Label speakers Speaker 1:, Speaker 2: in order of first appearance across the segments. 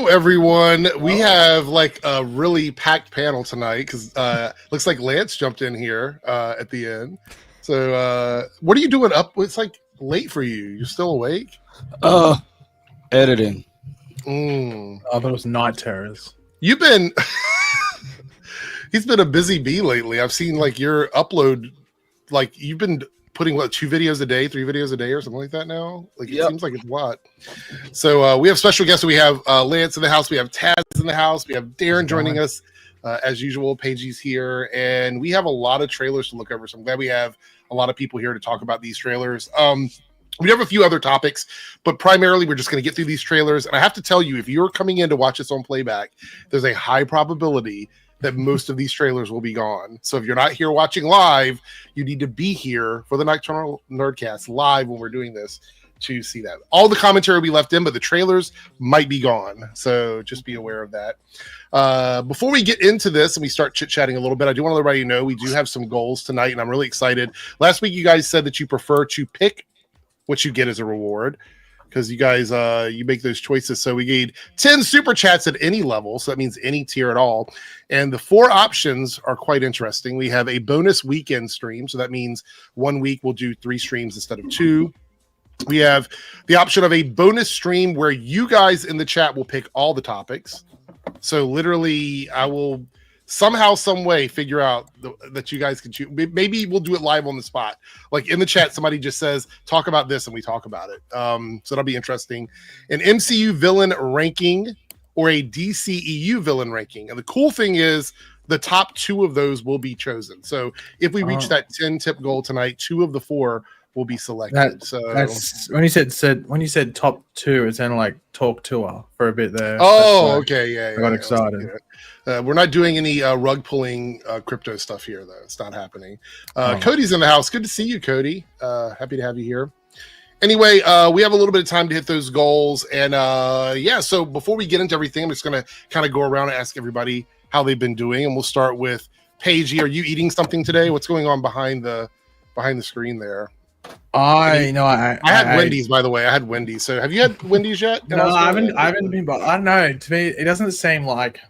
Speaker 1: everyone. We have like a really packed panel tonight because looks like Lance jumped in here at the end. So what are you doing up? It's like late for you. You're still awake?
Speaker 2: Editing.
Speaker 3: I thought it was Night Terrors.
Speaker 1: You've been he's been a busy bee lately. I've seen like your upload, like you've been putting what, 2 videos a day, 3 videos a day or something like that now? Like it seems like it's a lot. So we have special guests. We have Lance in the house, we have Taz in the house, we have Darren joining us as usual. Paige's here, and we have a lot of trailers to look over. So I'm glad we have a lot of people here to talk about these trailers. We have a few other topics, but primarily we're just going to get through these trailers. And I have to tell you, if you're coming in to watch this on playback, there's a high probability that most of these trailers will be gone. So if you're not here watching live, you need to be here for the Nocturnal Nerdcast live when we're doing this to see that. All the commentary will be left in, but the trailers might be gone. So just be aware of that. Before we get into this and we start chit-chatting a little bit, I do want to let everybody know we do have some goals tonight, and I'm really excited. Last week, you guys said that you prefer to pick what you get as a reward, because you guys you make those choices. So we gave 10 super chats at any level, so that means any tier at all, and the 4 options are quite interesting. We have a bonus weekend stream, so that means one week we'll do 3 streams instead of 2. We have the option of a bonus stream where you guys in the chat will pick all the topics. So literally I will somehow, some way figure out that you guys can choose. Maybe we'll do it live on the spot. Like in the chat, somebody just says, talk about this, and we talk about it. So that'll be interesting. An MCU villain ranking or a DCEU villain ranking. And the cool thing is the top 2 of those will be chosen. So if we reach that 10 tip goal tonight, 2 of the 4 will be selected.
Speaker 3: That's when you said top 2, it sounded like talk tour for a bit there.
Speaker 1: Oh, okay, yeah.
Speaker 3: I got excited.
Speaker 1: We're not doing any rug pulling crypto stuff here, though. It's not happening. Cody's in the house. Good to see you, Cody. Happy to have you here. Anyway, we have a little bit of time to hit those goals. And so before we get into everything, I'm just going to kind of go around and ask everybody how they've been doing. And we'll start with Paige. Are you eating something today? What's going on behind the screen there?
Speaker 3: I
Speaker 1: had Wendy's, by the way. I had Wendy's. So have you had Wendy's yet?
Speaker 3: No, I haven't been, but I don't know. To me, it doesn't seem like.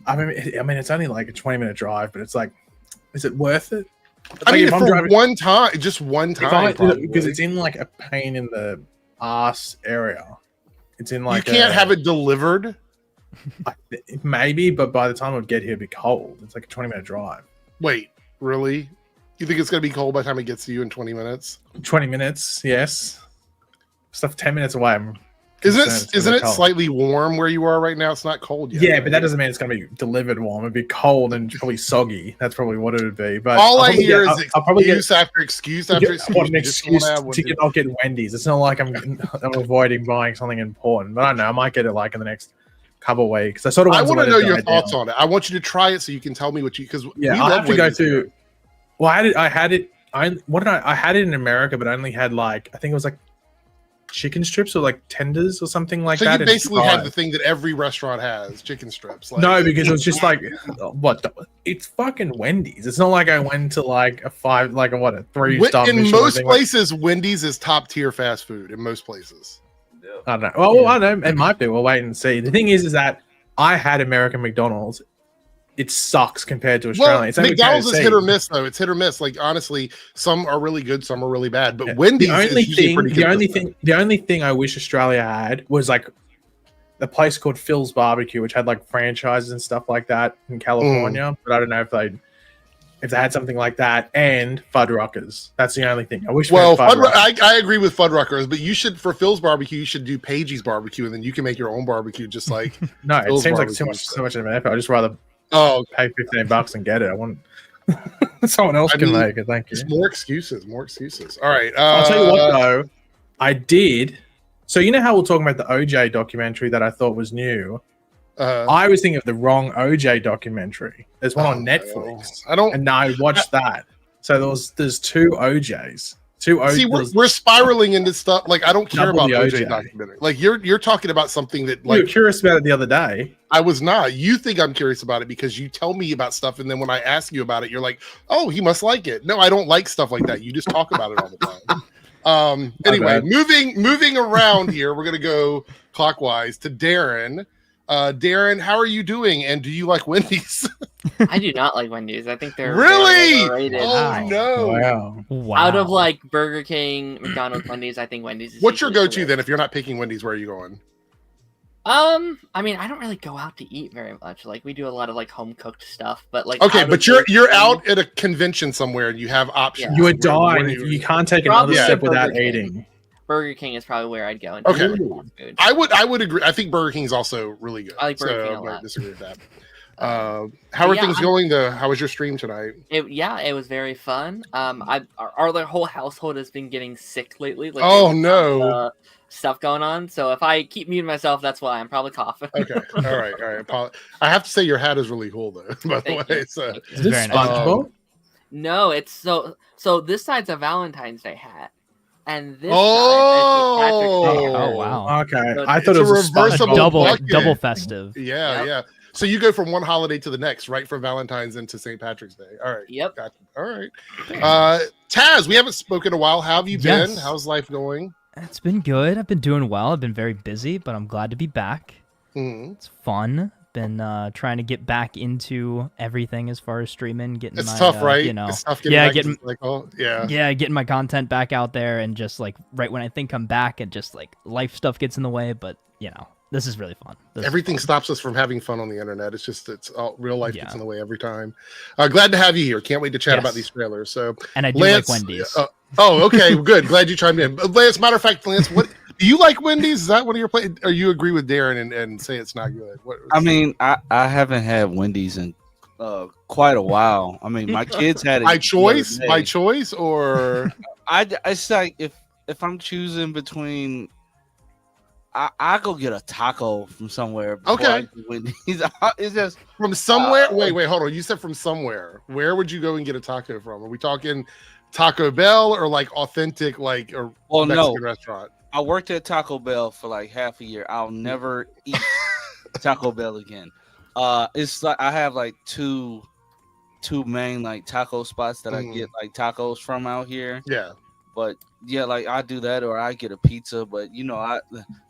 Speaker 3: I mean, it's only like a 20-minute drive, but it's like, is it worth it? It's
Speaker 1: I mean,
Speaker 3: like
Speaker 1: for driving, just one time,
Speaker 3: because it's in like a pain in the ass area. It's in like
Speaker 1: you can't have it delivered.
Speaker 3: Maybe, but by the time it would get here, it'd be cold. It's like a 20-minute drive.
Speaker 1: Wait, really? You think it's going to be cold by the time it gets to you in 20 minutes?
Speaker 3: 20 minutes, yes. Stuff 10 minutes away.
Speaker 1: Isn't it slightly warm where you are right now? It's not cold yet.
Speaker 3: Yeah, but that doesn't mean it's going to be delivered warm. It'd be cold and probably soggy. That's probably what it would be. But
Speaker 1: all I hear is excuse after excuse after excuse.
Speaker 3: What an excuse to not get Wendy's. It's not like I'm avoiding buying something important. But I don't know. I might get it like in the next couple of weeks. I want
Speaker 1: to know your thoughts on it. I want you to try it so you can tell me what you, because
Speaker 3: I have to go to. Well, I had it in America, but I only had like, I think it was like chicken strips or like tenders or something like that.
Speaker 1: So you basically had the thing that every restaurant has, chicken strips. Like,
Speaker 3: no, because it was just like, it's fucking Wendy's. It's not like I went to like a 3-star.
Speaker 1: In most places, Wendy's is top tier fast food in most places.
Speaker 3: I don't know. Well, I don't know. It might be. We'll wait and see. The thing is that I had American McDonald's. It sucks compared to Australia.
Speaker 1: Well, McDonald's is hit or miss, though. It's hit or miss. Like honestly, some are really good, some are really bad. But Wendy's
Speaker 3: the only thing I wish Australia had was like a place called Phil's Barbecue, which had like franchises and stuff like that in California. But I don't know if they had something like that, and Fuddruckers. That's the only thing I wish.
Speaker 1: Well, I agree with Fuddruckers, but you should, for Phil's Barbecue, you should do Paige's Barbecue, and then you can make your own barbecue, just like
Speaker 3: no.
Speaker 1: Phil's
Speaker 3: it seems
Speaker 1: barbecue.
Speaker 3: like so much of an effort. I just rather. Pay $15 and get it. I want someone else can make it. Thank you.
Speaker 1: More excuses. All right.
Speaker 3: I'll tell you what though. I did. So you know how we're talking about the OJ documentary that I thought was new. I was thinking of the wrong OJ documentary. There's one on Netflix. And I watched that. So there's 2 OJs.
Speaker 1: See, we're spiraling into stuff. Like I don't care about the OJ documentary. Like you're talking about something that like
Speaker 3: you were curious about it the other day.
Speaker 1: I was not. You think I'm curious about it because you tell me about stuff, and then when I ask you about it, you're like, "Oh, he must like it." No, I don't like stuff like that. You just talk about it all the time. Anyway, moving around here, we're gonna go clockwise to Darren. Darren, how are you doing? And do you like Wendy's?
Speaker 4: I do not like Wendy's. I think they're
Speaker 1: really
Speaker 4: very overrated.
Speaker 1: Oh no!
Speaker 5: Wow.
Speaker 4: Out of like Burger King, McDonald's, Wendy's, I think Wendy's.
Speaker 1: What's your go-to then? If you're not picking Wendy's, where are you going?
Speaker 4: I mean, I don't really go out to eat very much. Like we do a lot of like home cooked stuff, but like
Speaker 1: okay, but you're out at a convention somewhere and you have options.
Speaker 3: You would die if you can't take another step without eating.
Speaker 4: Burger King is probably where I'd go. And
Speaker 1: okay, I would agree. I think Burger King's also really good.
Speaker 4: I like Burger King a lot.
Speaker 1: I disagree with that. How are things going? How was your stream tonight?
Speaker 4: It was very fun. Our whole household has been getting sick lately. Like,
Speaker 1: oh no.
Speaker 4: Stuff going on, so if I keep muting myself, that's why I'm probably coughing.
Speaker 1: Okay, all right. I have to say your hat is really cool, though. By the way, so
Speaker 3: is this SpongeBob?
Speaker 4: No, it's so this side's a Valentine's Day hat, and this side
Speaker 5: oh wow.
Speaker 3: Okay,
Speaker 4: So
Speaker 3: I thought it was a
Speaker 1: reversible
Speaker 5: double festive.
Speaker 1: Yeah. So you go from one holiday to the next, right? From Valentine's into St. Patrick's Day. All right.
Speaker 4: Yep.
Speaker 1: Gotcha. All right. Taz, we haven't spoken in a while. How have you been?
Speaker 5: Yes.
Speaker 1: How's life going?
Speaker 5: It's been good. I've been doing well. I've been very busy, but I'm glad to be back.
Speaker 1: Mm-hmm.
Speaker 5: It's fun. Been trying to get back into everything as far as streaming, getting
Speaker 1: it's
Speaker 5: my
Speaker 1: tough, right?
Speaker 5: You know,
Speaker 1: it's tough getting
Speaker 5: getting my content back out there, and just like right when I think I'm back, and just like life stuff gets in the way. But you know, this is really fun.
Speaker 1: Everything stops us from having fun on the internet. It's all real life gets in the way every time. Glad to have you here. Can't wait to chat about these trailers. So,
Speaker 5: and I do
Speaker 1: Lance,
Speaker 5: like Wendy's.
Speaker 1: Okay, good. Glad you chimed in. Lance, matter of fact, Lance, what do you like Wendy's? Is that one of your play? Or you agree with Darren and say it's not good?
Speaker 2: I mean, I haven't had Wendy's in quite a while. I mean, my kids had it
Speaker 1: by choice, or
Speaker 2: it's like if I'm choosing between, I go get a taco from somewhere.
Speaker 1: Okay,
Speaker 2: Wendy's. It's just
Speaker 1: from somewhere. Wait, hold on. You said from somewhere. Where would you go and get a taco from? Are we talking Taco Bell or like authentic Mexican restaurant?
Speaker 2: I worked at Taco Bell for like half a year. I'll never eat Taco Bell again. It's like I have like two main like taco spots that I get like tacos from out here.
Speaker 1: Yeah.
Speaker 2: But yeah, like I do that or I get a pizza. But you know,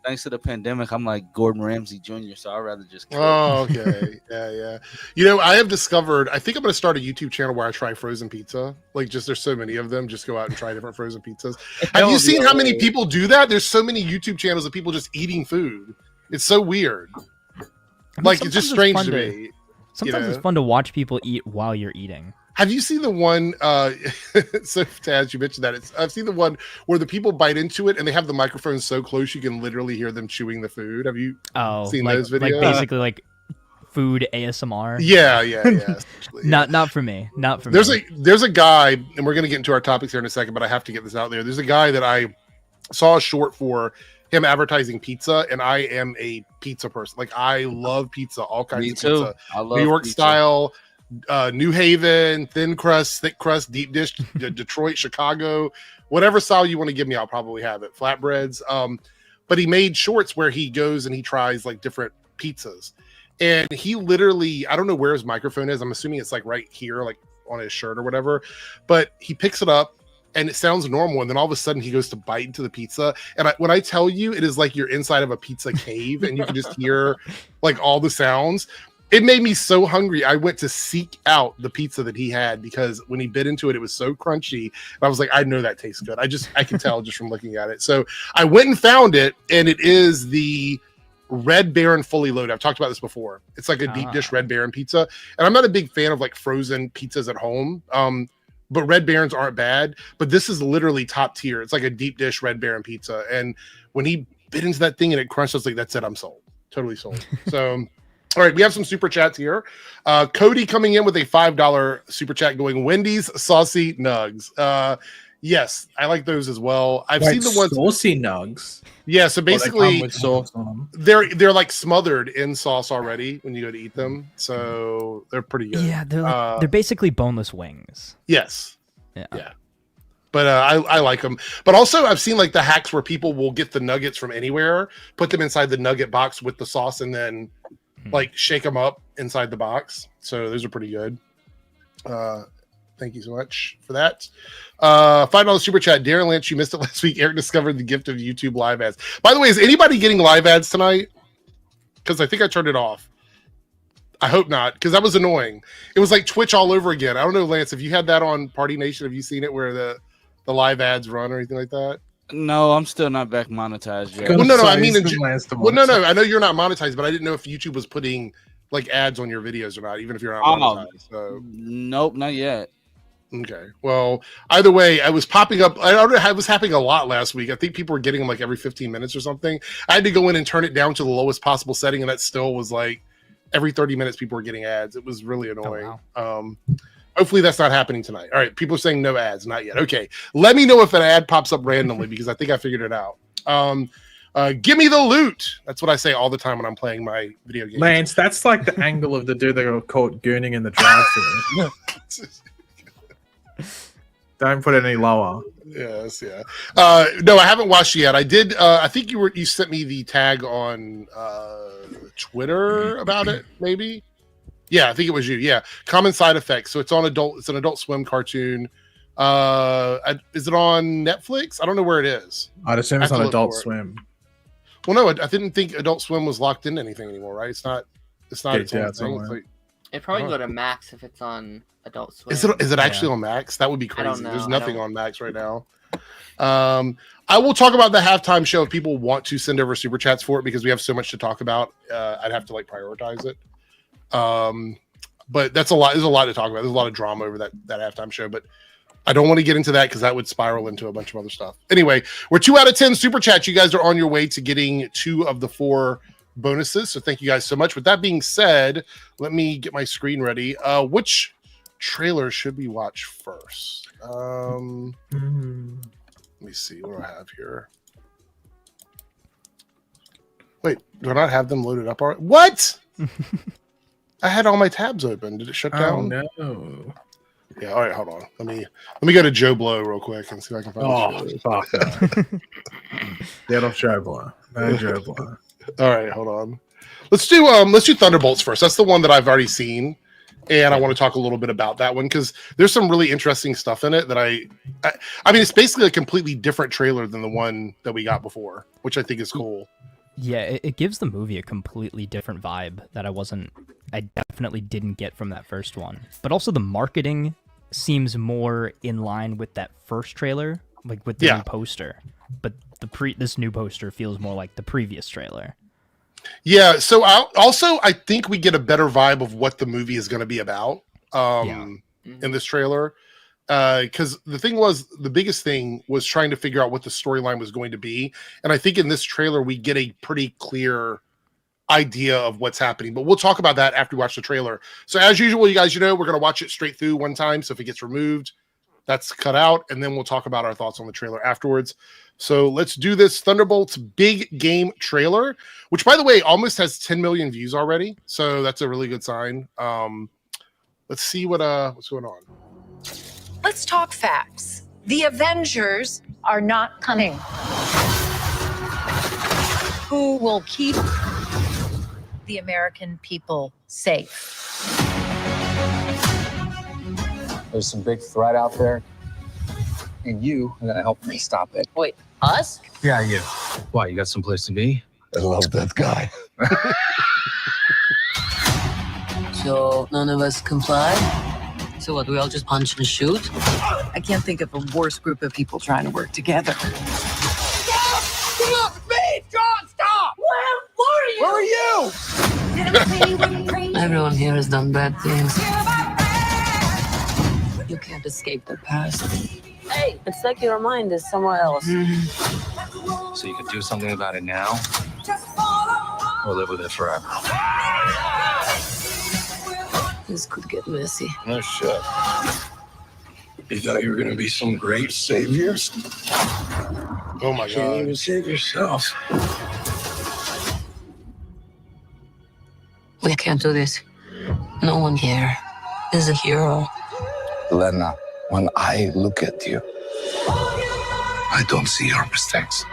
Speaker 2: thanks to the pandemic, I'm like Gordon Ramsay Jr. So I'd rather just cook.
Speaker 1: Oh, okay. Yeah. You know, I have discovered, I think I'm going to start a YouTube channel where I try frozen pizza. Like just there's so many of them. Just go out and try different frozen pizzas. Have you seen how many people do that? There's so many YouTube channels of people just eating food. It's so weird. I mean, like it's just strange to me.
Speaker 5: Sometimes it's fun to watch people eat while you're eating.
Speaker 1: Have you seen the one? So Taz, you mentioned that. I've seen the one where the people bite into it and they have the microphone so close you can literally hear them chewing the food. Have you seen those videos?
Speaker 5: Like basically like food ASMR.
Speaker 1: Yeah.
Speaker 5: Not for me.
Speaker 1: There's a guy, and we're gonna get into our topics here in a second, but I have to get this out there. There's a guy that I saw a short for him advertising pizza, and I am a pizza person. Like I love pizza, all kinds of pizza.
Speaker 2: I love
Speaker 1: New York
Speaker 2: pizza.
Speaker 1: style. New Haven, thin crust, thick crust, deep dish, Detroit, Chicago, whatever style you want to give me, I'll probably have it. Flatbreads. But he made shorts where he goes and he tries like different pizzas. And he literally, I don't know where his microphone is. I'm assuming it's like right here, like on his shirt or whatever. But he picks it up and it sounds normal. And then all of a sudden he goes to bite into the pizza. And when I tell you, it is like you're inside of a pizza cave and you can just hear like all the sounds. It made me so hungry. I went to seek out the pizza that he had because when he bit into it, it was so crunchy. And I was like, I know that tastes good. I can tell just from looking at it. So I went and found it, and it is the Red Baron fully loaded. I've talked about this before. It's like a deep dish Red Baron pizza. And I'm not a big fan of like frozen pizzas at home. But Red Barons aren't bad. But this is literally top tier. It's like a deep dish Red Baron pizza. And when he bit into that thing and it crunched, I was like, that's it. I'm sold. Totally sold. So... All right, we have some super chats here. Cody coming in with a $5 super chat going, Wendy's saucy nugs. Yes, I like those as well. I've seen the ones
Speaker 3: saucy nugs.
Speaker 1: Yeah, so basically
Speaker 3: with sauce on them.
Speaker 1: They're like smothered in sauce already when you go to eat them. So they're pretty good.
Speaker 5: Yeah, they're basically boneless wings.
Speaker 1: Yes.
Speaker 5: Yeah.
Speaker 1: But I like them. But also I've seen like the hacks where people will get the nuggets from anywhere, put them inside the nugget box with the sauce, and then like shake them up inside the box. So those are pretty good. Thank you so much for that. $5 super chat. Darren Lynch, you missed it last week. Eric discovered the gift of YouTube live ads. By the way, is anybody getting live ads tonight? Because I think I turned it off. I hope not, because that was annoying. It was like Twitch all over again. I don't know, Lance, if you had that on Party Nation, have you seen it where the live ads run or anything like that?
Speaker 2: No, I'm still not back monetized yet.
Speaker 1: Well, no, I mean, I know you're not monetized, but I didn't know if YouTube was putting like ads on your videos or not, even if you're not monetized. So
Speaker 2: nope, not yet.
Speaker 1: Okay. Well, either way, I was popping up. I don't know. It was happening a lot last week. I think people were getting them like every 15 minutes or something. I had to go in and turn it down to the lowest possible setting, and that still was like every 30 minutes people were getting ads. It was really annoying. Oh, wow. Hopefully that's not happening tonight. All right. People are saying no ads. Not yet. Okay. Let me know if an ad pops up randomly because I think I figured it out. Give me the loot. That's what I say all the time when I'm playing my video games.
Speaker 3: Lance, that's like the angle of the dude that got caught gooning in the drive-thru. Don't put it any lower.
Speaker 1: Yes, yeah. No, I haven't watched it yet. I did. I think you sent me the tag on Twitter about it. Maybe. Yeah, I think it was you. Yeah, Common Side Effects. So it's on adult. It's an Adult Swim cartoon. Is it on Netflix? I don't know where it is.
Speaker 3: I'd assume it's on Adult Swim.
Speaker 1: Well, no, I didn't think Adult Swim was locked into anything anymore, right? It's not. Its own thing. It's like,
Speaker 4: it'd probably go to Max if it's on Adult Swim.
Speaker 1: Is it actually on Max? That would be crazy. There's nothing on Max right now. I will talk about the halftime show if people want to send over super chats for it because we have so much to talk about. I'd have to like prioritize it. But that's a lot. There's a lot to talk about. There's a lot of drama over that halftime show, but I don't want to get into that because that would spiral into a bunch of other stuff. Anyway, we're 2 out of 10 super chats. You guys are on your way to getting 2 of the 4 bonuses. So thank you guys so much. With that being said, let me get my screen ready. Which trailer should we watch first? Let me see. What do I have here? Wait, do I not have them loaded up already? What? I had all my tabs open. Did it shut down?
Speaker 3: Oh no.
Speaker 1: Yeah, all right, hold on. Let me go to Joe Blow real quick and see if I can find
Speaker 3: it. Fuck no. Get off Joe Blow. No Joe Blow.
Speaker 1: All right, hold on. Let's do Thunderbolts first. That's the one that I've already seen. And I want to talk a little bit about that one because there's some really interesting stuff in it that I mean, it's basically a completely different trailer than the one that we got before, which I think is cool.
Speaker 5: Yeah, it gives the movie a completely different vibe that I definitely didn't get from that first one. But also the marketing seems more in line with that first trailer, like with the new poster. But this new poster feels more like the previous trailer. Yeah, so I think we get a better vibe of what the movie is going to be about in this trailer. Because the biggest thing was trying to figure out what the storyline was going to be. And I think in this trailer, we get a pretty clear idea of what's happening. But we'll talk about that after we watch the trailer. So as usual, you guys, we're going to watch it straight through one time. So if it gets removed, that's cut out. And then we'll talk about our thoughts on the trailer afterwards. So let's do this Thunderbolts big game trailer, which, by the way, almost has 10 million views already. So that's a really good sign. Let's see what's going on.
Speaker 6: Let's talk facts. The Avengers are not coming. Who will keep the American people safe?
Speaker 7: There's some big threat out there, and you are gonna help me stop it.
Speaker 6: Wait, us?
Speaker 7: Yeah, you. Why, you got someplace to be? I love that guy.
Speaker 8: So none of us comply? So what, we all just punch and shoot?
Speaker 9: I can't think of a worse group of people trying to work together.
Speaker 6: Stop! Stop! Please, John, stop! Where are you?
Speaker 8: Everyone here has done bad things. You can't escape the past. Hey, it's like your mind is somewhere else.
Speaker 7: So you could do something about it now, or live with it forever.
Speaker 8: This could get messy.
Speaker 7: No shit. You thought you were gonna be some great saviors?
Speaker 1: Oh my God.
Speaker 7: You can't even save yourself.
Speaker 8: We can't do this. No one here is a hero.
Speaker 7: Lena, when I look at you, I don't see your mistakes.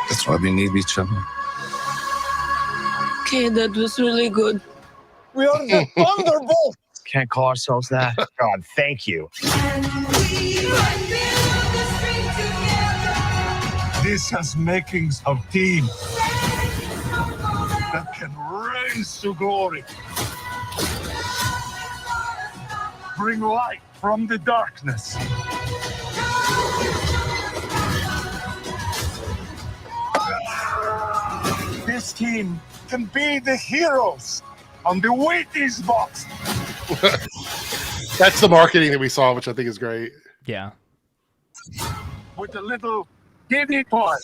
Speaker 7: That's why we need each other.
Speaker 8: Okay, that was really good.
Speaker 7: We are the Thunderbolts!
Speaker 10: Can't call ourselves that. God, thank you.
Speaker 7: This has makings of team that can raise to glory. Bring light from the darkness. This team can be the heroes on the Wheaties box.
Speaker 1: That's the marketing that we saw, which I think is great.
Speaker 5: Yeah.
Speaker 7: With a little giddy toy.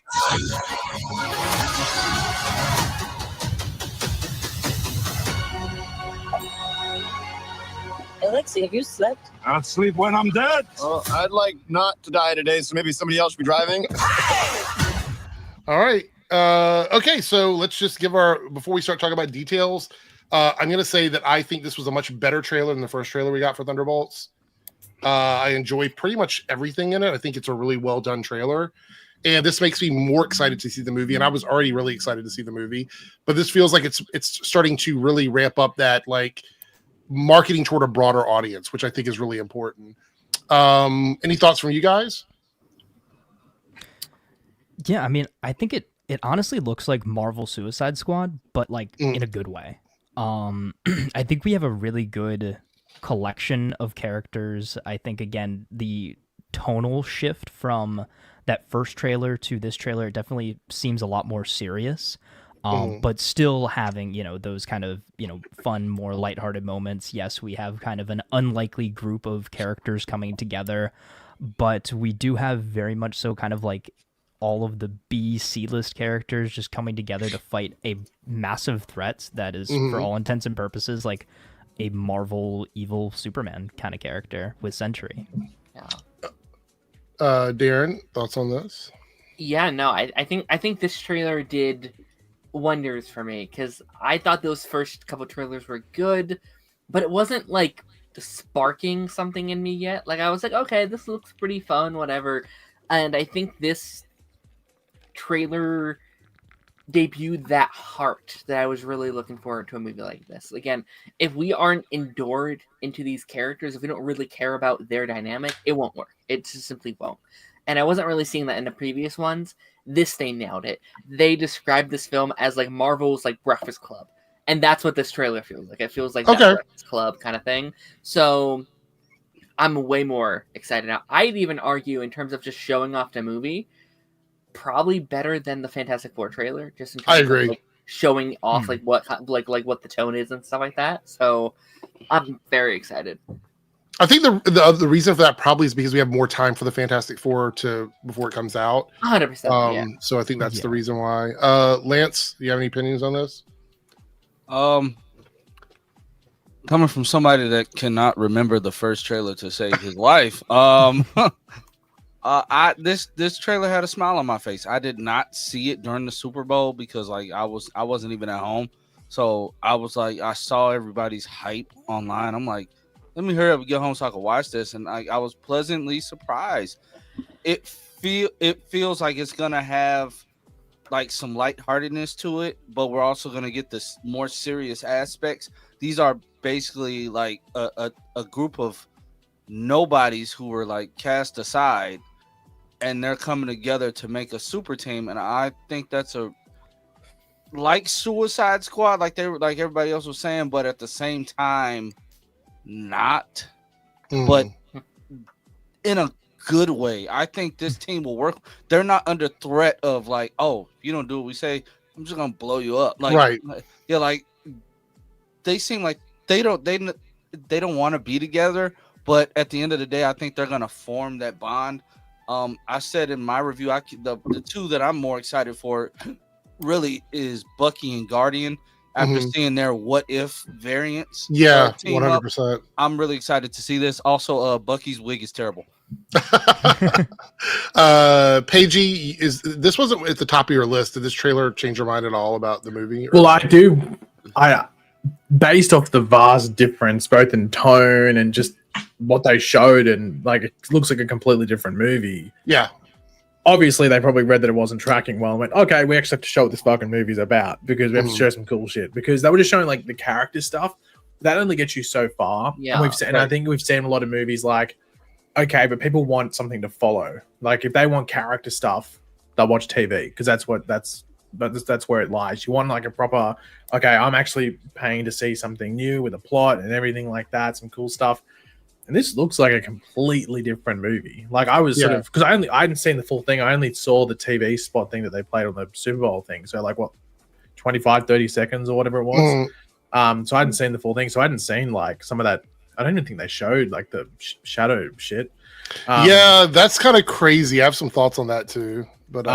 Speaker 8: Alexi, have you slept?
Speaker 7: I'll sleep when I'm dead.
Speaker 10: Well, I'd like not to die today, so maybe somebody else should be driving.
Speaker 1: All right. Okay, so let's just give before we start talking about details, I'm going to say that I think this was a much better trailer than the first trailer we got for Thunderbolts. I enjoy pretty much everything in it. I think it's a really well done trailer. And this makes me more excited to see the movie. And I was already really excited to see the movie. But this feels like it's starting to really ramp up that like marketing toward a broader audience, which I think is really important. Any thoughts from you guys?
Speaker 5: Yeah, I mean, I think it honestly looks like Marvel Suicide Squad, but like in a good way. I think we have a really good collection of characters. I think, again, the tonal shift from that first trailer to this trailer, it definitely seems a lot more serious. But still having, those kind of, fun, more lighthearted moments. Yes, we have kind of an unlikely group of characters coming together, but we do have very much so kind of like all of the B, C-list characters just coming together to fight a massive threat that is, for all intents and purposes, like a Marvel evil Superman kind of character with Sentry.
Speaker 4: Yeah.
Speaker 1: Darren, thoughts on this?
Speaker 4: Yeah, no, I think this trailer did wonders for me, because I thought those first couple trailers were good, but it wasn't like sparking something in me yet. Like I was like, okay, this looks pretty fun, whatever. And I think this trailer debuted that heart that I was really looking forward to a movie like this. Again, if we aren't endured into these characters, if we don't really care about their dynamic, it won't work. It just simply won't. And I wasn't really seeing that in the previous ones. This, they nailed it. They described this film as like Marvel's like Breakfast Club. And that's what this trailer feels like. It feels like that Breakfast Club kind of thing. So I'm way more excited now. I'd even argue in terms of just showing off the movie, probably better than the Fantastic Four trailer. Just in terms of like, showing off like what the tone is and stuff like that. So I'm very excited.
Speaker 1: I think the reason for that probably is because we have more time for the Fantastic Four before it comes out.
Speaker 4: 100%. Yeah.
Speaker 1: So I think that's the reason why. Lance, do you have any opinions on this?
Speaker 2: Coming from somebody that cannot remember the first trailer to save his life, this trailer had a smile on my face. I did not see it during the Super Bowl because like I wasn't even at home, so I was like, I saw everybody's hype online. I'm like, let me hurry up and get home so I can watch this, and I was pleasantly surprised. It feels like it's gonna have like some lightheartedness to it, but we're also gonna get this more serious aspects. These are basically like a group of nobodies who were like cast aside, and they're coming together to make a super team. And I think that's like Suicide Squad, like everybody else was saying, but at the same time, not. But in a good way. I think this team will work. They're not under threat of like, oh, if you don't do what we say, I'm just gonna blow you up. Like,
Speaker 1: right?
Speaker 2: Yeah, like they seem like they don't want to be together. But at the end of the day, I think they're gonna form that bond. I said in my review, the two that I'm more excited for really is Bucky and Guardian. After seeing their what if variants,
Speaker 1: 100%.
Speaker 2: I'm really excited to see this. Also, Bucky's wig is terrible.
Speaker 1: Paigey, this wasn't at the top of your list. Did this trailer change your mind at all about the movie?
Speaker 3: Well, I do. Based off the vast difference, both in tone and just what they showed, and like it looks like a completely different movie.
Speaker 1: Yeah.
Speaker 3: Obviously, they probably read that it wasn't tracking well and went, okay, we actually have to show what this fucking movie's about because we have to show some cool shit. Because they were just showing like the character stuff. that only gets you so far.
Speaker 4: Yeah,
Speaker 3: and we've seen, and I think we've seen a lot of movies like, okay, but people want something to follow. Like if they want character stuff, they'll watch TV because that's where it lies. You want like a proper, okay, I'm actually paying to see something new with a plot and everything like that, some cool stuff. And this looks like a completely different movie. Like I was sort of, because I hadn't seen the full thing. I only saw the TV spot thing that they played on the Super Bowl thing. So like what, 25, 30 seconds or whatever it was. So I hadn't seen the full thing. So I hadn't seen like some of that. I don't even think they showed like the shadow shit.
Speaker 1: Yeah, that's kind of crazy. I have some thoughts on that too. But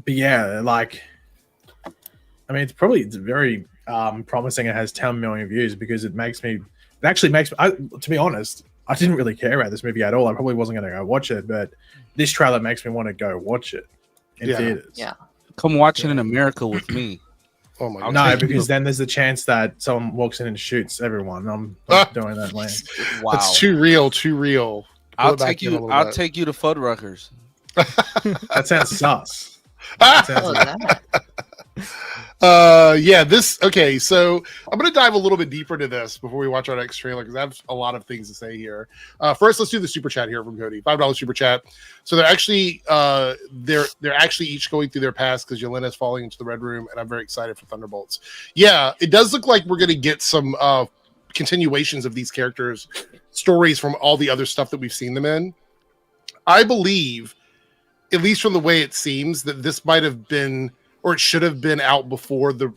Speaker 3: yeah, like, I mean, it's very promising. It has 10 million views because it actually makes me, to be honest, I didn't really care about this movie at all. I probably wasn't going to go watch it, but this trailer makes me want to go watch it in theaters.
Speaker 4: Yeah.
Speaker 2: Come watch it in America with me.
Speaker 1: Oh my god.
Speaker 3: No, because then there's a chance that someone walks in and shoots everyone. I'm not doing that, man.
Speaker 2: Wow.
Speaker 1: That's too real, too real.
Speaker 2: I'll take you to Fuddruckers.
Speaker 3: That sounds sus.
Speaker 1: Okay, so I'm gonna dive a little bit deeper into this before we watch our next trailer because I have a lot of things to say here. First, let's do the super chat here from Cody. $5 super chat. So they're actually each going through their past because Yelena's falling into the red room, and I'm very excited for Thunderbolts. Yeah, it does look like we're gonna get some continuations of these characters' stories from all the other stuff that we've seen them in. I believe, at least from the way it seems, that this might have been, or it should have been out before the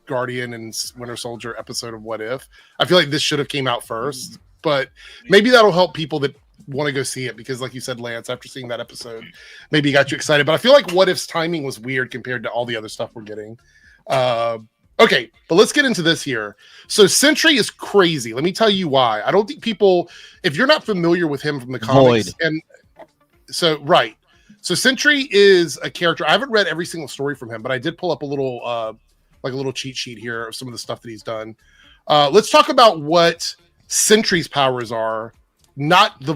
Speaker 1: Guardian and Winter Soldier episode of What If. I feel like this should have came out first, but maybe that'll help people that want to go see it because, like you said, Lance, after seeing that episode, maybe it got you excited. But I feel like What If's timing was weird compared to all the other stuff we're getting. Okay, but let's get into this here. So Sentry is crazy. Let me tell you why. I don't think people, if you're not familiar with him from the comics, So Sentry is a character. I haven't read every single story from him, but I did pull up a little cheat sheet here of some of the stuff that he's done. Let's talk about what Sentry's powers are. Not the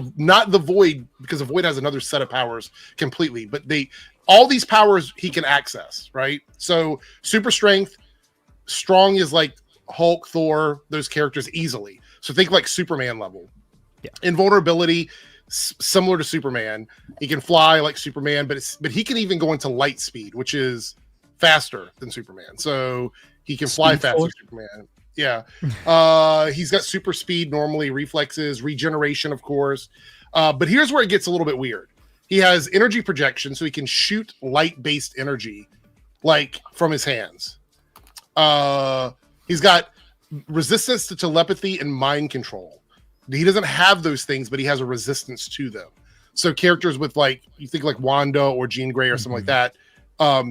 Speaker 1: Void, because the Void has another set of powers completely, but all these powers he can access, right? So super strength, strong is like Hulk, Thor, those characters easily. So think like Superman level.
Speaker 5: Yeah.
Speaker 1: Invulnerability, similar to Superman. He can fly like Superman, but he can even go into light speed, which is faster than Superman. So he can fly faster than Superman. Yeah. He's got super speed normally, reflexes, regeneration, of course. But here's where it gets a little bit weird. He has energy projection, so he can shoot light-based energy, like from his hands. He's got resistance to telepathy and mind control. He doesn't have those things, but he has a resistance to them. So characters with you think like Wanda or Jean Grey or something like that,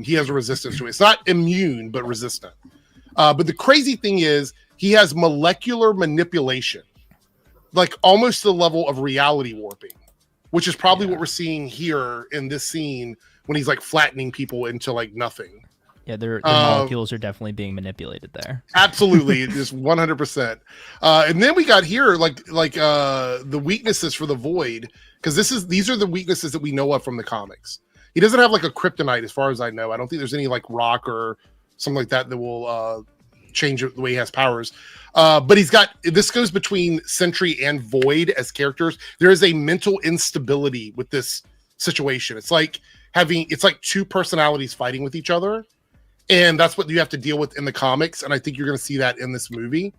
Speaker 1: he has a resistance to it. It's not immune, but resistant. But the crazy thing is he has molecular manipulation, like almost to the level of reality warping, which is probably what we're seeing here in this scene when he's like flattening people into like nothing.
Speaker 5: Yeah, their molecules are definitely being manipulated there.
Speaker 1: Absolutely, just 100%. And then we got here the weaknesses for the Void, because these are the weaknesses that we know of from the comics. He doesn't have like a kryptonite, as far as I know. I don't think there's any like rock or something like that will change the way he has powers. But this goes between Sentry and Void as characters. There is a mental instability with this situation. It's like two personalities fighting with each other. And that's what you have to deal with in the comics. And I think you're going to see that in this movie.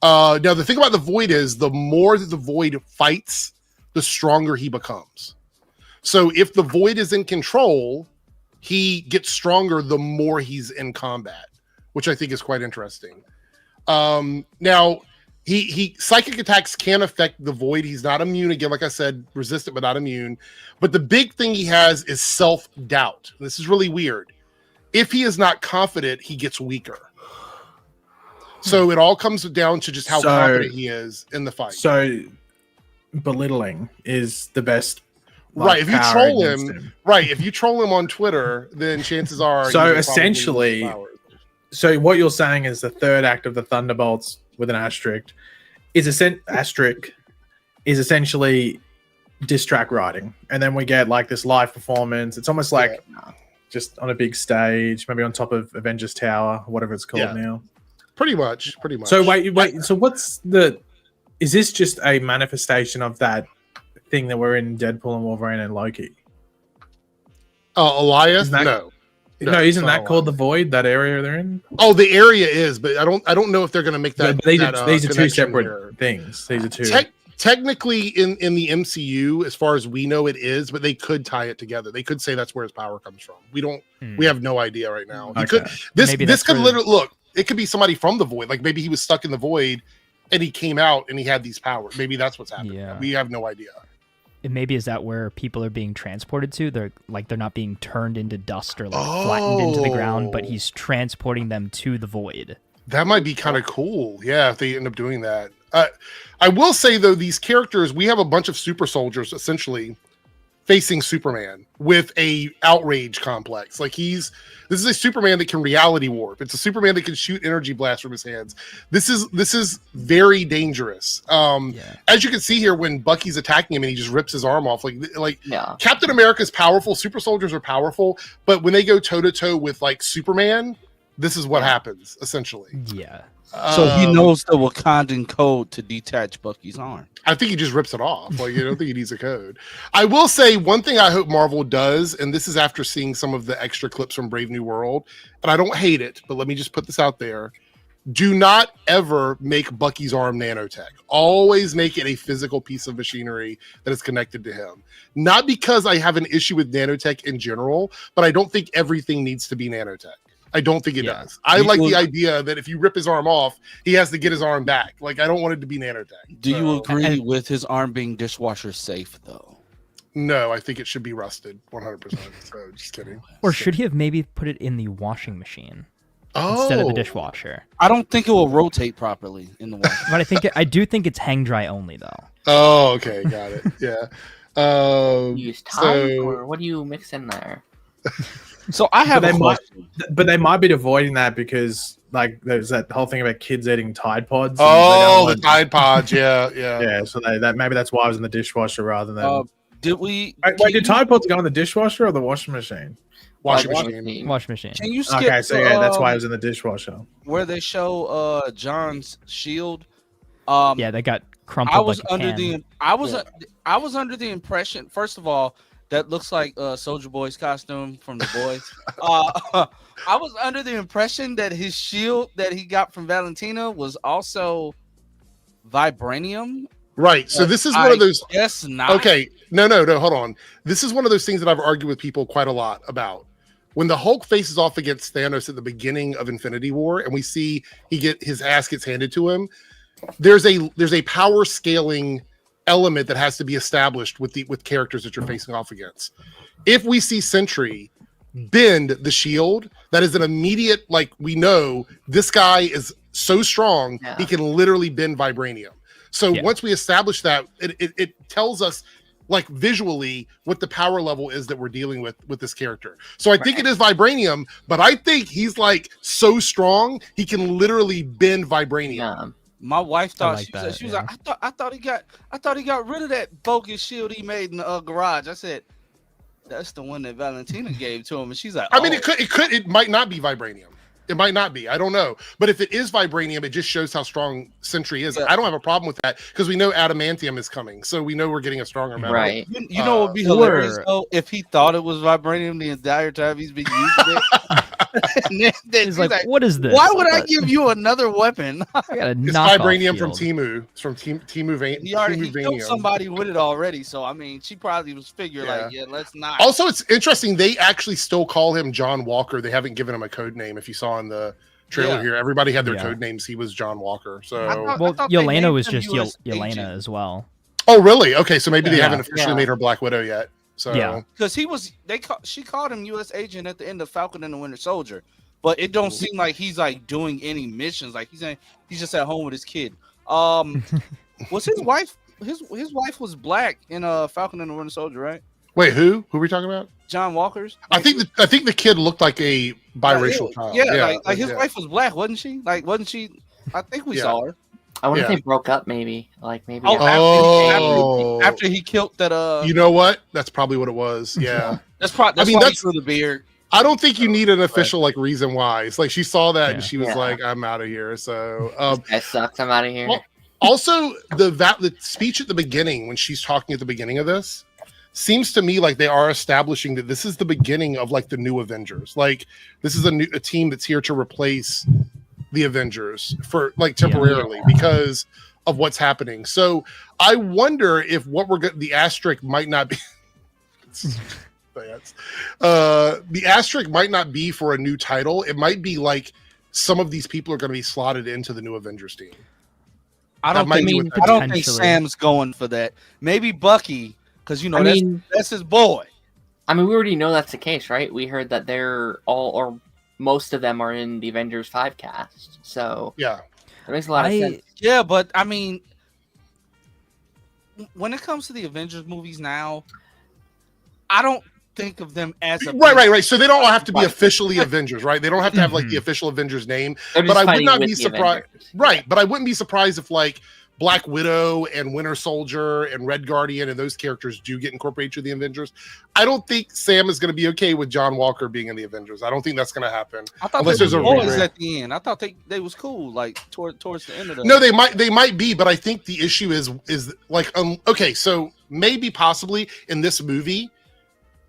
Speaker 1: Now, the thing about the Void is the more that the Void fights, the stronger he becomes. So if the Void is in control, he gets stronger the more he's in combat, which I think is quite interesting. Now, he psychic attacks can affect the Void. He's not immune. Again, like I said, resistant but not immune. But the big thing he has is self-doubt. This is really weird. If he is not confident, he gets weaker. So it all comes down to just how confident he is in the fight.
Speaker 3: So belittling is the best.
Speaker 1: Right. If you troll him, if you troll him on Twitter, then chances are.
Speaker 3: So essentially, so what you're saying is the third act of the Thunderbolts with an asterisk is essentially diss track writing, and then we get like this live performance. It's almost like just on a big stage, maybe on top of Avengers Tower, whatever it's called now.
Speaker 1: Pretty much.
Speaker 3: So wait. So what's the? Is this just a manifestation of that thing that we're in Deadpool and Wolverine and Loki?
Speaker 1: Elias?
Speaker 3: No, isn't that called the Void? That area they're in?
Speaker 1: Oh, the area is, but I don't know if they're going to make that.
Speaker 3: These are two separate things. These are two.
Speaker 1: Technically, in the MCU, as far as we know, it is, but they could tie it together. They could say that's where his power comes from. We don't. We have no idea right now.
Speaker 3: Okay.
Speaker 1: This could literally look. It could be somebody from the Void. Like maybe he was stuck in the Void, and he came out and he had these powers. Maybe that's what's happening.
Speaker 5: Yeah.
Speaker 1: We have no idea.
Speaker 5: And maybe is that where people are being transported to? They're not being turned into dust or flattened into the ground, but he's transporting them to the Void.
Speaker 1: That might be kind of cool. Yeah, if they end up doing that. I will say though, these characters, we have a bunch of super soldiers essentially facing Superman with a outrage complex. Like this is a Superman that can reality warp. It's a Superman that can shoot energy blasts from his hands. This is very dangerous. As you can see here, when Bucky's attacking him and he just rips his arm off, Captain America's powerful, super soldiers are powerful, but when they go toe to toe with like Superman, this is what happens essentially.
Speaker 5: Yeah.
Speaker 2: So he knows the Wakandan code to detach Bucky's arm.
Speaker 1: I think he just rips it off. Like, I don't think he needs a code. I will say one thing I hope Marvel does, and this is after seeing some of the extra clips from Brave New World, and I don't hate it, but let me just put this out there. Do not ever make Bucky's arm nanotech. Always make it a physical piece of machinery that is connected to him. Not because I have an issue with nanotech in general, but I don't think everything needs to be nanotech. I don't think it does. I like the idea that if you rip his arm off, he has to get his arm back. Like, I don't want it to be nanotech.
Speaker 2: Do you agree with his arm being dishwasher safe, though?
Speaker 1: No, I think it should be rusted 100%. So, just kidding.
Speaker 5: Or should he have maybe put it in the washing machine instead of the dishwasher?
Speaker 2: I don't think it will rotate properly in the washing.
Speaker 5: But I do think it's hang dry only, though.
Speaker 1: Oh, okay. Got it. Yeah.
Speaker 4: Use Tide, or what do you mix in there?
Speaker 2: So I have
Speaker 3: but they might be avoiding that because like there's that whole thing about kids eating Tide Pods.
Speaker 1: Oh, the Tide Pods, yeah.
Speaker 3: So maybe that's why I was in the dishwasher rather than.
Speaker 2: Did
Speaker 3: Tide Pods go in the dishwasher or the washing machine?
Speaker 1: Washing machine.
Speaker 5: Washing machine.
Speaker 2: Can you skip?
Speaker 3: Okay, so that's why I was in the dishwasher.
Speaker 2: Where they show John's shield.
Speaker 5: Yeah, they got crumpled.
Speaker 2: I was under the impression, first of all, that looks like Soldier Boy's costume from The Boys. I was under the impression that his shield that he got from Valentina was also vibranium.
Speaker 1: Right. So this is one of those.
Speaker 2: Yes, not.
Speaker 1: Okay. No. Hold on. This is one of those things that I've argued with people quite a lot about. When the Hulk faces off against Thanos at the beginning of Infinity War, and we see his ass gets handed to him, there's a power scaling element that has to be established with characters that you're facing off against. If we see Sentry bend the shield, that is an immediate, like, we know this guy is so strong, he can literally bend vibranium. So once we establish that, it tells us, like, visually what the power level is that we're dealing with this character. So I think it is vibranium, but I think he's like so strong he can literally bend vibranium.
Speaker 2: My wife thought she was like, I thought he got rid of that bogus shield he made in the garage. I said, that's the one that Valentina gave to him, and she's like,
Speaker 1: I mean, it might not be vibranium. It might not be. I don't know. But if it is vibranium, it just shows how strong Sentry is. I don't have a problem with that because we know adamantium is coming, so we know we're getting a stronger metal.
Speaker 4: Right.
Speaker 2: You know what would be hilarious though if he thought it was vibranium the entire time he's been using it.
Speaker 5: He's like, what is this?
Speaker 2: Why would I give you another weapon?
Speaker 5: It's
Speaker 1: vibranium from Timu. It's from Timu.
Speaker 2: He killed somebody with it already. So I mean, she probably was figuring let's not.
Speaker 1: Also, it's interesting. They actually still call him John Walker. They haven't given him a code name. If you saw in the trailer here, everybody had their code names. He was John Walker. So
Speaker 5: Yelena was just Yelena as well.
Speaker 1: Oh, really? Okay, so maybe they haven't officially made her Black Widow yet. So
Speaker 2: because she called him U.S. agent at the end of Falcon and the Winter Soldier, but it don't seem like he's like doing any missions. Like he's just at home with his kid. Was his wife? His wife was black in Falcon and the Winter Soldier, right?
Speaker 1: Wait, who are we talking about?
Speaker 2: John Walker's.
Speaker 1: I think the kid looked like a biracial child.
Speaker 2: Yeah, like his wife was black, wasn't she? Like, wasn't she? I think we saw her.
Speaker 4: I wonder if they broke up, maybe. Like maybe.
Speaker 2: After he killed that.
Speaker 1: You know what? That's probably what it was. Yeah.
Speaker 2: That's why he grew the beard.
Speaker 1: I don't think you need an official like reason why. It's like she saw that and she was like, "I'm out of here." So
Speaker 4: that sucks. I'm out of here.
Speaker 1: Also, the speech at the beginning when she's talking at the beginning of this seems to me like they are establishing that this is the beginning of like the new Avengers. Like this is a team that's here to replace the Avengers for like temporarily because of what's happening. So I wonder if what we're the asterisk might not be. The asterisk might not be for a new title. It might be like some of these people are going to be slotted into the new Avengers team.
Speaker 2: I don't think Sam's going for that. Maybe Bucky, because that's his boy.
Speaker 4: I mean, we already know that's the case, right? We heard that they're all, or most of them, are in the Avengers 5 cast. So
Speaker 1: yeah,
Speaker 4: that makes a lot of sense.
Speaker 2: Yeah, but I mean, when it comes to the Avengers movies now, I don't think of them as
Speaker 1: right. So they don't have to be officially Avengers, right? They don't have to have like the official Avengers name. But I would not be surprised. Right, but I wouldn't be surprised if like Black Widow and Winter Soldier and Red Guardian and those characters do get incorporated to the Avengers. I don't think Sam is going to be okay with John Walker being in the Avengers. I don't think that's going to happen.
Speaker 2: I thought unless there's a boys at the end. I thought they was cool, like towards the end of the.
Speaker 1: No, they might be, but I think the issue is like okay, so maybe possibly in this movie,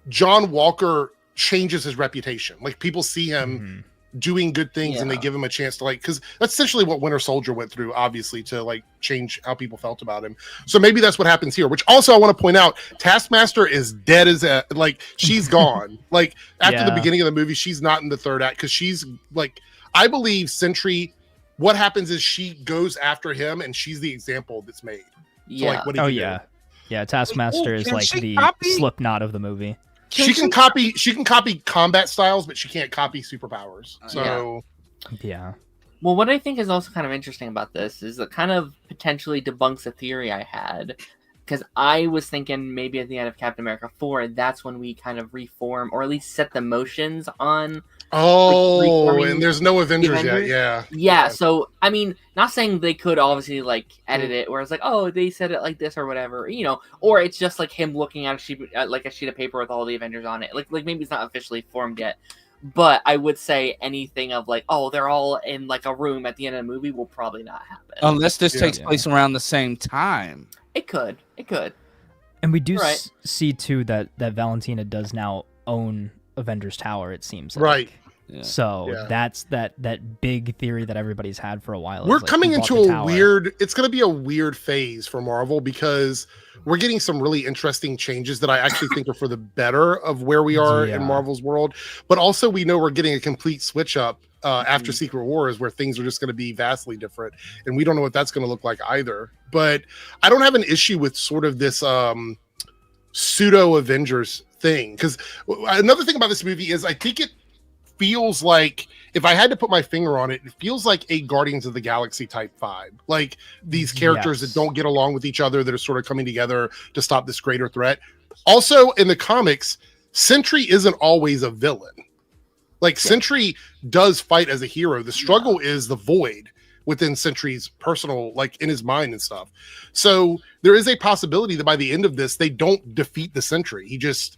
Speaker 1: John Walker changes his reputation. Like people see him doing good things and they give him a chance to like, because that's essentially what Winter Soldier went through, obviously, to like change how people felt about him. So maybe that's what happens here, which also I want to point out, Taskmaster is dead as a, like she's gone. Like after the beginning of the movie, she's not in the third act because she's like, I believe Sentry, what happens is she goes after him and she's the example that's made. So, like, what do you do?
Speaker 5: Yeah, Taskmaster is like the Slipknot of the movie.
Speaker 1: She can copy combat styles, but she can't copy superpowers. So
Speaker 5: yeah.
Speaker 4: Well, what I think is also kind of interesting about this is it kind of potentially debunks a theory I had, because I was thinking maybe at the end of Captain America 4, that's when we kind of reform or at least set the motions on.
Speaker 1: And there's no Avengers yet.
Speaker 4: Yeah. So I mean, not saying they could obviously like edit it where it's like, oh, they said it like this or whatever, or it's just like him looking at a sheet of paper with all the Avengers on it. Like maybe it's not officially formed yet, but I would say anything of like, oh, they're all in like a room at the end of the movie will probably not happen
Speaker 2: unless this takes place around the same time.
Speaker 4: It could.
Speaker 5: And we do see too that Valentina does now own Avengers Tower, it seems like.
Speaker 1: Right.
Speaker 5: Yeah. So that's that big theory that everybody's had for a while.
Speaker 1: We're coming into a weird, it's going to be a weird phase for Marvel because we're getting some really interesting changes that I actually think are for the better of where we are in Marvel's world. But also we know we're getting a complete switch up after Secret Wars where things are just going to be vastly different. And we don't know what that's going to look like either. But I don't have an issue with sort of this pseudo Avengers thing, because another thing about this movie is I think it feels like, if I had to put my finger on it, it feels like a Guardians of the Galaxy type vibe, like these characters that don't get along with each other that are sort of coming together to stop this greater threat. Also in the comics, Sentry isn't always a villain. Like Sentry does fight as a hero. The struggle is the void within Sentry's personal, like in his mind and stuff. So there is a possibility that by the end of this, they don't defeat the Sentry. He just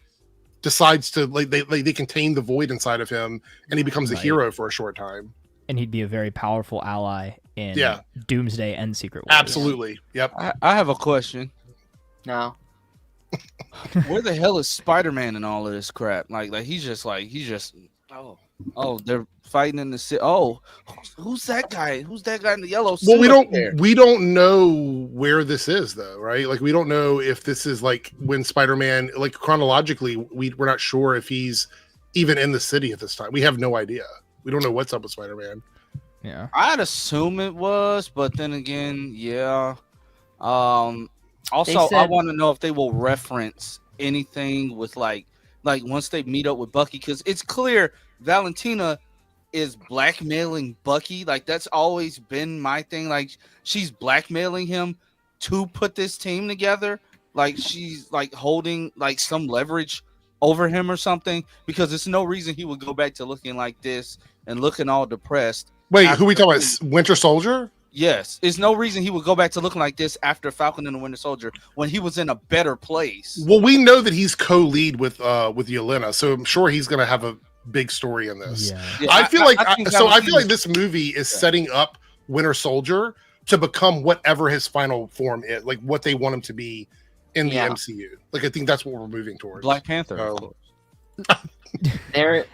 Speaker 1: decides to like they contain the void inside of him, and he becomes a hero for a short time.
Speaker 5: And he'd be a very powerful ally in Doomsday and Secret Wars.
Speaker 1: Absolutely. Yep.
Speaker 2: I have a question.
Speaker 4: No.
Speaker 2: Where the hell is Spider-Man in all of this crap? Like he's just they're fighting in the city. Oh, who's that guy? Who's that guy in the yellow suit?
Speaker 1: Well, we don't know where this is though, right? Like we don't know if this is like when Spider-Man, like chronologically, we're not sure if he's even in the city at this time. We have no idea. We don't know what's up with Spider-Man.
Speaker 5: Yeah,
Speaker 2: I'd assume it was, but then again, also, I want to know if they will reference anything with like once they meet up with Bucky, because it's clear Valentina is blackmailing Bucky. Like that's always been my thing. Like she's blackmailing him to put this team together. Like she's like holding like some leverage over him or something, because there's no reason he would go back to looking like this and looking all depressed.
Speaker 1: Wait, who we talking about? Winter Soldier?
Speaker 2: Yes, there's no reason he would go back to looking like this after Falcon and the Winter Soldier when he was in a better place.
Speaker 1: Well, we know that he's co-lead with Yelena, so I'm sure he's going to have a big story in this.
Speaker 5: Yeah.
Speaker 1: I feel like
Speaker 2: think that
Speaker 1: I
Speaker 2: would
Speaker 1: feel
Speaker 2: be
Speaker 1: like this movie is setting up Winter Soldier to become whatever his final form is, like what they want him to be in the MCU. Like I think that's what we're moving towards.
Speaker 2: Black Panther.
Speaker 4: There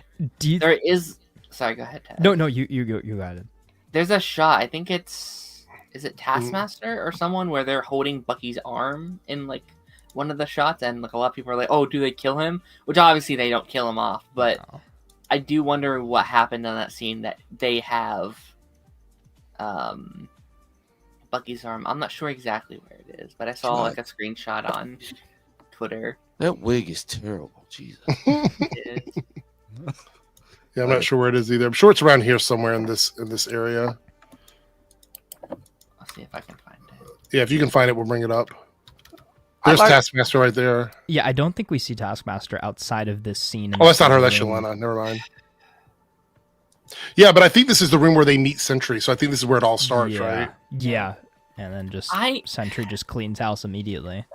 Speaker 4: is. Sorry, go ahead, Ted.
Speaker 5: No, you got it.
Speaker 4: There's a shot. I think is it Taskmaster or someone where they're holding Bucky's arm in like one of the shots, and like a lot of people are like, "Oh, do they kill him?" Which obviously they don't kill him off, but I do wonder what happened in that scene that they have Bucky's arm. I'm not sure exactly where it is, but I saw like a screenshot on Twitter.
Speaker 2: That wig is terrible. Jesus.
Speaker 4: It is.
Speaker 1: Yeah, I'm not sure where it is either. I'm sure it's around here somewhere in this area.
Speaker 4: I'll see if I can find it.
Speaker 1: Yeah, if you can find it, we'll bring it up. There's Taskmaster right there.
Speaker 5: Yeah, I don't think we see Taskmaster outside of this scene.
Speaker 1: Oh, that's not her. That's Shalana. Never mind. Yeah, but I think this is the room where they meet Sentry, so I think this is where it all starts, right?
Speaker 5: Yeah, and then just Sentry just cleans house immediately.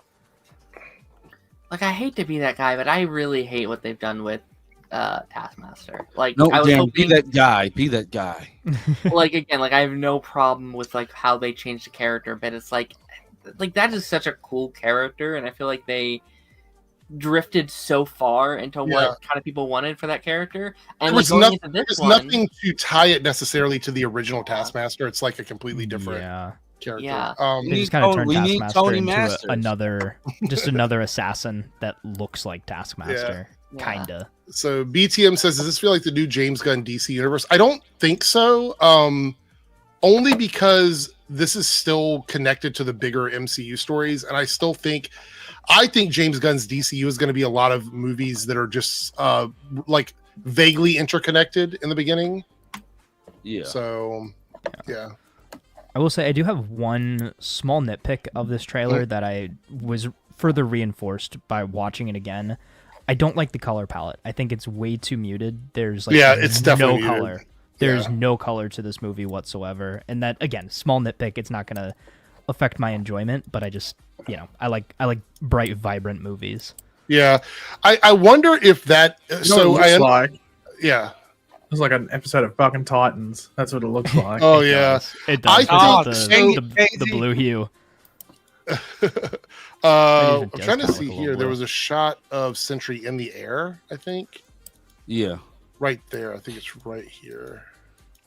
Speaker 4: Like, I hate to be that guy, but I really hate what they've done with Taskmaster. Like,
Speaker 2: No,
Speaker 4: I was
Speaker 2: Dan,
Speaker 4: hoping,
Speaker 2: be that guy. Be that guy.
Speaker 4: like, again, like I have no problem with like how they changed the character, but it's like that is such a cool character, and I feel like they drifted so far into what kind of people wanted for that character. And
Speaker 1: there's nothing to tie it necessarily to the original Taskmaster. It's like a completely different character.
Speaker 4: Yeah.
Speaker 5: They just kind of turned Taskmaster into another assassin that looks like Taskmaster. Kinda.
Speaker 1: So BTM says, does this feel like the new James Gunn DC universe? I don't think so. Only because this is still connected to the bigger MCU stories, and I think James Gunn's DCU is going to be a lot of movies that are just like vaguely interconnected in the beginning. Yeah. So, yeah.
Speaker 5: I will say I do have one small nitpick of this trailer that I was further reinforced by watching it again. I don't like the color palette. I think it's way too muted. There's like
Speaker 1: it's definitely
Speaker 5: no color. There's no color to this movie whatsoever. And that, again, small nitpick. It's not going to affect my enjoyment, but I just, I like bright, vibrant movies.
Speaker 1: Yeah. I wonder if that,
Speaker 3: It's like an episode of fucking Titans. That's what it looks like.
Speaker 1: Oh, yeah.
Speaker 5: It does. The blue hue.
Speaker 1: I'm trying to see here. There was a shot of Sentry in the air, I think.
Speaker 2: Yeah.
Speaker 1: Right there. I think it's right here.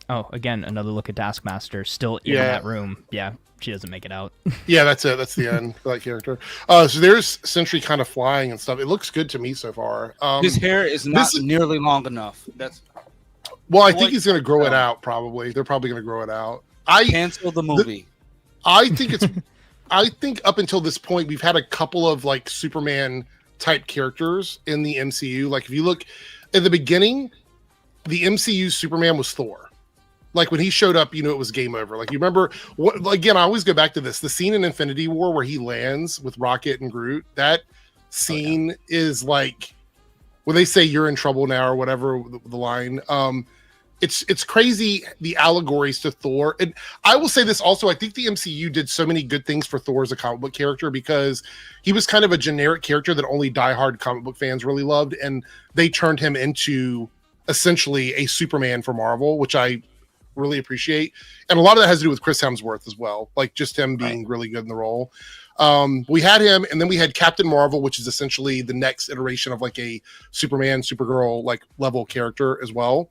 Speaker 5: Oh, again, another look at Taskmaster still in that room. Yeah, she doesn't make it out.
Speaker 1: Yeah, that's it. That's the end for that character. So there's Sentry kind of flying and stuff. It looks good to me so far.
Speaker 2: His hair is not nearly long enough.
Speaker 1: I think he's going to grow it out, probably. They're probably going to grow it out.
Speaker 2: Cancel the movie.
Speaker 1: I think up until this point, we've had a couple of like Superman type characters in the MCU. Like if you look at the beginning, the MCU Superman was Thor. Like when he showed up, it was game over. Like you remember again, I always go back to this. The scene in Infinity War where he lands with Rocket and Groot, that scene is like when they say you're in trouble now or whatever the line. It's crazy, the allegories to Thor. And I will say this also, I think the MCU did so many good things for Thor as a comic book character because he was kind of a generic character that only diehard comic book fans really loved. And they turned him into essentially a Superman for Marvel, which I really appreciate. And a lot of that has to do with Chris Hemsworth as well. Like just him being really good in the role. We had him, and then we had Captain Marvel, which is essentially the next iteration of like a Superman, Supergirl like level character as well.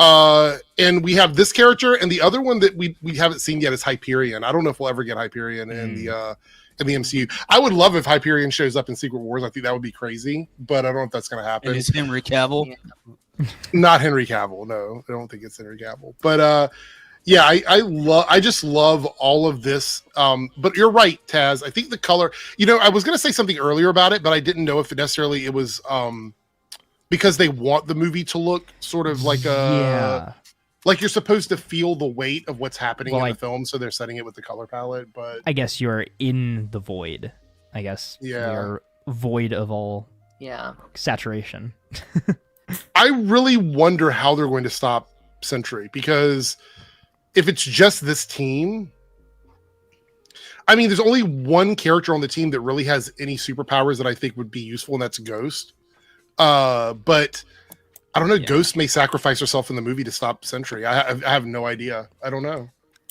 Speaker 1: And we have this character, and the other one that we haven't seen yet is Hyperion. I don't know if we'll ever get Hyperion in the MCU. I would love if Hyperion shows up in Secret Wars. I think that would be crazy, but I don't know if that's going to happen.
Speaker 2: And it's Henry Cavill?
Speaker 1: Not Henry Cavill. No, I don't think it's Henry Cavill. But yeah, I just love all of this. But you're right, Taz. I think the color. I was going to say something earlier about it, but I didn't know if it was because they want the movie to look sort of like like you're supposed to feel the weight of what's happening in the film, so they're setting it with the color palette. But
Speaker 5: I guess you're in the void. I guess you're void of all saturation.
Speaker 1: I really wonder how they're going to stop Sentry, because if it's just this team, I mean, there's only one character on the team that really has any superpowers that I think would be useful, and that's Ghost. But I don't know. Ghost may sacrifice herself in the movie to stop Sentry. I have no idea. I don't know.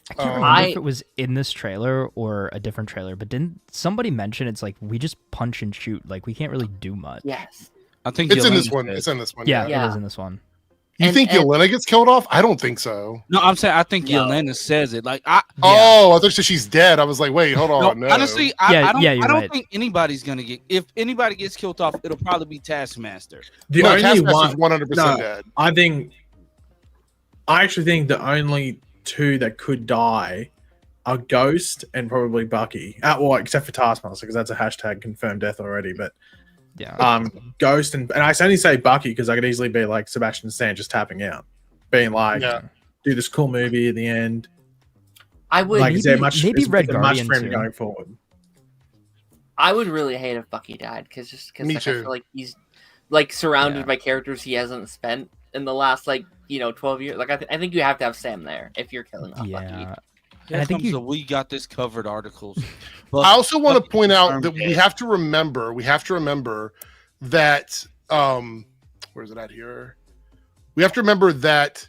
Speaker 5: I can't remember if it was in this trailer or a different trailer, but didn't somebody mention it's like we just punch and shoot? Like we can't really do much.
Speaker 4: Yes.
Speaker 2: I think
Speaker 1: it's in this one. It's in this one.
Speaker 5: Yeah, it is in this one.
Speaker 1: You think Yelena gets killed off? I don't think so.
Speaker 2: No, I'm saying I think Yelena says it. Like I
Speaker 1: thought she's dead. I was like, wait, hold on. No.
Speaker 2: Honestly, I don't think anybody's gonna get. If anybody gets killed off, it'll probably be Taskmaster.
Speaker 1: Taskmaster's 100% dead.
Speaker 3: I actually think the only two that could die are Ghost and probably Bucky. Well, except for Taskmaster, because that's a hashtag confirmed death already. But Ghost and I only say Bucky because I could easily be like Sebastian Stan just tapping out, being like, do this cool movie at the end.
Speaker 4: I would
Speaker 5: maybe Red Guardian
Speaker 3: for him going forward.
Speaker 4: I would really hate if Bucky died because I feel like he's like surrounded by characters he hasn't spent in the last 12 years. Like I think you have to have Sam there if you're killing off Bucky.
Speaker 2: And I think we got this covered articles. But
Speaker 1: I also want to point out that we have to remember that where's it at here? We have to remember that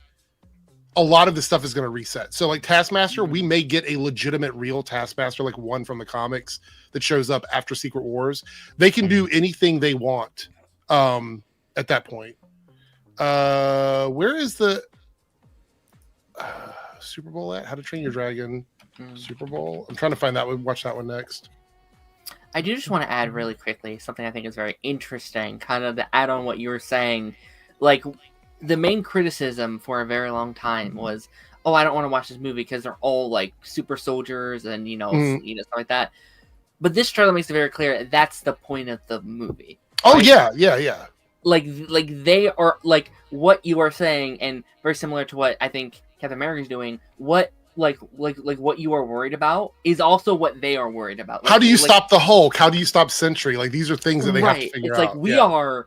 Speaker 1: a lot of this stuff is going to reset. So like Taskmaster, we may get a legitimate real Taskmaster, like one from the comics that shows up after Secret Wars. They can do anything they want at that point. Where is the Superbowl at? How to Train Your Dragon Superbowl? I'm trying to find that one. Watch that one next.
Speaker 4: I do just want to add really quickly something I think is very interesting, kind of to add on what you were saying. Like, the main criticism for a very long time was, oh, I don't want to watch this movie because they're all like super soldiers and stuff like that. But this trailer makes it very clear that's the point of the movie.
Speaker 1: Oh
Speaker 4: right?
Speaker 1: Yeah.
Speaker 4: Like they are like what you are saying, and very similar to what I think Captain America is doing. What what you are worried about is also what they are worried about. Like,
Speaker 1: how do you stop the Hulk? How do you stop Sentry? Like these are things that they have to figure out.
Speaker 4: It's like we are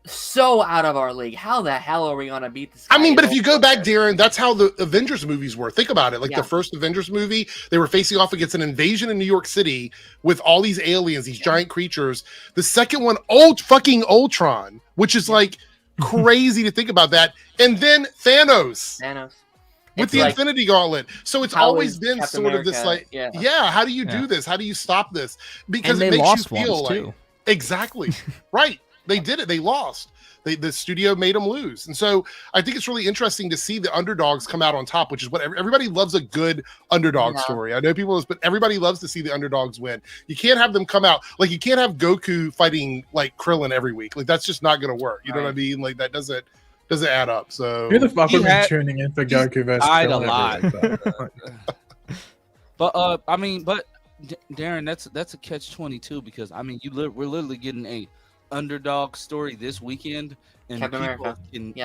Speaker 4: so out of our league. How the hell are we gonna beat this guy?
Speaker 1: I mean, but if you go back, Darren, that's how the Avengers movies were. Think about it. Like the first Avengers movie, they were facing off against an invasion in New York City with all these aliens, these giant creatures. The second one, fucking Ultron, which is like crazy to think about that. And then Thanos. With the Infinity Gauntlet. So it's always been Captain sort of this like, how do you do this? How do you stop this? Because it makes you feel like too. Exactly. Right. They did it. They lost. The studio made them lose. And so I think it's really interesting to see the underdogs come out on top, which is what everybody loves, a good underdog story. I know people, but everybody loves to see the underdogs win. You can't have them come out. Like you can't have Goku fighting like Krillin every week. Like that's just not going to work. You know what I mean? Like that doesn't add up. So
Speaker 3: who the fuck would be tuning in for Goku versus Krillin?
Speaker 2: But I mean, but Darren, that's a catch-22 because I mean, we're literally getting a underdog story this weekend, and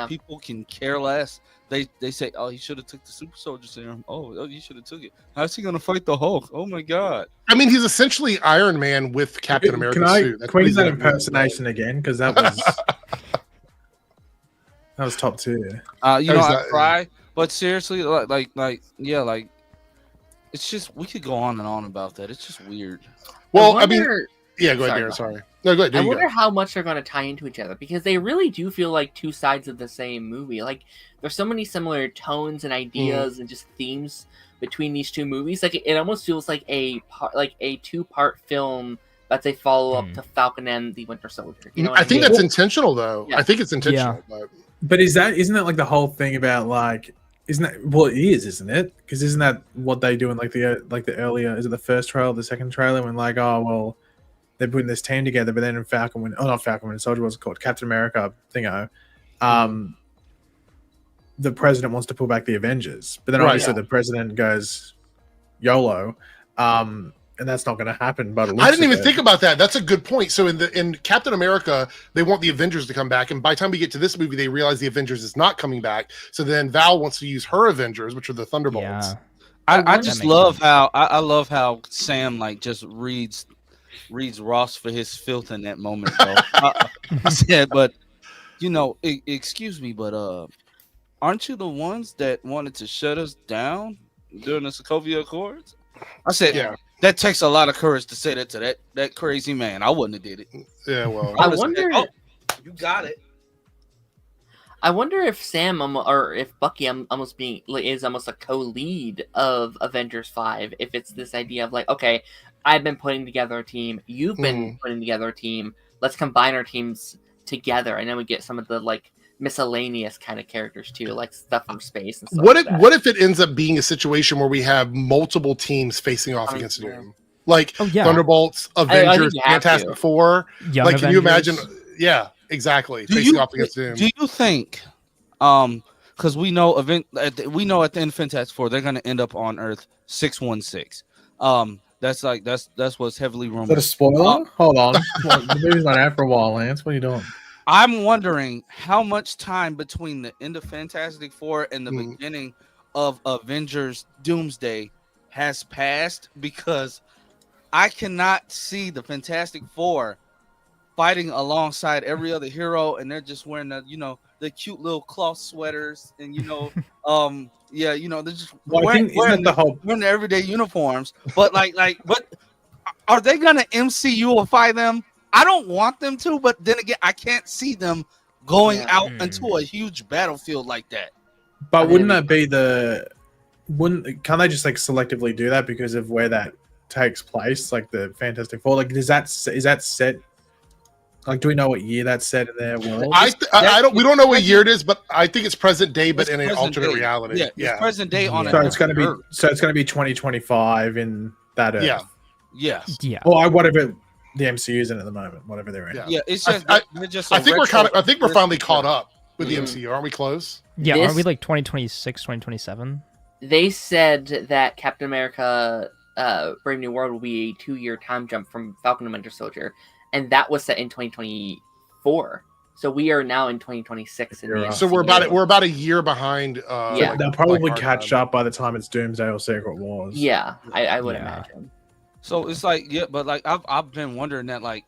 Speaker 2: people can care less. They say, oh, he should have took the super soldier serum. Oh, you should have took it. How's he gonna fight the Hulk? Oh my god.
Speaker 1: I mean, he's essentially Iron Man with Captain America suit.
Speaker 3: Can we use that impersonation again? Because that was that was top tier.
Speaker 2: I cry, but seriously, like it's just we could go on and on about that. It's just weird.
Speaker 1: Well, go ahead, Darren. Sorry. No, go ahead.
Speaker 4: I wonder how much they're going to tie into each other because they really do feel like two sides of the same movie. Like there's so many similar tones and ideas and just themes between these two movies. Like it almost feels like a two-part film that's a follow-up to Falcon and the Winter Soldier. You know
Speaker 1: I think that's intentional, though. Yeah. I think it's intentional.
Speaker 3: Yeah. But isn't that like the whole thing about like? Isn't that it is, isn't it? Because isn't that what they do in like the earlier? Is it the first trailer, the second trailer, when like they're putting this team together, but then in not Falcon Winter Soldier, what's it called? Captain America thingo. The president wants to pull back the Avengers, but then obviously the president goes YOLO, and that's not going to happen. But
Speaker 1: I didn't even think about that. That's a good point. So in Captain America, they want the Avengers to come back, and by the time we get to this movie, they realize the Avengers is not coming back. So then Val wants to use her Avengers, which are the Thunderbolts.
Speaker 5: Yeah.
Speaker 2: I just love how Sam like just reads Ross for his filth in that moment, though. I said, but excuse me, but aren't you the ones that wanted to shut us down during the Sokovia Accords? I said, that takes a lot of courage to say that to that crazy man. I wouldn't have did it.
Speaker 1: Yeah, well,
Speaker 4: I wonder.
Speaker 2: Oh, you got it.
Speaker 4: I wonder if Sam or if Bucky almost is almost a co-lead of Avengers 5. If it's this idea of like, okay, I've been putting together a team, you've been putting together a team. Let's combine our teams together, and then we get some of the like miscellaneous kind of characters too, like stuff from space and stuff.
Speaker 1: What if it ends up being a situation where we have multiple teams facing off against Doom? Like Thunderbolts, Avengers, Fantastic Four. Like, can you imagine? Yeah, exactly. Facing off against Doom.
Speaker 2: Do you think, because we know at the end of Fantastic Four, they're going to end up on Earth 616. That's what's heavily rumored.
Speaker 3: Is that a spoiler? Hold on. The movie's not out for a while, Lance. What are you doing?
Speaker 2: I'm wondering how much time between the end of Fantastic Four and the beginning of Avengers Doomsday has passed, because I cannot see the Fantastic Four fighting alongside every other hero, and they're just wearing the cute little cloth sweaters, and they're just wearing their everyday uniforms. But but are they gonna MCUify them? I don't want them to, but then again, I can't see them going out into a huge battlefield like that.
Speaker 3: But wouldn't that be can't they just like selectively do that because of where that takes place, like the Fantastic Four? Like, is that set? Like, do we know what year that's set in their world?
Speaker 1: We don't know what year it is, but I think it's present day, but in an alternate reality.
Speaker 2: Yeah, it's present day on.
Speaker 3: So it's going to be 2025 in that Earth.
Speaker 2: Yeah. Yes.
Speaker 5: Yeah.
Speaker 3: Or whatever the MCU's in at the moment, whatever they're in.
Speaker 2: Yeah, it's just.
Speaker 1: I think we're finally caught up with the MCU. Aren't we close?
Speaker 5: Yeah, aren't we like 2026, 2027?
Speaker 4: They said that Captain America Brave New World will be a 2-year time jump from Falcon and Winter Soldier, and that was set in 2024. So we are now in 2026.
Speaker 1: So we're about a year behind.
Speaker 3: They'll probably catch up by the time it's Doomsday or Secret Wars.
Speaker 4: Yeah, I would imagine.
Speaker 2: So it's like, but like I've been wondering that, like,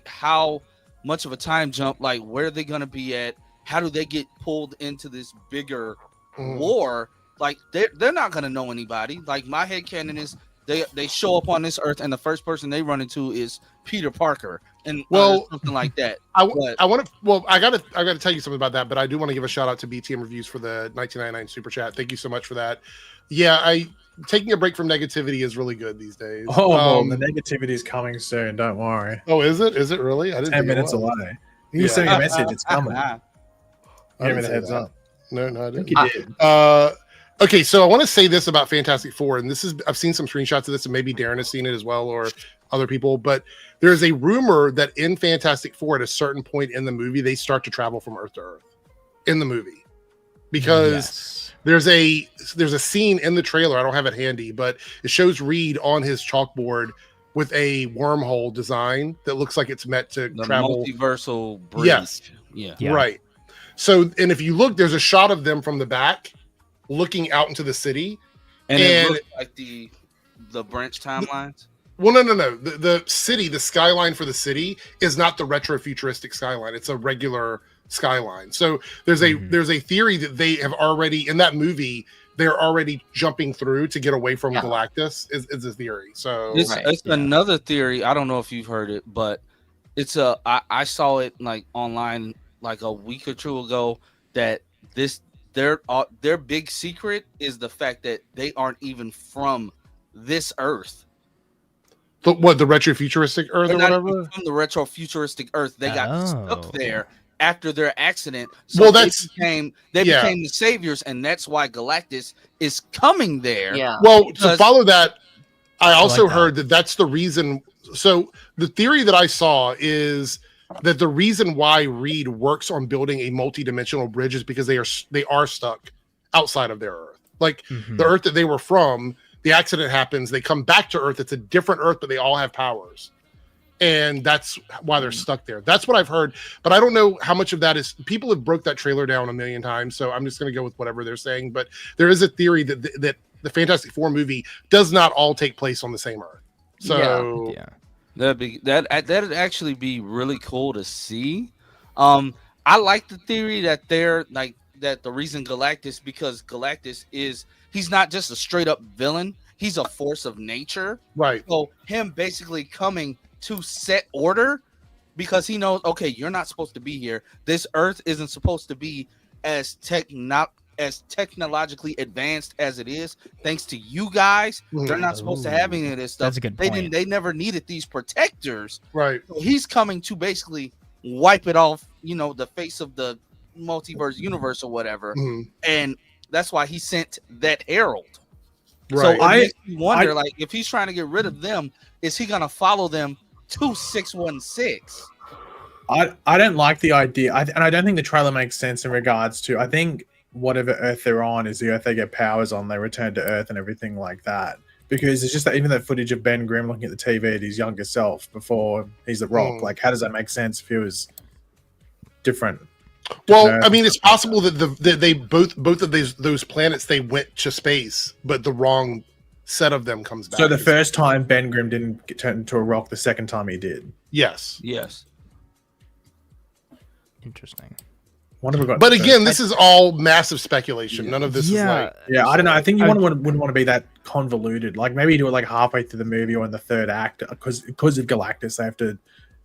Speaker 2: how much of a time jump, like where are they gonna be at? How do they get pulled into this bigger war? Like they're not gonna know anybody. Like, my headcanon is they show up on this Earth and the first person they run into is Peter Parker and something like that. I gotta tell you something about that, but I do want to give a shout out to BTM Reviews for the 1999 super chat. Thank you so much for that. Yeah, taking a break from negativity is really good these days.
Speaker 3: The negativity is coming soon. Don't worry.
Speaker 1: Oh, is it? Is it really? I didn't
Speaker 3: 10 minutes away. You sent me a message. It's coming. Give me the heads up.
Speaker 1: No, I didn't.
Speaker 3: I think you did.
Speaker 1: Okay, so I want to say this about Fantastic Four, and I've seen some screenshots of this, and maybe Darren has seen it as well, or other people, but there's a rumor that in Fantastic Four, at a certain point in the movie, they start to travel from Earth to Earth in the movie, because there's a scene in the trailer. I don't have it handy, but it shows Reed on his chalkboard with a wormhole design that looks like it's meant to travel.
Speaker 2: Multiversal bridge.
Speaker 1: Yes.
Speaker 2: Yeah.
Speaker 1: Right. So, and if you look, there's a shot of them from the back looking out into the city,
Speaker 2: and it looks like the branch timelines.
Speaker 1: Well, no. The city, the skyline for the city is not the retro futuristic skyline. It's a regular skyline. So there's a theory that they have already, in that movie, they're already jumping through to get away from Galactus. Is a theory. So
Speaker 2: it's another theory. I don't know if you've heard it, but it's I saw it like online like a week or two ago that their big secret is the fact that they aren't even from this Earth.
Speaker 1: What, the retro futuristic Earth
Speaker 2: They're
Speaker 1: or
Speaker 2: not
Speaker 1: whatever?
Speaker 2: even from the retro futuristic Earth. They got stuck there after their accident. So they became the saviors, and that's why Galactus is coming there.
Speaker 4: Yeah.
Speaker 1: Well, to follow that, I also heard that that's the reason. So the theory that I saw is that the reason why Reed works on building a multi-dimensional bridge is because they are stuck outside of their Earth. Like the Earth that they were from, the accident happens, they come back to Earth. It's a different Earth, but they all have powers. And that's why they're stuck there. That's what I've heard. But I don't know how much of that is. People have broke that trailer down a million times, so I'm just going to go with whatever they're saying. But there is a theory that the Fantastic Four movie does not all take place on the same Earth. So
Speaker 2: that'd actually be really cool to see. I like the theory that that the reason Galactus, because Galactus he's not just a straight up villain, he's a force of nature.
Speaker 1: Right.
Speaker 2: So him basically coming to set order, because he knows, okay, you're not supposed to be here. This Earth isn't supposed to be as technologically advanced as it is. Thanks to you guys, they're not supposed to have any of this stuff.
Speaker 5: That's a good point.
Speaker 2: They never needed these protectors.
Speaker 1: Right.
Speaker 2: So he's coming to basically wipe it off, the face of the multiverse universe or whatever. And that's why he sent that herald.
Speaker 1: Right.
Speaker 2: So it makes you wonder, like, if he's trying to get rid of them, is he gonna follow them to 616?
Speaker 3: I don't like the idea, and I don't think the trailer makes sense in regards to. I think whatever Earth they're on is the Earth they get powers on. They return to Earth and everything like that. Because it's just that even that footage of Ben Grimm looking at the TV at his younger self before he's the Rock. Like, how does that make sense if he was different?
Speaker 1: Well, I mean, it's possible that they both of those planets they went to space, but the wrong set of them comes back.
Speaker 3: So the first time Ben Grimm didn't get turned into a rock, the second time he did.
Speaker 1: Yes.
Speaker 5: Interesting.
Speaker 1: But again, this is all massive speculation. None of this is like...
Speaker 3: Yeah, I don't know. I think you wouldn't want to be that convoluted. Like, maybe you do it like halfway through the movie or in the third act, because of Galactus, they have to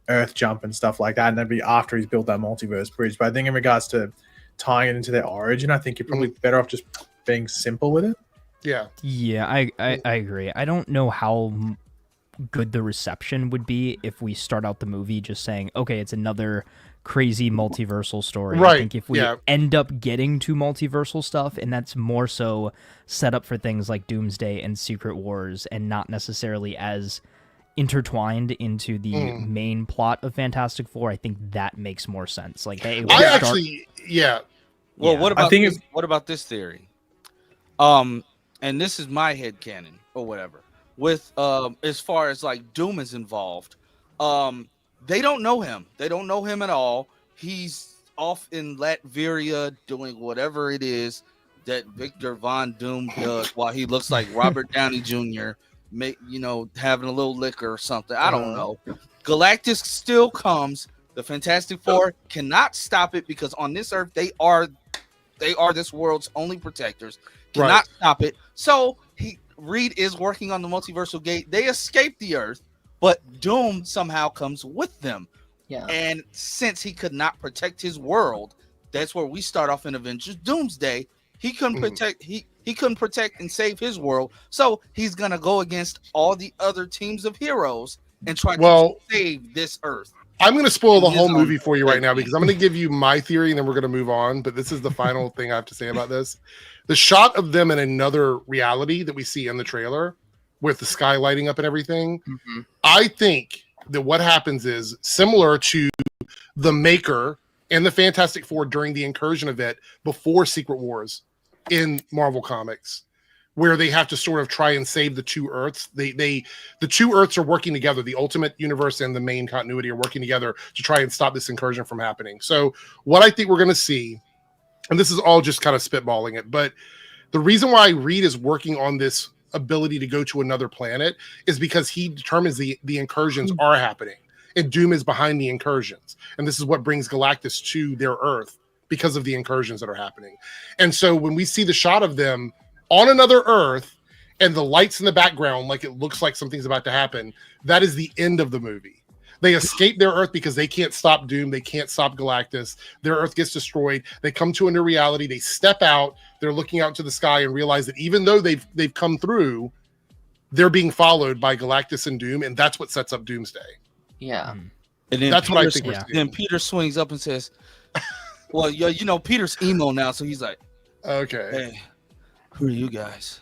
Speaker 3: Earth jump and stuff like that, and that'd be after he's built that multiverse bridge. But I think in regards to tying it into their origin, I think you're probably better off just being simple with it.
Speaker 5: Yeah, I agree. I don't know how good the reception would be if we start out the movie just saying, okay, it's another crazy multiversal story.
Speaker 1: Right.
Speaker 5: I think if we end up getting to multiversal stuff, and that's more so set up for things like Doomsday and Secret Wars, and not necessarily as intertwined into the main plot of Fantastic Four, I think that makes more sense. Like, hey,
Speaker 2: Well, what about this theory? And this is my headcanon or whatever. With as far as like Doom is involved, they don't know him. They don't know him at all. He's off in Latveria doing whatever it is that Victor Von Doom does while he looks like Robert Downey Jr. Having a little liquor or something. I don't know. Galactus still comes. The Fantastic Four cannot stop it because on this Earth they are this world's only protectors. Cannot stop it. So Reed is working on the multiversal gate. They escape the Earth, but Doom somehow comes with them.
Speaker 4: Yeah.
Speaker 2: And since he could not protect his world, that's where we start off in Avengers Doomsday. He couldn't protect he couldn't protect and save his world. So he's gonna go against all the other teams of heroes and try to save this Earth.
Speaker 1: I'm going to spoil the whole movie for you right now because I'm going to give you my theory and then we're going to move on. But this is the final thing I have to say about this. The shot of them in another reality that we see in the trailer with the sky lighting up and everything. I think that what happens is similar to the Maker and the Fantastic Four during the Incursion event before Secret Wars in Marvel Comics, where they have to sort of try and save the two Earths. The two Earths are working together. The Ultimate Universe and the main continuity are working together to try and stop this incursion from happening. So what I think we're going to see, and this is all just kind of spitballing it, but the reason why Reed is working on this ability to go to another planet is because he determines the incursions are happening and Doom is behind the incursions. And this is what brings Galactus to their Earth because of the incursions that are happening. And so when we see the shot of them on another Earth and the lights in the background, like it looks like something's about to happen, that is the end of the movie. They escape their Earth because they can't stop Doom. They can't stop Galactus. Their Earth gets destroyed. They come to a new reality. They step out. They're looking out to the sky and realize that even though they've come through, they're being followed by Galactus and Doom, and that's what sets up Doomsday.
Speaker 4: Yeah.
Speaker 2: And then
Speaker 1: that's
Speaker 2: Peter,
Speaker 1: what I think.
Speaker 2: Then Peter swings up and says, well, Peter's emo now, so he's like,
Speaker 1: okay.
Speaker 2: Hey, who are you guys?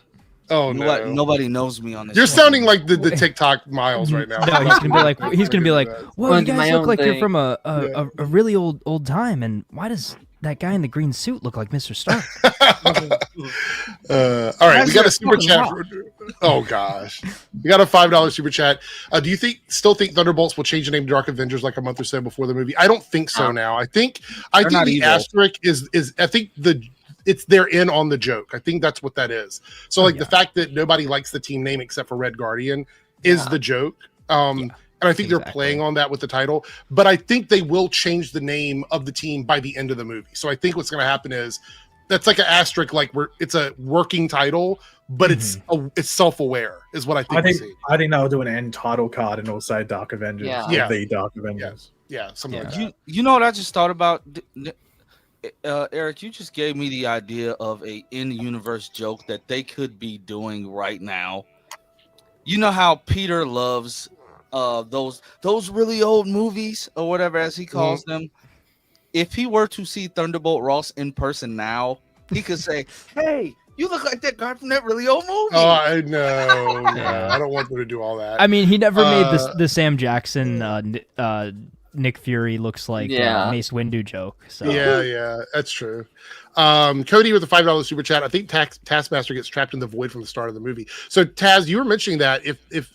Speaker 1: Oh, no.
Speaker 2: Nobody knows me on this.
Speaker 1: You're sounding like the TikTok Miles right now.
Speaker 5: No, he's gonna be like, well, you guys look like you're from a really old time, and why does that guy in the green suit look like Mr. Stark?
Speaker 1: All right, we got a super chat. Oh gosh, we got a $5 super chat. Do you still think Thunderbolts will change the name to Dark Avengers like a month or so before the movie? I don't think so. Now, I think the evil. Asterisk is I think they're in on the joke. I think that's what that is. So the fact that nobody likes the team name except for Red Guardian is the joke. And I think they're playing on that with the title, but I think they will change the name of the team by the end of the movie. So I think what's going to happen is that's like an asterisk, like it's a working title, but it's self-aware is what I think.
Speaker 3: I think they'll do an end title card and also Dark Avengers.
Speaker 4: Yeah.
Speaker 3: The Dark Avengers.
Speaker 1: Yeah, something like that.
Speaker 2: You know what I just thought about? Eric, you just gave me the idea of a in-universe joke that they could be doing right now. You know how Peter loves those really old movies or whatever as he calls them. If he were to see Thunderbolt Ross in person now, he could say, "Hey, you look like that guy from that really old movie."
Speaker 1: Oh, I know. No, I don't want them to do all that.
Speaker 5: I mean, he never made the Sam Jackson Nick Fury looks like Mace Windu joke. So
Speaker 1: yeah, that's true. Cody with the $5 super chat. I think Taskmaster gets trapped in the void from the start of the movie. So Taz, you were mentioning that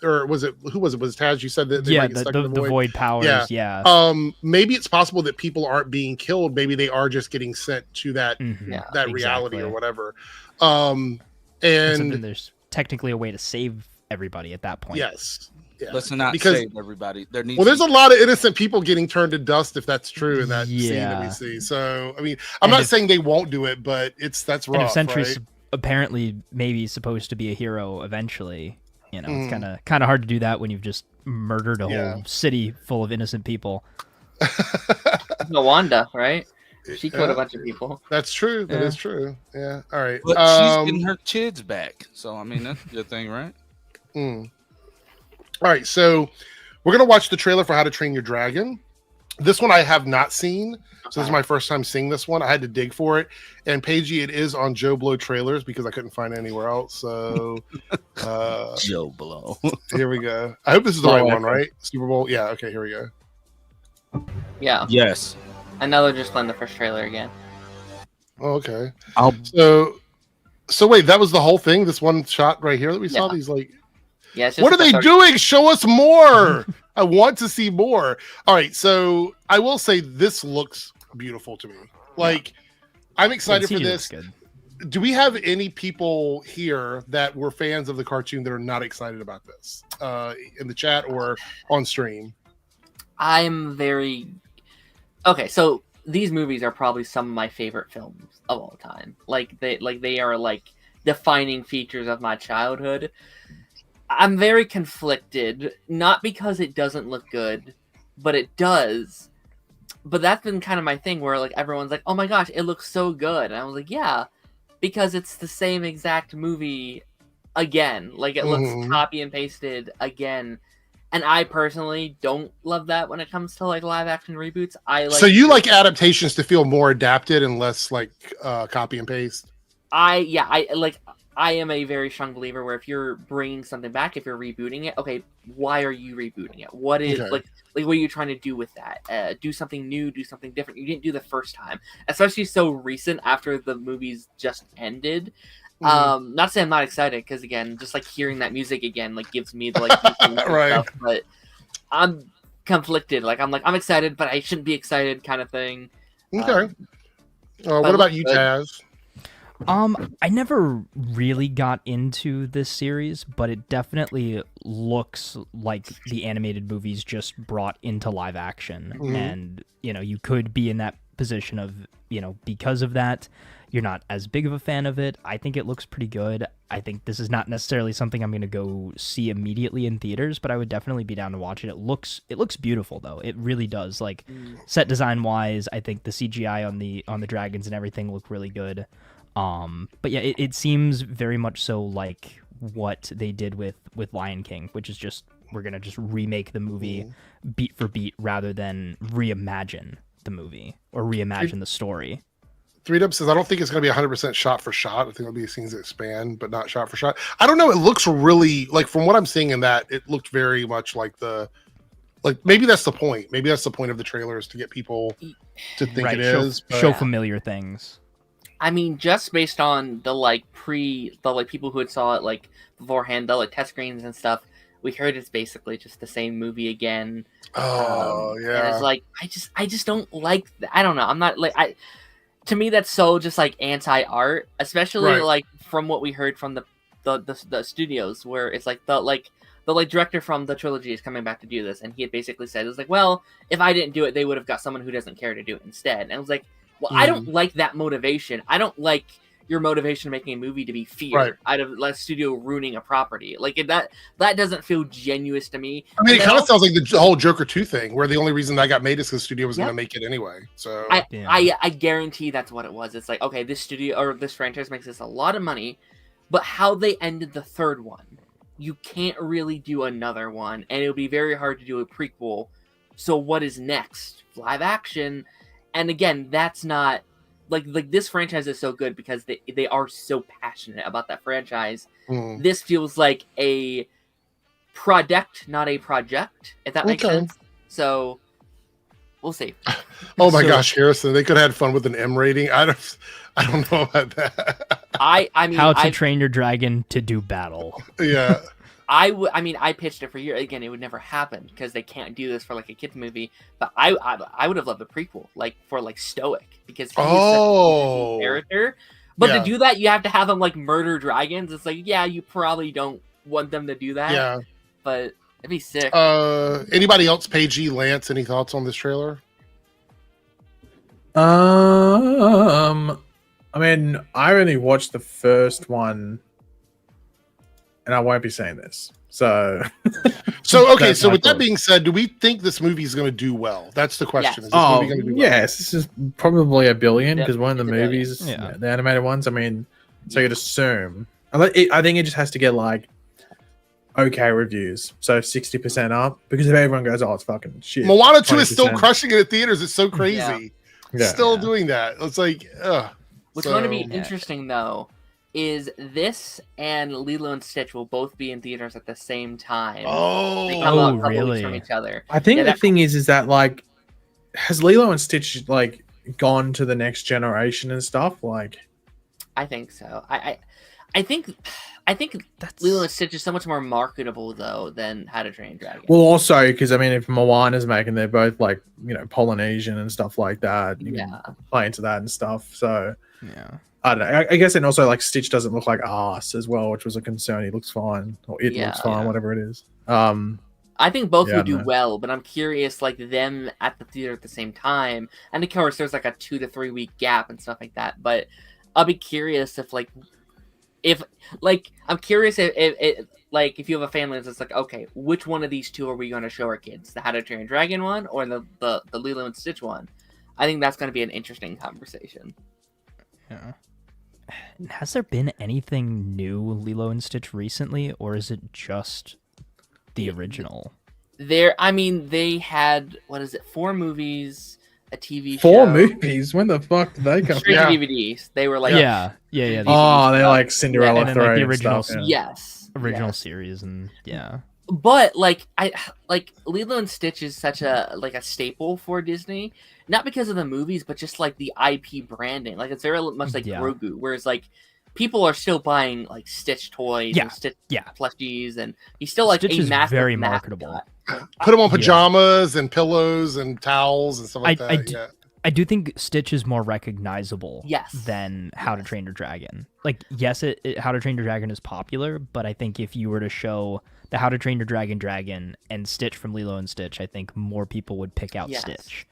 Speaker 1: or was it who was it? Was it Taz? You said that they might get stuck in the void
Speaker 5: powers. Yeah.
Speaker 1: Maybe it's possible that people aren't being killed. Maybe they are just getting sent to that reality or whatever. And
Speaker 5: there's technically a way to save everybody at that point.
Speaker 1: Yes. Yeah.
Speaker 2: Let's not save everybody.
Speaker 1: There's a lot of innocent people getting turned to dust if that's true in that scene that we see. So, I mean, I'm not saying they won't do it, but that's rough.
Speaker 5: And if Sentry's
Speaker 1: right?
Speaker 5: apparently maybe supposed to be a hero eventually, it's kind of hard to do that when you've just murdered a whole city full of innocent people.
Speaker 4: No, Wanda, right? She killed a bunch of people.
Speaker 1: That's true. That is true. Yeah. All right.
Speaker 2: But she's getting her kids back. So, I mean, that's a good thing, right?
Speaker 1: All right, so we're going to watch the trailer for How to Train Your Dragon. This one I have not seen, so this is my first time seeing this one. I had to dig for it. And Paigey, it is on Joe Blow Trailers because I couldn't find it anywhere else. So,
Speaker 2: Joe Blow.
Speaker 1: Here we go. I hope this is the right one, right? Superbowl? Yeah, okay, here we go.
Speaker 4: Yeah.
Speaker 2: Yes.
Speaker 4: I know they're just playing the first trailer again.
Speaker 1: Oh, okay. So wait, that was the whole thing? This one shot right here that we saw? These like...
Speaker 4: Yeah,
Speaker 1: what are they doing? Show us more. I want to see more. All right, so I will say this looks beautiful to me. Like, I'm excited for this. Do we have any people here that were fans of the cartoon that are not excited about this in the chat or on stream?
Speaker 4: I'm very... Okay, so these movies are probably some of my favorite films of all time. They are like defining features of my childhood. I'm very conflicted, not because it doesn't look good, but it does. But that's been kind of my thing where like everyone's like, "Oh my gosh, it looks so good." And I was like, "Yeah, because it's the same exact movie again. Like it looks copy and pasted again." And I personally don't love that when it comes to like live action reboots.
Speaker 1: So you like adaptations to feel more adapted and less like copy and paste?
Speaker 4: I am a very strong believer where if you're bringing something back, if you're rebooting it, okay, why are you rebooting it? What is like what are you trying to do with that? Do something new, do something different. You didn't do the first time, especially so recent after the movies just ended. Not to say I'm not excited, because again, just like hearing that music again, like gives me the like stuff, but I'm conflicted. Like I'm excited, but I shouldn't be excited, kind of thing.
Speaker 1: Okay. What about you, Taz?
Speaker 5: I never really got into this series, but it definitely looks like the animated movies just brought into live action. And, you could be in that position of, because of that, you're not as big of a fan of it. I think it looks pretty good. I think this is not necessarily something I'm going to go see immediately in theaters, but I would definitely be down to watch it. It looks beautiful though. It really does. Like set design wise, I think the CGI on the dragons and everything look really good. But yeah, it seems very much so like what they did with Lion King, which is just, we're going to just remake the movie beat for beat rather than reimagine the movie or reimagine the story.
Speaker 1: 3Dub says, I don't think it's going to be 100% shot for shot. I think it'll be scenes that expand, but not shot for shot. I don't know. It looks really, like, from what I'm seeing in that, it looked very much like maybe that's the point. Maybe that's the point of the trailers, to get people to think it is.
Speaker 5: Show familiar things.
Speaker 4: I mean, just based on the people who had saw it like beforehand, the like test screens and stuff, we heard it's basically just the same movie again.
Speaker 1: Oh yeah.
Speaker 4: And it's like I just don't like I don't know. I'm not like to me that's so just like anti-art, especially like from what we heard from the studios, where it's like the director from the trilogy is coming back to do this, and he had basically said it was like, well, if I didn't do it, they would have got someone who doesn't care to do it instead. And I was like, Well, I don't like that motivation. I don't like your motivation making a movie to be fear out of a studio ruining a property. Like that doesn't feel genuine to me.
Speaker 1: I mean, it kind of sounds like the whole Joker 2 thing, where the only reason that got made is because the studio was going to make it anyway. So
Speaker 4: I guarantee that's what it was. It's like, okay, this studio or this franchise makes us a lot of money, but how they ended the third one, you can't really do another one, and it would be very hard to do a prequel. So what is next? Live action. And again, that's not like this franchise is so good because they are so passionate about that franchise. This feels like a product, not a project, if that makes sense. So we'll see.
Speaker 1: Oh my gosh, Harrison, they could have had fun with an M rating. I don't know about that.
Speaker 4: I mean,
Speaker 5: How to Train Your Dragon to do battle.
Speaker 1: Yeah.
Speaker 4: I pitched it for years. Again, it would never happen because they can't do this for like a kids movie. But I would have loved a prequel, like for like Stoic, because he's such a character. But to do that, you have to have them like murder dragons. It's like, yeah, you probably don't want them to do that. Yeah, but it'd be sick.
Speaker 1: Anybody else? Paige, Lance, any thoughts on this trailer?
Speaker 3: I mean, I only watched the first one. And I won't be saying this. So
Speaker 1: okay. So with that being said, do we think this movie is going to do well? That's the question.
Speaker 4: Yes.
Speaker 1: Is this movie going to do well?
Speaker 3: Yes. This is probably $1 billion because one of the movies, the animated ones. I mean, so you'd assume. I think it just has to get like okay reviews, so 60% up. Because if everyone goes, "Oh, it's fucking shit,"
Speaker 1: Moana 2 is still crushing it at theaters. It's so crazy. Still doing that. It's like,
Speaker 4: what's going to be interesting though is this and Lilo and Stitch will both be in theaters at the same time. They come out a couple weeks from each other.
Speaker 3: I think the thing is that like, has Lilo and Stitch like gone to the next generation and stuff? Like,
Speaker 4: I think so. I think that's... Lilo and Stitch is so much more marketable though than How to Train Your Dragon.
Speaker 3: Well, also because I mean, if Moana's making, they're both like Polynesian and stuff like that. You can play into that and stuff. So I don't know. I guess, and also like Stitch doesn't look like ass as well, which was a concern. He looks fine, or it looks fine, whatever it is.
Speaker 4: I think both would do well, but I'm curious, like them at the theater at the same time, and of course there's like a 2 to 3 week gap and stuff like that. But I'll be curious if I'm curious if you have a family that's just like, okay, which one of these two are we going to show our kids? The How to Train Your Dragon one or the Lilo and Stitch one? I think that's going to be an interesting conversation.
Speaker 5: Yeah. Has there been anything new Lilo and Stitch recently, or is it just the original?
Speaker 4: They had 4 movies, a TV show.
Speaker 3: 4 movies? When the fuck did they come?
Speaker 4: Straight to DVDs. They were like
Speaker 5: yeah.
Speaker 3: Oh, they're like Cinderella
Speaker 5: and
Speaker 3: Throne
Speaker 5: like the original
Speaker 3: stuff.
Speaker 5: Original series and
Speaker 4: But I Lilo and Stitch is such a staple for Disney, not because of the movies, but just like the IP branding. Like it's very much like Grogu, whereas like people are still buying like Stitch toys and Stitch plushies, and he's still like
Speaker 5: Stitch
Speaker 4: a massive,
Speaker 5: very marketable.
Speaker 1: Put them on pajamas and pillows and towels and stuff like that.
Speaker 5: I do think Stitch is more recognizable
Speaker 4: yes.
Speaker 5: than How to Train Your Dragon. Like, yes, How to Train Your Dragon is popular, but I think if you were to show the How to Train Your Dragon and Stitch from Lilo and Stitch, I think more people would pick out
Speaker 4: yes.
Speaker 5: Stitch.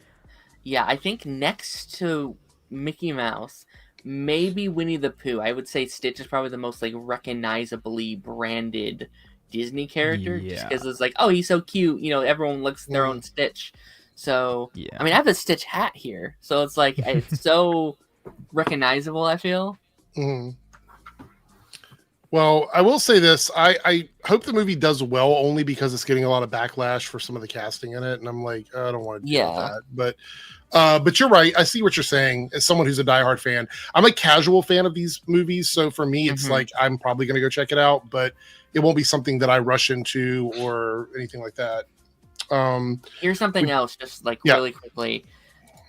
Speaker 4: Yeah, I think next to Mickey Mouse, maybe Winnie the Pooh. I would say Stitch is probably the most like recognizably branded Disney character, just because it's like, oh, he's so cute. You know, everyone looks their own Stitch. So, I mean, I have a Stitch hat here, so it's like it's so recognizable. I feel.
Speaker 1: Mm-hmm. Well, I will say this: I hope the movie does well, only because it's getting a lot of backlash for some of the casting in it, and I'm like, I don't want to do that. But you're right. I see what you're saying. As someone who's a diehard fan, I'm a casual fan of these movies, so for me, it's like I'm probably going to go check it out, but it won't be something that I rush into or anything like that.
Speaker 4: Here's something else, just like really quickly.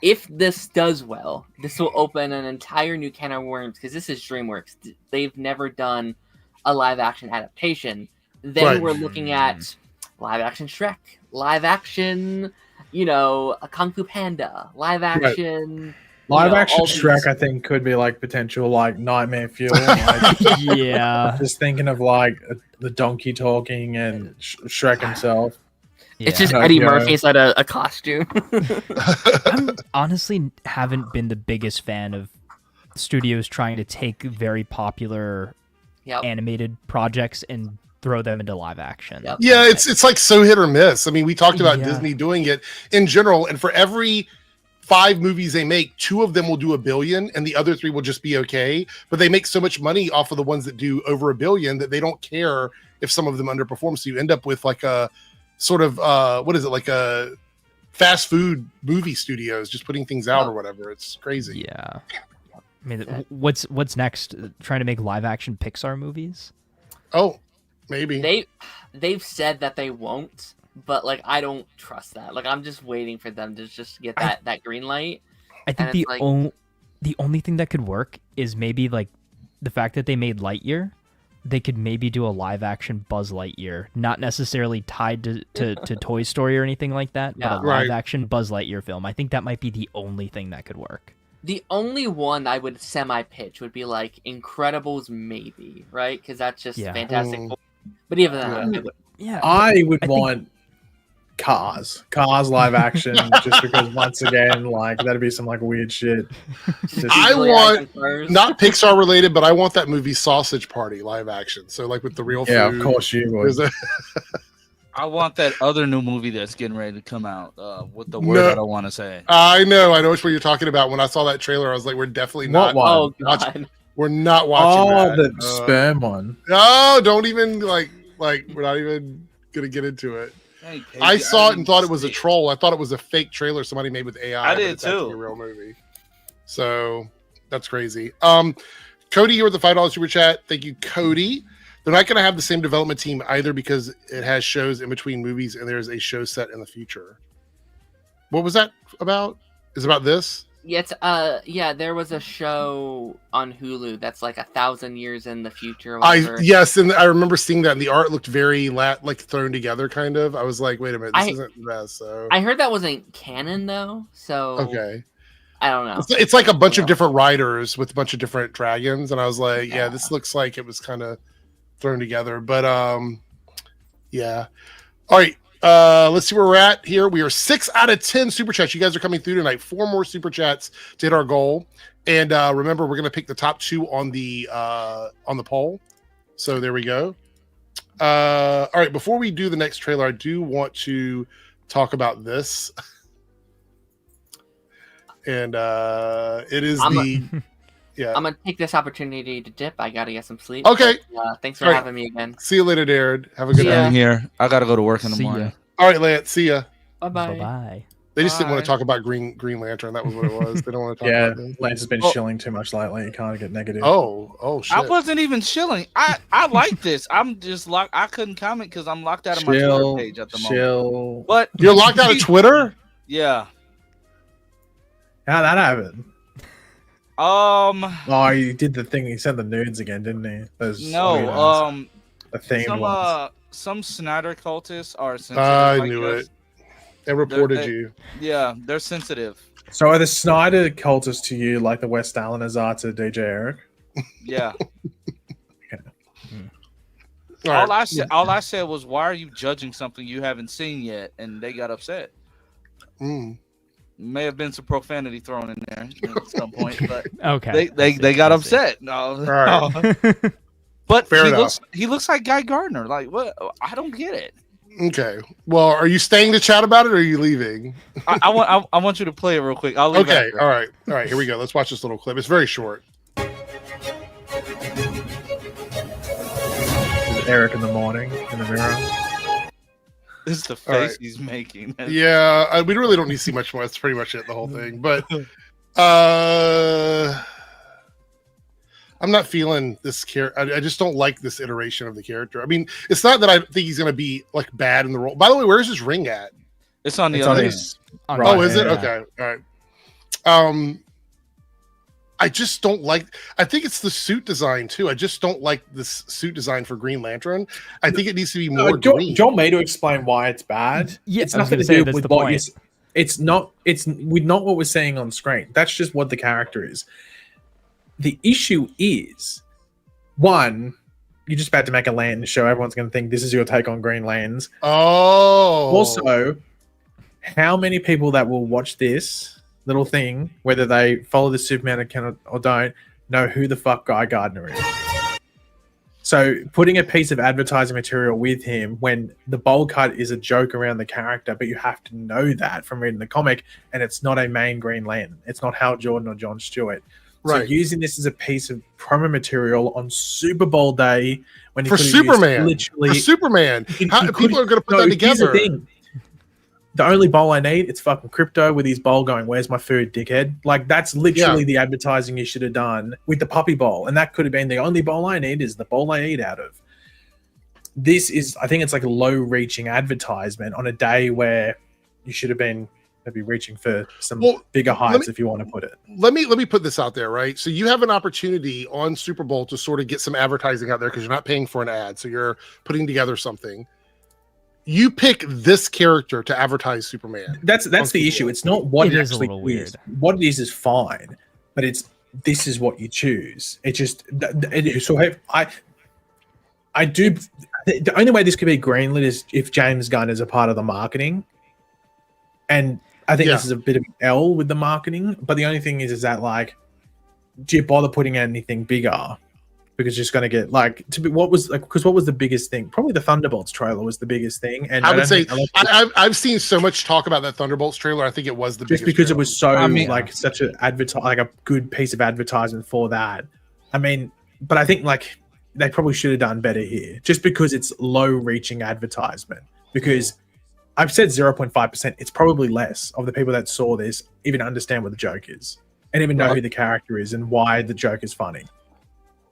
Speaker 4: If this does well, this will open an entire new can of worms, because this is DreamWorks. They've never done a live action adaptation. Then we're looking at live action Shrek, live action, a Kung Fu Panda, live action.
Speaker 3: Live action Shrek, I think, could be like potential like nightmare fuel. Like,
Speaker 5: yeah,
Speaker 3: just thinking of like the donkey talking and Shrek himself.
Speaker 5: Yeah.
Speaker 4: It's just Eddie Murphy inside a costume.
Speaker 5: I honestly haven't been the biggest fan of studios trying to take very popular animated projects and throw them into live action.
Speaker 1: Yeah, it's like so hit or miss. I mean, we talked about Disney doing it in general, and for every 5 movies they make, 2 of them will do $1 billion and the other 3 will just be okay. But they make so much money off of the ones that do over $1 billion that they don't care if some of them underperform. So you end up with like a sort of what is it, like a fast food movie studios just putting things out or whatever. It's crazy.
Speaker 5: Yeah. I mean, what's next? Trying to make live action Pixar movies?
Speaker 1: Oh, maybe.
Speaker 4: They've said that they won't. But like, I don't trust that. Like, I'm just waiting for them to just get that green light.
Speaker 5: I think the only thing that could work is maybe like the fact that they made Lightyear. They could maybe do a live action Buzz Lightyear, not necessarily tied to Toy Story or anything like that, but a live action Buzz Lightyear film. I think that might be the only thing that could work.
Speaker 4: The only one I would semi-pitch would be like Incredibles, maybe, right? Because that's just Fantastic Four. But even that,
Speaker 3: I would want Cars live action, just because once again, like that'd be some like weird shit.
Speaker 1: I want not Pixar related, but I want that movie Sausage Party live action. So like with the real food.
Speaker 3: Yeah, of course you would.
Speaker 2: I want that other new movie that's getting ready to come out with the word that I want to say.
Speaker 1: I know which one you're talking about. When I saw that trailer, I was like, we're definitely not watching. We're not watching that.
Speaker 3: The sperm one.
Speaker 1: No, don't even like we're not even gonna get into it. Hey, I saw it and thought it was a troll. I thought it was a fake trailer somebody made with AI.
Speaker 2: I did too.
Speaker 1: A real movie. So that's crazy. Cody here with the $5 super chat. Thank you, Cody. They're not going to have the same development team either because it has shows in between movies and there's a show set in the future. What was that about? Is it about this?
Speaker 4: Yeah, it's there was a show on Hulu that's like 1,000 years in the future.
Speaker 1: Yes, and I remember seeing that, and the art looked very like thrown together, kind of. I was like, wait a minute, this isn't the best. So
Speaker 4: I heard that wasn't canon though. So
Speaker 1: okay,
Speaker 4: I don't know.
Speaker 1: It's like a bunch of different writers with a bunch of different dragons, and I was like, yeah, this looks like it was kind of thrown together. But yeah. All right. Let's see where we're at here. We are 6 out of 10 super chats. You guys are coming through tonight. 4 more super chats to hit our goal. And remember, we're gonna pick the top 2 on the poll. So there we go. All right, before we do the next trailer, I do want to talk about this. And it is yeah.
Speaker 4: I'm gonna take this opportunity to dip. I gotta get some sleep.
Speaker 1: Okay.
Speaker 4: But, thanks for having me again.
Speaker 1: See you later, Darren. Have a good night.
Speaker 2: Here, I gotta go to work in the morning.
Speaker 1: All right, Lance. See ya.
Speaker 4: Bye.
Speaker 1: They just didn't want to talk about Green Lantern. That was what it was. They don't want to talk about this.
Speaker 3: Lance has been shilling too much lately. You can't get negative.
Speaker 1: Oh shit.
Speaker 2: I wasn't even shilling. I like this. I'm just locked. I couldn't comment because I'm locked out of my Twitter page at the moment. But
Speaker 1: you're locked out of Twitter?
Speaker 2: Yeah.
Speaker 3: How'd that happen?
Speaker 2: Oh,
Speaker 3: he did the thing. He sent the nudes again, didn't he? Those the themed ones.
Speaker 2: Some Snyder cultists are sensitive.
Speaker 1: I knew it. They reported you.
Speaker 2: Yeah, they're sensitive.
Speaker 3: So are the Snyder cultists to you like the West Islanders are to DJ Eric?
Speaker 2: Yeah.
Speaker 1: Okay.
Speaker 2: All I said was, why are you judging something you haven't seen yet? And they got upset. May have been some profanity thrown in there at some point, but
Speaker 5: okay,
Speaker 2: they got upset. No,
Speaker 1: all right.
Speaker 2: But he looks like Guy Gardner. Like, what? I don't get it.
Speaker 1: Okay. Well, are you staying to chat about it, or are you leaving?
Speaker 2: I want you to play it real quick. I'll leave.
Speaker 1: Okay. All right. Here we go. Let's watch this little clip. It's very short.
Speaker 3: Eric in the morning in the mirror.
Speaker 2: This is the face he's making.
Speaker 1: Yeah, we really don't need to see much more. That's pretty much it, the whole thing. But I'm not feeling this character. I just don't like this iteration of the character. I mean, it's not that I think he's going to be like bad in the role. By the way, where's his ring at?
Speaker 2: It's on the other.
Speaker 1: Is it? Okay. All right. I just don't like. I think it's the suit design too. I just don't like this suit design for Green Lantern. I think it needs to be more green.
Speaker 3: Do you want me to explain why it's bad?
Speaker 5: Yeah,
Speaker 3: it's nothing to do with what you. It's not. It's not what we're seeing on screen. That's just what the character is. The issue is, one, you're just about to make a Lantern show. Everyone's going to think this is your take on Green Lanterns.
Speaker 1: Oh.
Speaker 3: Also, how many people that will watch this little thing, whether they follow the Superman account or don't, know who the fuck Guy Gardner is? So putting a piece of advertising material with him when the bowl cut is a joke around the character, but you have to know that from reading the comic, and it's not a main Green Lantern. It's not Hal Jordan or John Stewart.
Speaker 1: Right.
Speaker 3: So using this as a piece of promo material on Super Bowl day when
Speaker 1: for Superman,
Speaker 3: literally
Speaker 1: for Superman, how people are going to put that together.
Speaker 3: The only bowl I need, it's fucking Crypto with his bowl going, "Where's my food, dickhead?" Like that's literally the advertising you should have done with the puppy bowl, and that could have been the only bowl I need is the bowl I eat out of. This is, I think, it's like a low-reaching advertisement on a day where you should have been maybe reaching for some bigger heights, if you want to put it.
Speaker 1: Let me put this out there, right? So you have an opportunity on Super Bowl to sort of get some advertising out there because you're not paying for an ad, so you're putting together something. You pick this character to advertise Superman.
Speaker 3: That's the issue. It's not what it actually is. What it is fine, but this is what you choose. It just I do. The only way this could be greenlit is if James Gunn is a part of the marketing, and I think this is a bit of an L with the marketing. But the only thing is that like, do you bother putting anything bigger? Because you're just going to get like what was the biggest thing? Probably the Thunderbolts trailer was the biggest thing. And
Speaker 1: I would say I've seen so much talk about that Thunderbolts trailer. I think it was the biggest
Speaker 3: because
Speaker 1: trailer.
Speaker 3: It was so like such a a good piece of advertising for that. I mean, but I think like they probably should have done better here, just because it's low-reaching advertisement. Because I've said 0.5%. It's probably less of the people that saw this even understand what the joke is and even know who the character is and why the joke is funny.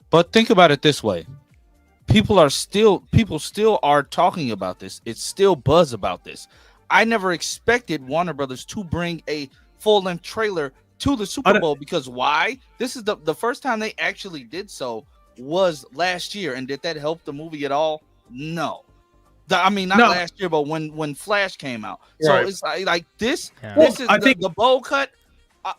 Speaker 2: But think about it this way. People still are talking about this. It's still buzz about this. I never expected Warner Brothers to bring a full-length trailer to the Super Bowl because why? This is the first time they actually did so was last year. And did that help the movie at all? No. Not last year, but when Flash came out. So it's like this. Yeah. This is the bowl cut.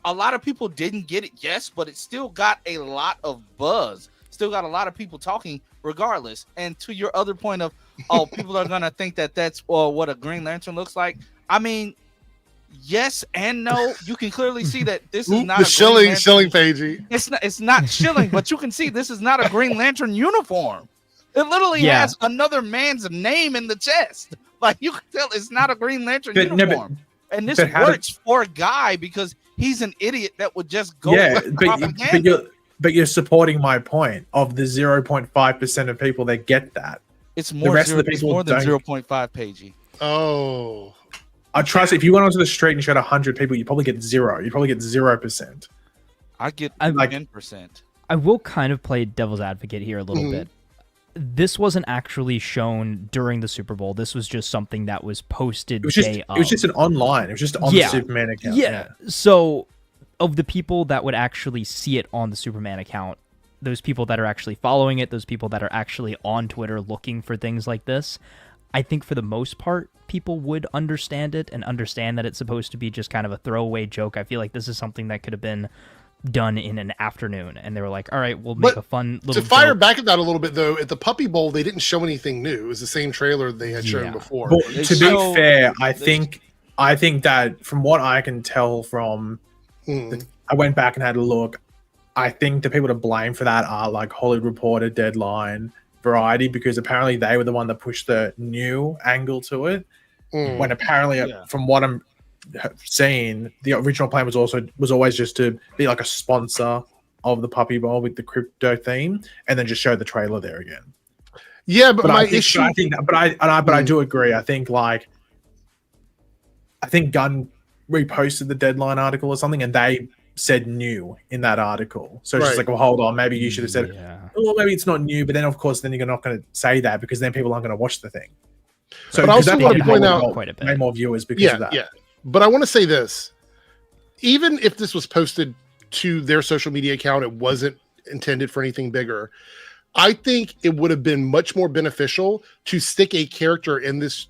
Speaker 2: A lot of people didn't get it, yes, but it still got a lot of buzz. Still got a lot of people talking regardless. And to your other point of, people are going to think that that's what a Green Lantern looks like. I mean, yes and no. You can clearly see that this is not
Speaker 1: the shilling pagey.
Speaker 2: It's not shilling, but you can see this is not a Green Lantern uniform. It literally has another man's name in the chest. Like you can tell it's not a Green Lantern uniform. And this works for a guy because he's an idiot that would just go with propaganda.
Speaker 3: But you're supporting my point of the 0.5% of people that get that.
Speaker 2: It's more, more than 0.5 pagey.
Speaker 1: Oh.
Speaker 3: I trust if you went onto the street and showed 100 people, you probably get 0. You probably get 0%.
Speaker 2: I get 10%.
Speaker 5: I will kind of play devil's advocate here a little bit. This wasn't actually shown during the Super Bowl. This was just something that was posted day of.
Speaker 3: It was just an online. It was just on the Superman account.
Speaker 5: Yeah. So of the people that would actually see it on the Superman account, those people that are actually following it, those people that are actually on Twitter looking for things like this, I think for the most part, people would understand it and understand that it's supposed to be just kind of a throwaway joke. I feel like this is something that could have been done in an afternoon, and they were like, all right, we'll make a fun little
Speaker 1: to fire
Speaker 5: joke.
Speaker 1: Back at that a little bit though, at the Puppy Bowl they didn't show anything new. It was the same trailer they had shown before.
Speaker 3: But to be fair, I think that from what I can tell from I went back and had a look, I think the people to blame for that are like Hollywood Reporter, Deadline, Variety, because apparently they were the one that pushed the new angle to it, when apparently from what I'm saying, the original plan was always just to be like a sponsor of the Puppy Bowl with the crypto theme, and then just show the trailer there again.
Speaker 1: Yeah, but my
Speaker 3: issue, I do agree. I think Gunn reposted the Deadline article or something, and they said new in that article. So it's just like, well, hold on, maybe you should have said, well, maybe it's not new, but then of course, then you're not going to say that because then people aren't going to watch the thing. So
Speaker 1: but I also want to point out
Speaker 5: quite a bit
Speaker 3: more viewers because of that.
Speaker 1: Yeah. But I want to say this, even if this was posted to their social media account, it wasn't intended for anything bigger. I think it would have been much more beneficial to stick a character in this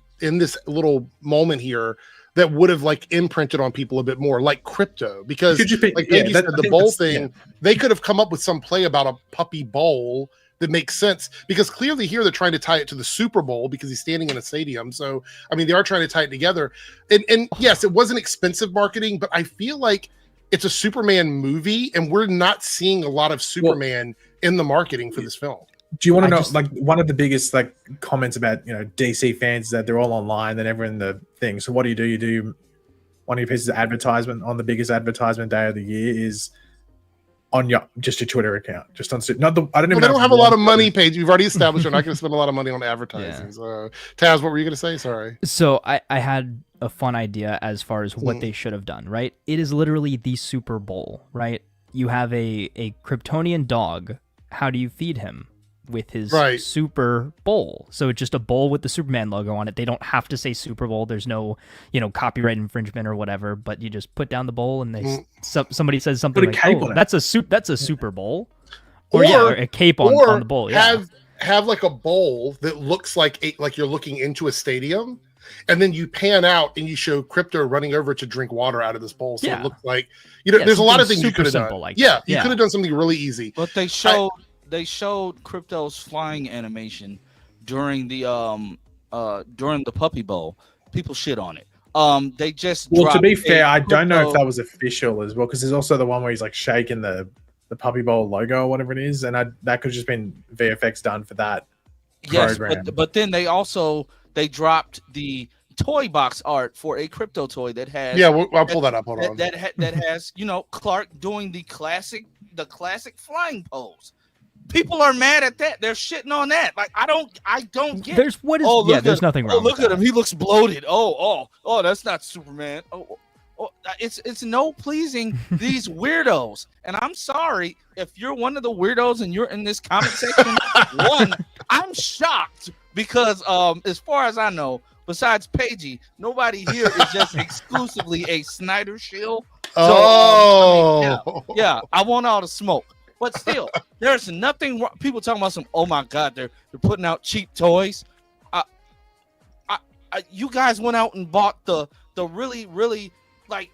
Speaker 1: little moment here that would have like imprinted on people a bit more, like crypto, because like Andy said, the bowl thing, they could have come up with some play about a puppy bowl that makes sense, because clearly here they're trying to tie it to the Super Bowl because he's standing in a stadium. So I mean, they are trying to tie it together. And yes, it wasn't expensive marketing, but I feel like it's a Superman movie, and we're not seeing a lot of Superman in the marketing for this film.
Speaker 3: Do you want to know, like, one of the biggest like comments about DC fans is that they're all online, they're never in the thing. So what do? You do one of your pieces of advertisement on the biggest advertisement day of the year is on your Twitter account, just on not the. I don't even.
Speaker 1: Well, they don't have a lot of money, Paige. You've already established they're not going to spend a lot of money on advertising.
Speaker 5: Yeah.
Speaker 1: So, Taz, what were you going to say? Sorry.
Speaker 5: So I had a fun idea as far as what they should have done. Right, it is literally the Super Bowl. Right, you have a Kryptonian dog. How do you feed him? With his Super Bowl. So it's just a bowl with the Superman logo on it. They don't have to say Super Bowl. There's no, copyright infringement or whatever, but you just put down the bowl and they somebody says something like, "Oh, that's a Super Bowl." Or a cape on the bowl. Yeah.
Speaker 1: Have like a bowl that looks like you're looking into a stadium, and then you pan out and you show Crypto running over to drink water out of this bowl. So it looks like there's a lot of things you could have done. Like you could have done something really easy.
Speaker 2: But they showed Crypto's flying animation during the Puppy Bowl. People shit on it. They just
Speaker 3: to be fair, I don't know if that was official as well, because there's also the one where he's like shaking the Puppy Bowl logo or whatever it is, and that could have just been VFX done for that program.
Speaker 2: But then they dropped the toy box art for a Crypto toy that has
Speaker 1: I'll pull that up. Hold on.
Speaker 2: That has Clark doing the classic flying pose. People are mad at that. They're shitting on that. Like I don't get.
Speaker 5: There's there's nothing wrong.
Speaker 2: Look at him. He looks bloated. Oh, that's not Superman. It's no pleasing these weirdos. And I'm sorry if you're one of the weirdos and you're in this comment section. I'm shocked because as far as I know, besides Paigey, nobody here is just exclusively a Snyder shill. So, I want all the smoke. But still, there's nothing wrong. People talking about oh my God, they're putting out cheap toys. You guys went out and bought the really, really like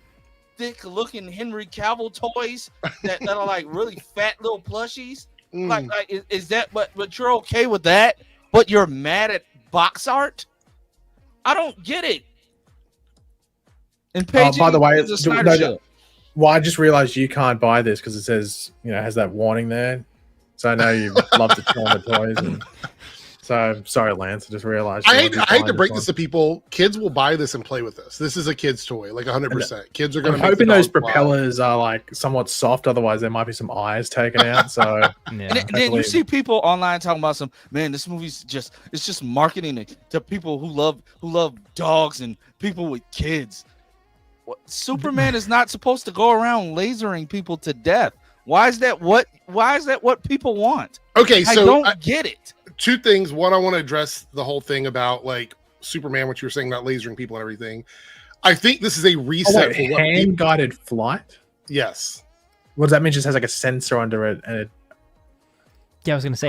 Speaker 2: thick looking Henry Cavill toys that are like really fat little plushies. Like is that but you're okay with that? But you're mad at box art? I don't get it. And Paige,
Speaker 3: by the way, well, I just realized you can't buy this because it says, has that warning there. So I know you love to try the toys. So sorry, Lance. I just realized.
Speaker 1: I hate to break this to people. Kids will buy this and play with this. This is a kid's toy, like 100%. Kids are going to.
Speaker 3: I'm hoping those propellers are like somewhat soft. Otherwise, there might be some eyes taken out. So
Speaker 2: and then you see people online talking about this movie's just marketing to people who love dogs and people with kids. Superman is not supposed to go around lasering people to death. Why is that what people want?
Speaker 1: Okay, so
Speaker 2: I don't get it.
Speaker 1: Two things. One, I want to address the whole thing about like Superman, what you were saying about lasering people and everything. I think this is a reset
Speaker 3: for hand-guided flight.
Speaker 1: Yes.
Speaker 3: What does that mean? Just has like a sensor under it, and it.
Speaker 5: Yeah, I was going to say.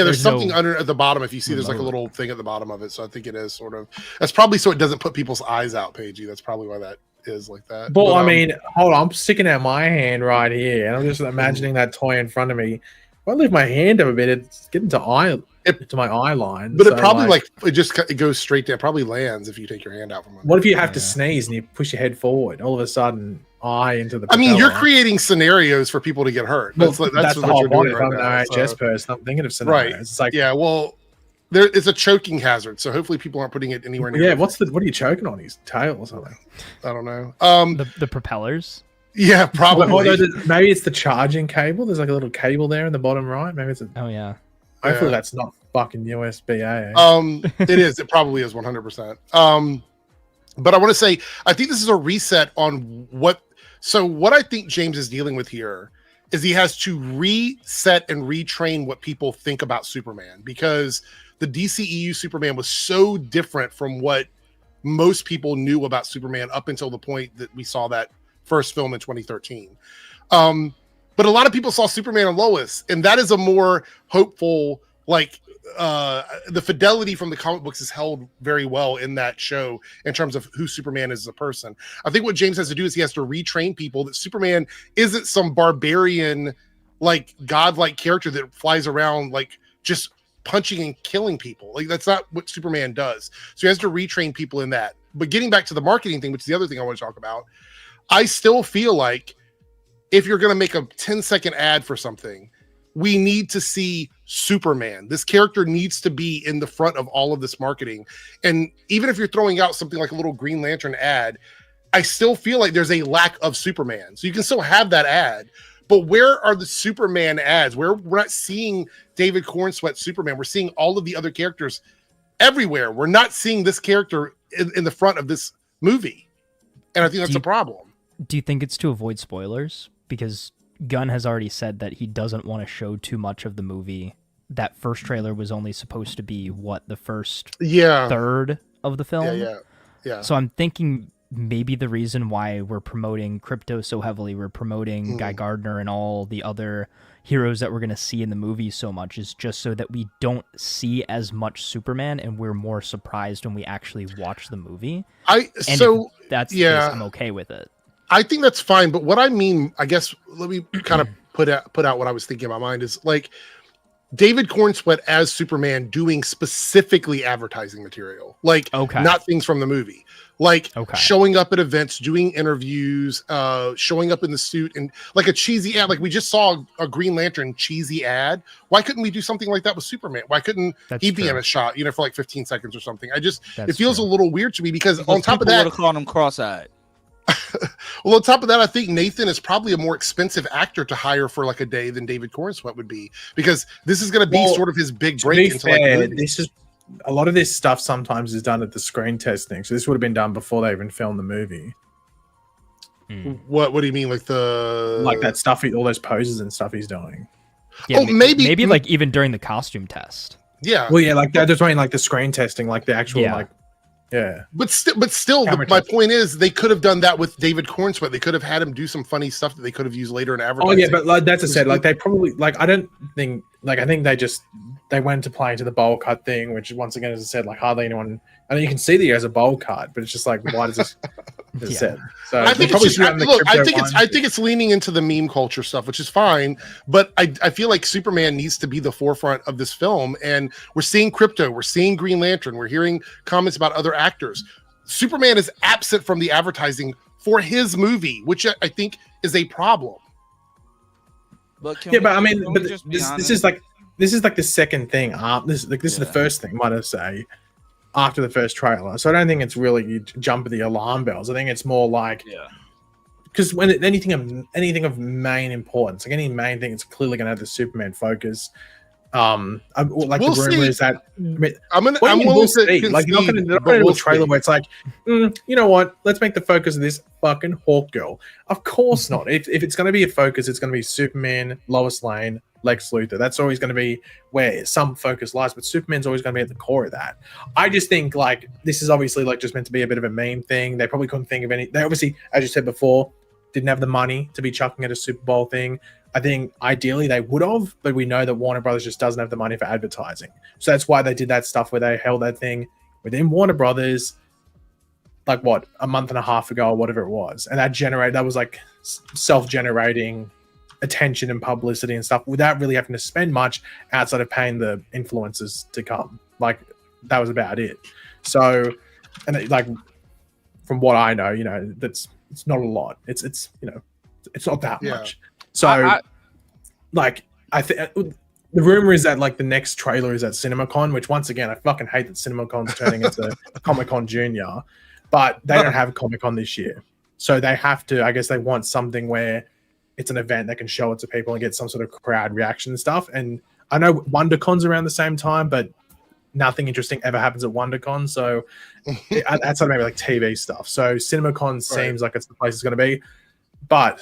Speaker 1: There's something under at the bottom. If you see, there's like a little thing at the bottom of it. So I think it is sort of. That's probably so it doesn't put people's eyes out, Paigey. That's probably why that is like that.
Speaker 3: But I mean, hold on. I'm sticking out my hand right here, and I'm just imagining that toy in front of me. If I leave my hand up a bit, it's getting to my eye line.
Speaker 1: But it probably it goes straight down. It probably lands if you take your hand out from under.
Speaker 3: What if you have to sneeze and you push your head forward? All of a sudden, eye into the.
Speaker 1: I mean, you're creating scenarios for people to get hurt. That's what you're doing right now.
Speaker 3: I'm an IHS person. I'm thinking of scenarios.
Speaker 1: Right.
Speaker 3: It's like
Speaker 1: it's a choking hazard. So hopefully people aren't putting it anywhere near.
Speaker 3: Yeah. What are you choking on? His tail or something?
Speaker 1: I don't know.
Speaker 5: The propellers.
Speaker 1: Yeah, probably.
Speaker 3: Maybe it's the charging cable. There's like a little cable there in the bottom right. Maybe it's
Speaker 5: oh yeah.
Speaker 3: Hopefully that's not fucking USB-A.
Speaker 1: It is. It probably is 100%. But I want to say I think this is a reset on what. So what I think James is dealing with here is he has to reset and retrain what people think about Superman, because the DCEU Superman was so different from what most people knew about Superman up until the point that we saw that first film in 2013. But a lot of people saw Superman and Lois, and that is a more hopeful, like the fidelity from the comic books is held very well in that show in terms of who Superman is as a person. I think what James has to do is he has to retrain people that Superman isn't some barbarian, like godlike character that flies around like just punching and killing people. Like that's not what Superman does. So he has to retrain people in that. But getting back to the marketing thing, which is the other thing I want to talk about, I still feel like if you're going to make a 10-second ad for something, we need to see Superman. This character needs to be in the front of all of this marketing. And even if you're throwing out something like a little Green Lantern ad, I still feel like there's a lack of Superman. So you can still have that ad, but where are the Superman ads? Where we're not seeing David Cornsweet Superman. We're seeing all of the other characters everywhere. We're not seeing this character in the front of this movie. And I think that's a problem.
Speaker 5: Do you think it's to avoid spoilers? Because Gunn has already said that he doesn't want to show too much of the movie. That first trailer was only supposed to be the first third of the film.
Speaker 1: Yeah.
Speaker 5: So I'm thinking maybe the reason why we're promoting Crypto so heavily, we're promoting Guy Gardner and all the other heroes that we're going to see in the movie so much, is just so that we don't see as much Superman and we're more surprised when we actually watch the movie. That's the case, I'm okay with it.
Speaker 1: I think that's fine, but what I mean, I guess, let me kind of put out what I was thinking in my mind is like David Cornsweet as Superman doing specifically advertising material, like not things from the movie, like showing up at events, doing interviews, showing up in the suit and like a cheesy ad. Like we just saw a Green Lantern cheesy ad. Why couldn't we do something like that with Superman? Why couldn't he be in a shot, for like 15 seconds or something? It feels a little weird to me because on top of that,
Speaker 2: would have called him cross-eyed.
Speaker 1: Well, on top of that, I think Nathan is probably a more expensive actor to hire for like a day than David Cornsweet would be, because this is going to be sort of his big break.
Speaker 3: This is a lot of this stuff sometimes is done at the screen testing, so this would have been done before they even filmed the movie.
Speaker 1: What do you mean, like
Speaker 3: that stuff, all those poses and stuff he's doing?
Speaker 5: Yeah, maybe like even during the costume test.
Speaker 1: Yeah.
Speaker 3: Well, yeah, like that. Just mean like the screen testing, like the actual like. Yeah,
Speaker 1: but still, my point is they could have done that with David Cornsweet. They could have had him do some funny stuff that they could have used later in advertising.
Speaker 3: Oh yeah, but like that's said, like they probably I don't think I think they went to play into the bowl cut thing, which once again, as I said, like hardly anyone. I mean, you can see that he has a bowl cut, but it's just like, why does this? Said. So
Speaker 1: I think it's leaning into the meme culture stuff, which is fine. But I feel like Superman needs to be the forefront of this film, and we're seeing Crypto, we're seeing Green Lantern, we're hearing comments about other actors. Superman is absent from the advertising for his movie, which I think is a problem.
Speaker 2: But
Speaker 3: this is like the second thing. This is the first thing, might I say, after the first trailer. So I don't think it's really you jump at the alarm bells. I think it's more like because when anything of main importance, like any main thing, it's clearly going to have the Superman focus. The rumor is that we'll see. Like you're not going to do a trailer where it's like, you know what? Let's make the focus of this fucking Hawk Girl. Of course not. If it's going to be a focus, it's going to be Superman, Lois Lane, Lex Luthor. That's always going to be where some focus lies. But Superman's always going to be at the core of that. I just think like this is obviously like just meant to be a bit of a meme thing. They probably couldn't think of any. They obviously, as you said before, didn't have the money to be chucking at a Super Bowl thing. I think ideally they would have, but we know that Warner Brothers just doesn't have the money for advertising. So that's why they did that stuff where they held that thing within Warner Brothers, like a month and a half ago or whatever it was. And that was like self-generating attention and publicity and stuff without really having to spend much outside of paying the influencers to come. Like that was about it. So, and like from what I know, it's not a lot. It's not that much. So, the rumor is that like the next trailer is at CinemaCon, which once again I fucking hate that CinemaCon's turning into Comic-Con Junior, but they don't have Comic-Con this year, so they have to. I guess they want something where it's an event that can show it to people and get some sort of crowd reaction and stuff. And I know WonderCon's around the same time, but nothing interesting ever happens at WonderCon. So outside of maybe like TV stuff. So CinemaCon seems like it's the place it's going to be. But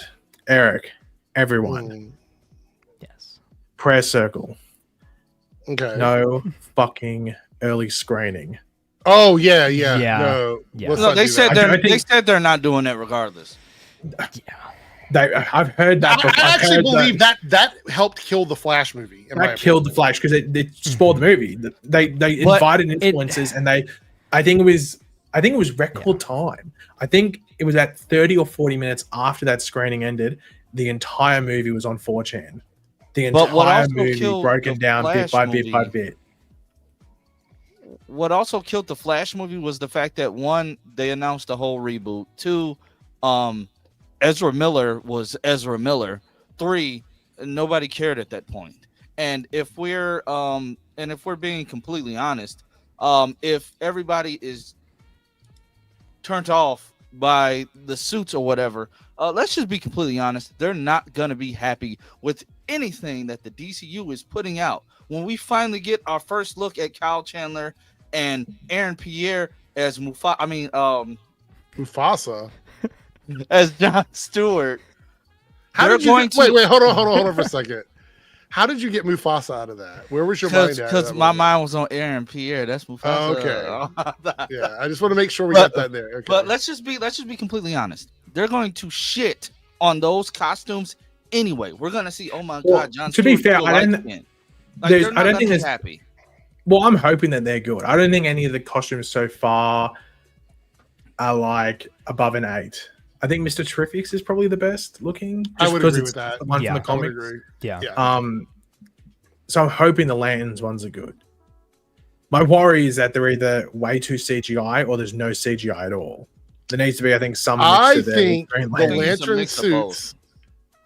Speaker 3: Eric, everyone,
Speaker 5: yes,
Speaker 3: prayer circle.
Speaker 1: Okay.
Speaker 3: No fucking early screening.
Speaker 1: Oh yeah.
Speaker 5: No,
Speaker 2: they said they're not doing it regardless.
Speaker 3: I've heard that.
Speaker 1: I actually believe that helped kill the Flash movie.
Speaker 3: That killed the Flash because it spoiled the movie. They invited influencers and I think it was record time. I think it was at 30 or 40 minutes after that screening ended. The entire movie was on 4chan. the
Speaker 2: But what
Speaker 3: entire
Speaker 2: also
Speaker 3: movie
Speaker 2: killed
Speaker 3: broken
Speaker 2: the
Speaker 3: down bit
Speaker 2: Flash
Speaker 3: by bit by
Speaker 2: movie-
Speaker 3: bit.
Speaker 2: What also killed the Flash movie was the fact that, one, they announced a whole reboot. Two, Ezra Miller was Ezra Miller. Three, nobody cared at that point. And if we're being completely honest, if everybody is turned off by the suits or whatever, let's just be completely honest, they're not gonna be happy with anything that the DCU is putting out. When we finally get our first look at Kyle Chandler and Aaron Pierre as
Speaker 1: Mufasa
Speaker 2: as Jon Stewart.
Speaker 1: How did you wait, hold on for a second. How did you get Mufasa out of that? Where was your mind at?
Speaker 2: Because my mind was on Aaron Pierre. That's Mufasa.
Speaker 1: Oh, okay. Yeah, I just want to make sure we got that there. Okay.
Speaker 2: But let's just be completely honest. They're going to shit on those costumes anyway. We're gonna see. Oh my God, Jon
Speaker 3: To
Speaker 2: Stewart.
Speaker 3: be fair, I don't think
Speaker 2: there's happy.
Speaker 3: Well, I'm hoping that they're good. I don't think any of the costumes so far are like above an 8. I think Mr. Terrific's is probably the best looking.
Speaker 1: I would agree with that.
Speaker 3: The one from the comics.
Speaker 5: Yeah.
Speaker 3: So I'm hoping the Lanterns ones are good. My worry is that they're either way too CGI or there's no CGI at all. There needs to be, I think, some.
Speaker 1: I think the
Speaker 3: Lantern
Speaker 1: Lantern suits.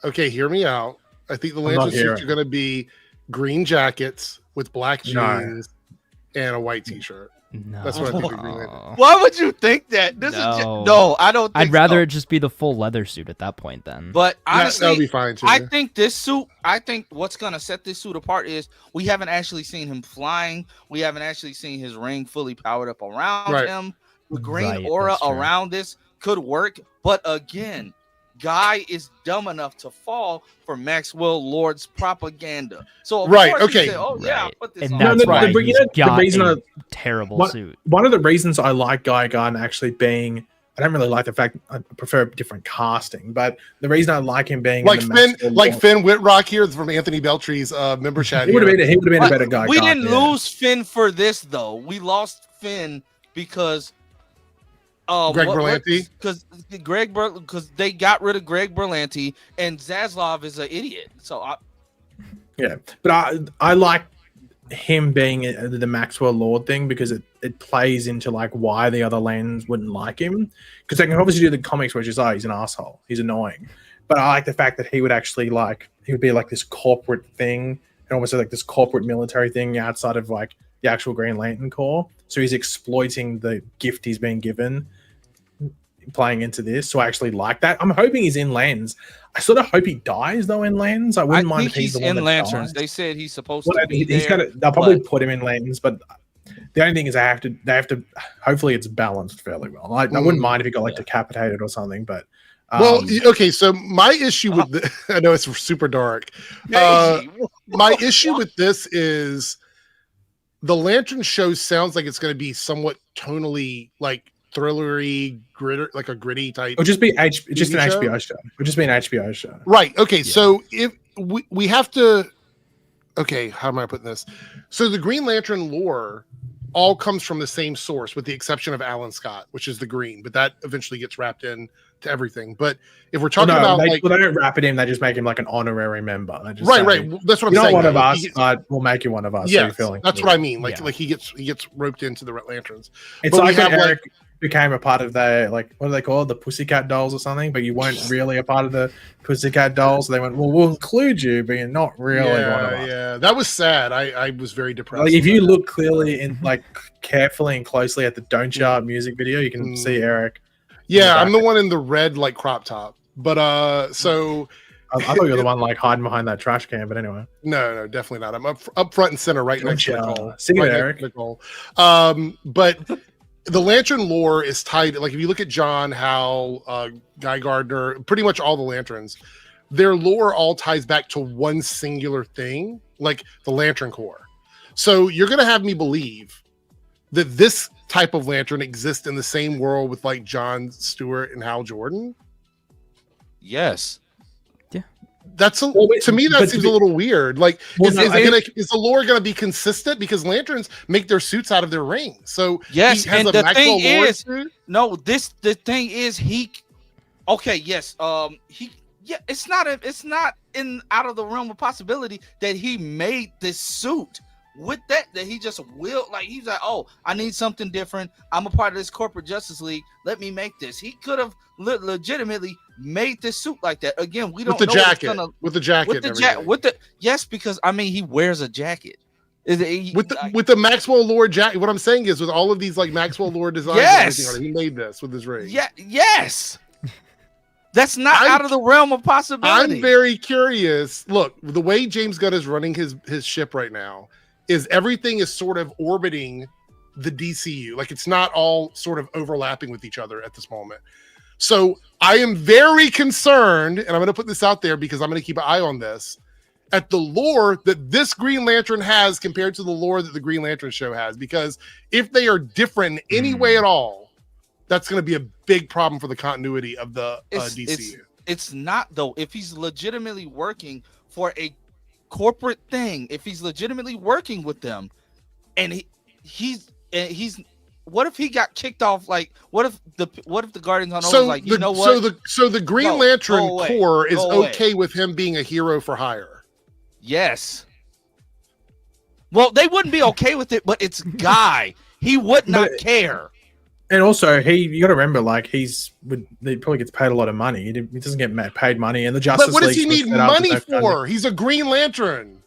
Speaker 1: Okay, hear me out. I think the Lantern suits are going to be green jackets with black jeans and a white T-shirt.
Speaker 5: No.
Speaker 1: That's what I think. Green Lantern.
Speaker 2: Why would you think that? No, I don't.
Speaker 5: I'd rather it just be the full leather suit at that point. Then,
Speaker 2: but honestly,
Speaker 1: that'll be fine too.
Speaker 2: I think this suit. I think what's gonna set this suit apart is we haven't actually seen him flying. We haven't actually seen his ring fully powered up around him. The green aura around this could work, but again, Guy is dumb enough to fall for Maxwell Lord's propaganda. So of course he said, "Oh yeah, I'll put this
Speaker 5: and
Speaker 2: on."
Speaker 5: that's why
Speaker 3: the reason
Speaker 5: a terrible suit.
Speaker 3: One of the reasons I like Guy Gardner actually being, I don't really like the fact I prefer different casting, but the reason I like him being
Speaker 1: like Finn Whitrock here from Anthony Beltree's member chat.
Speaker 3: He would have been a better guy.
Speaker 2: We didn't lose Finn for this though. We lost Finn because
Speaker 1: Greg Berlanti,
Speaker 2: because they got rid of Greg Berlanti and Zaslav is an idiot. So
Speaker 3: but I like him being the Maxwell Lord thing because it plays into like why the other Lands wouldn't like him, because they can obviously do the comics where it's just he's an asshole, he's annoying, but I like the fact that he would actually he would be like this corporate thing and almost like this corporate military thing outside of like the actual Green Lantern Corps. So he's exploiting the gift he's been given, playing into this. So I actually like that. I'm hoping he's in Lands. I sort of hope he dies though in Lands. I wouldn't mind if he's the one
Speaker 2: in
Speaker 3: that
Speaker 2: Lanterns.
Speaker 3: dies.
Speaker 2: They said he's supposed to be
Speaker 3: he's
Speaker 2: there.
Speaker 3: They'll probably put him in Lanterns, but the only thing is they have to. Hopefully, it's balanced fairly well. I wouldn't mind if he got decapitated or something, but.
Speaker 1: Okay. So my issue with I know it's super dark. My issue with this is the Lantern show sounds like it's going to be somewhat tonally like thrillery, like a gritty type.
Speaker 3: It'll just be an HBO show. It'll just be an HBO show.
Speaker 1: Right. Okay. Yeah. So if we have to, okay, how am I putting this? So the Green Lantern lore all comes from the same source, with the exception of Alan Scott, which is the Green, but that eventually gets wrapped in to everything. But if we're talking about
Speaker 3: they don't wrap it in, they just make him like an honorary member. Just
Speaker 1: right. That's what I'm saying.
Speaker 3: You're not one of us, but we'll make you one of us.
Speaker 1: Yeah,
Speaker 3: so
Speaker 1: that's what I mean. Like he gets roped into the Lanterns.
Speaker 3: It's like when Eric became a part of the, like, what do they call it, the Pussycat Dolls or something, but you weren't really a part of the Pussycat Dolls. So they went, well, we'll include you, but you're not really one of us.
Speaker 1: Yeah, that was sad. I was very depressed.
Speaker 3: Like, if you look clearly and like carefully and closely at the Don't Ya music video, you can see Eric.
Speaker 1: Yeah, I'm the one in the red like crop top. But so
Speaker 3: I thought you were the one like hiding behind that trash can, but anyway.
Speaker 1: No, definitely not. I'm up front and center right next to Nicole.
Speaker 3: Sing it, Eric.
Speaker 1: Nicole. But the Lantern lore is tied. Like if you look at John, Hal, Guy Gardner, pretty much all the Lanterns, their lore all ties back to one singular thing, like the Lantern Corps. So you're gonna have me believe that this type of Lantern exists in the same world with like John Stewart and Hal Jordan?
Speaker 2: Yes.
Speaker 5: Yeah.
Speaker 1: That's to me that seems a little weird. Like, is the lore going to be consistent? Because Lanterns make their suits out of their rings. So
Speaker 2: yes, and the thing is,
Speaker 1: suit?
Speaker 2: the thing is it's not in out of the realm of possibility that he made this suit with that he just will, like, he's like, oh, I need something different. I'm a part of this corporate Justice League. Let me make this. He could have legitimately made this suit like that. Again, we don't
Speaker 1: with the
Speaker 2: know
Speaker 1: jacket, with the jacket,
Speaker 2: yes, because I mean he wears a jacket. With
Speaker 1: the Maxwell Lord jacket. What I'm saying is, with all of these like Maxwell Lord designs,
Speaker 2: yes,
Speaker 1: he made this with his ring.
Speaker 2: Yeah, yes. That's not out of the realm of possibility.
Speaker 1: I'm very curious. Look, the way James Gunn is running his ship right now is everything is sort of orbiting the DCU. Like, it's not all sort of overlapping with each other at this moment. So I am very concerned, and I'm going to put this out there because I'm going to keep an eye on this, at the lore that this Green Lantern has compared to the lore that the Green Lantern show has. Because if they are different in any way at all, that's going to be a big problem for the continuity of the DCU.
Speaker 2: It's not, though. If he's legitimately working for a corporate thing, if he's legitimately working with them, and he's what if he got kicked off? Like, what if the Guardians on over like, you know what?
Speaker 1: So the Green Lantern Corps is okay with him being a hero for hire.
Speaker 2: Yes. Well, they wouldn't be okay with it, but it's Guy. He would not care.
Speaker 3: And also, you got to remember, like, he probably gets paid a lot of money. He doesn't get paid money, and the Justice League.
Speaker 1: But what does he need money for? He's a Green Lantern.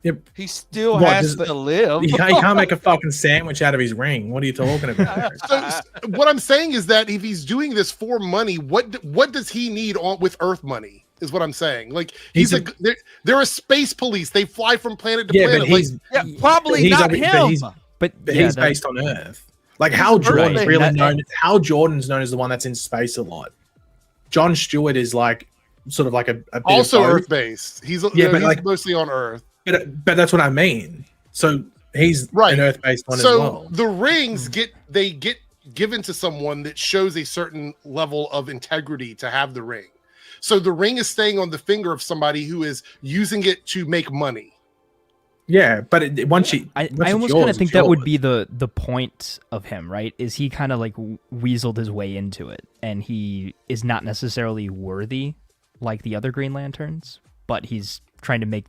Speaker 3: Yep.
Speaker 2: He still has to live.
Speaker 3: He can't make a fucking sandwich out of his ring. What are you talking about?
Speaker 1: So what I'm saying is that if he's doing this for money, what does he need with Earth money? Is what I'm saying. Like, they're a space police. They fly from planet to planet.
Speaker 2: But probably not him.
Speaker 3: But he's based on Earth. Like, Hal Jordan's really known. Hal Jordan's known as the one that's in space a lot. John Stewart is like sort of like a bit
Speaker 1: also
Speaker 3: of
Speaker 1: Earth based. He's like mostly on Earth.
Speaker 3: But that's what I mean. So he's an Earth based one as well.
Speaker 1: So the rings get given to someone that shows a certain level of integrity to have the ring. So the ring is staying on the finger of somebody who is using it to make money.
Speaker 3: Yeah, but I
Speaker 5: almost kind of think that would be the point of him, right? Is he kind of like weaseled his way into it, and he is not necessarily worthy like the other Green Lanterns, but he's trying to make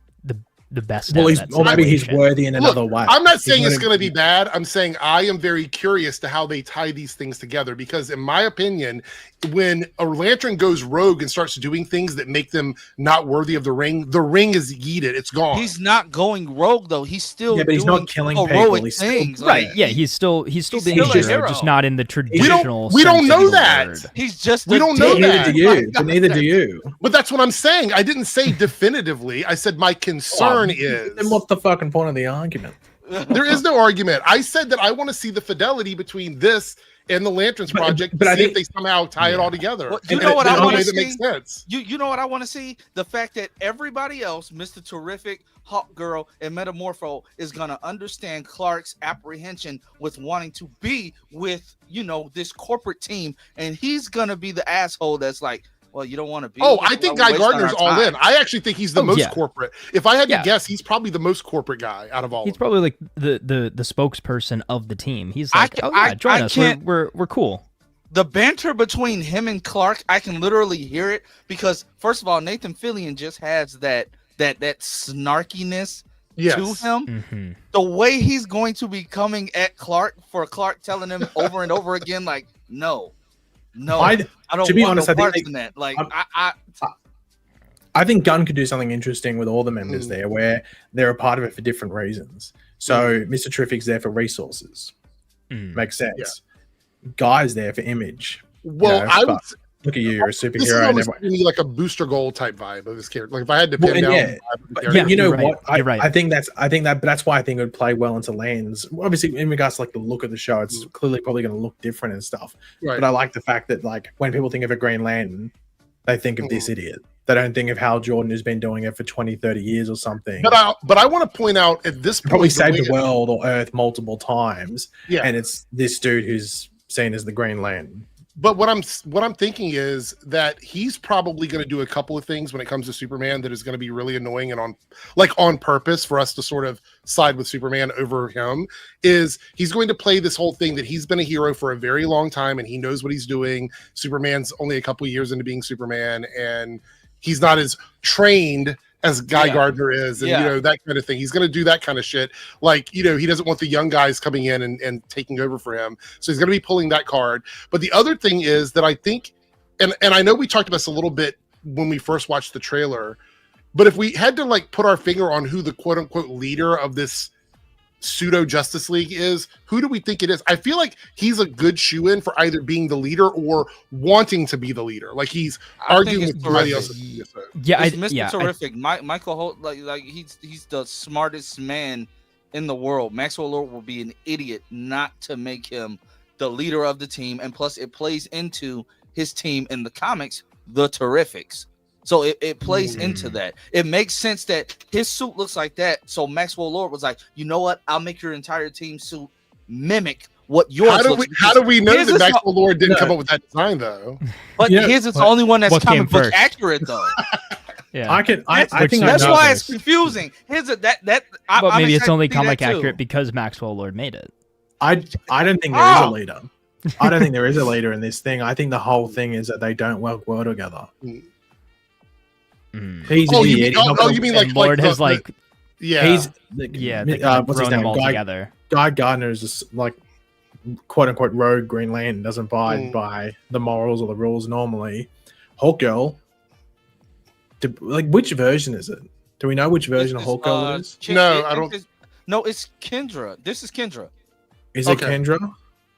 Speaker 5: the best.
Speaker 3: Well, maybe he's worthy in another way.
Speaker 1: I'm not saying it's going to be bad. I'm saying I am very curious to how they tie these things together, because in my opinion, when a Lantern goes rogue and starts doing things that make them not worthy of the ring is yeeted. It's gone.
Speaker 2: He's not going rogue though. He's still
Speaker 3: but he's not killing people. He's
Speaker 2: things.
Speaker 5: Right. Yeah, he's still being a hero, just not in the traditional.
Speaker 1: We don't know that.
Speaker 2: He's just.
Speaker 1: We don't know that.
Speaker 3: Neither do you.
Speaker 1: But that's what I'm saying. I didn't say definitively. I said my concern is.
Speaker 3: Then what's the fucking point of the argument?
Speaker 1: There is no argument. I said that I want to see the fidelity between this and the Lanterns project, but I think if they somehow tie it all together.
Speaker 2: Well, you know what I want to see?
Speaker 1: Makes sense.
Speaker 2: You know what I want to see? The fact that everybody else, Mr. Terrific, Hawk Girl, and Metamorpho, is gonna understand Clark's apprehension with wanting to be with this corporate team, and he's gonna be the asshole that's like, well, you don't want to be.
Speaker 1: Oh, I think Guy Gardner's all in. I actually think he's the most corporate. If I had to guess, he's probably the most corporate guy out of all.
Speaker 5: He's probably like the spokesperson of the team. He's like, join us. We're cool.
Speaker 2: The banter between him and Clark, I can literally hear it because, first of all, Nathan Fillion just has that snarkiness to him.
Speaker 5: Mm-hmm.
Speaker 2: The way he's going to be coming at Clark for Clark telling him over and over again, like, no. I don't. To be honest, I think that. Like,
Speaker 3: I think Gunn could do something interesting with all the members there, where they're a part of it for different reasons. So Mr. Terrific's there for resources, makes sense. Yeah. Guy's there for image.
Speaker 1: Well, I would
Speaker 3: look at you, you're a superhero.
Speaker 1: This is almost like a Booster Gold type vibe of his character. Like if I had to pin down,
Speaker 3: you know what? I think that's why I think it would play well into Lands. Obviously, in regards to like the look of the show, it's clearly probably going to look different and stuff. Right. But I like the fact that like when people think of a Green Lantern, they think of this idiot. They don't think of Hal Jordan, who's been doing it for 20, 30 years or something.
Speaker 1: But I want to point out at this point,
Speaker 3: probably saved the world or Earth multiple times. Yeah, and it's this dude who's seen as the Green Lantern.
Speaker 1: But what I'm thinking is that he's probably going to do a couple of things when it comes to Superman that is going to be really annoying and on purpose for us to sort of side with Superman over him. Is he's going to play this whole thing that he's been a hero for a very long time and he knows what he's doing. Superman's only a couple of years into being Superman and he's not as trained as Guy Gardner is, and you know, that kind of thing. He's going to do that kind of shit. Like, you know, he doesn't want the young guys coming in and taking over for him, so he's going to be pulling that card. But the other thing is that I think, and I know we talked about this a little bit when we first watched the trailer, but if we had to like put our finger on who the quote unquote leader of this pseudo Justice League is, who do we think it is? I feel like he's a good shoe-in for either being the leader or wanting to be the leader. Like he's arguing with somebody else.
Speaker 2: Yeah, it's Mr. Terrific. Michael Holt, like he's the smartest man in the world. Maxwell Lord will be an idiot not to make him the leader of the team, and plus it plays into his team in the comics, the Terrifics. So it plays into that. It makes sense that his suit looks like that. So Maxwell Lord was like, you know what? I'll make your entire team suit mimic what yours looks.
Speaker 1: How do we know that Maxwell Lord didn't come up with that design though?
Speaker 2: But his is the only one that's comic book accurate though.
Speaker 3: Yeah, I think
Speaker 2: that's why it's confusing. Here's
Speaker 5: but maybe it's only comic accurate because Maxwell Lord made it.
Speaker 3: I don't think there is a leader. I don't think there is a leader in this thing. I think the whole thing is that they don't work well together. He's an idiot.
Speaker 1: You mean like
Speaker 5: Lord has like
Speaker 3: he's
Speaker 5: what's his name all together.
Speaker 3: Guy Gardner is just like quote unquote rogue Green Lantern, doesn't abide by the morals or the rules normally. Hulk Girl, like which version is it? Do we know which version of Hulk Girl it is?
Speaker 1: No, I don't.
Speaker 2: No, it's Kendra. This is Kendra.
Speaker 3: Is it Kendra?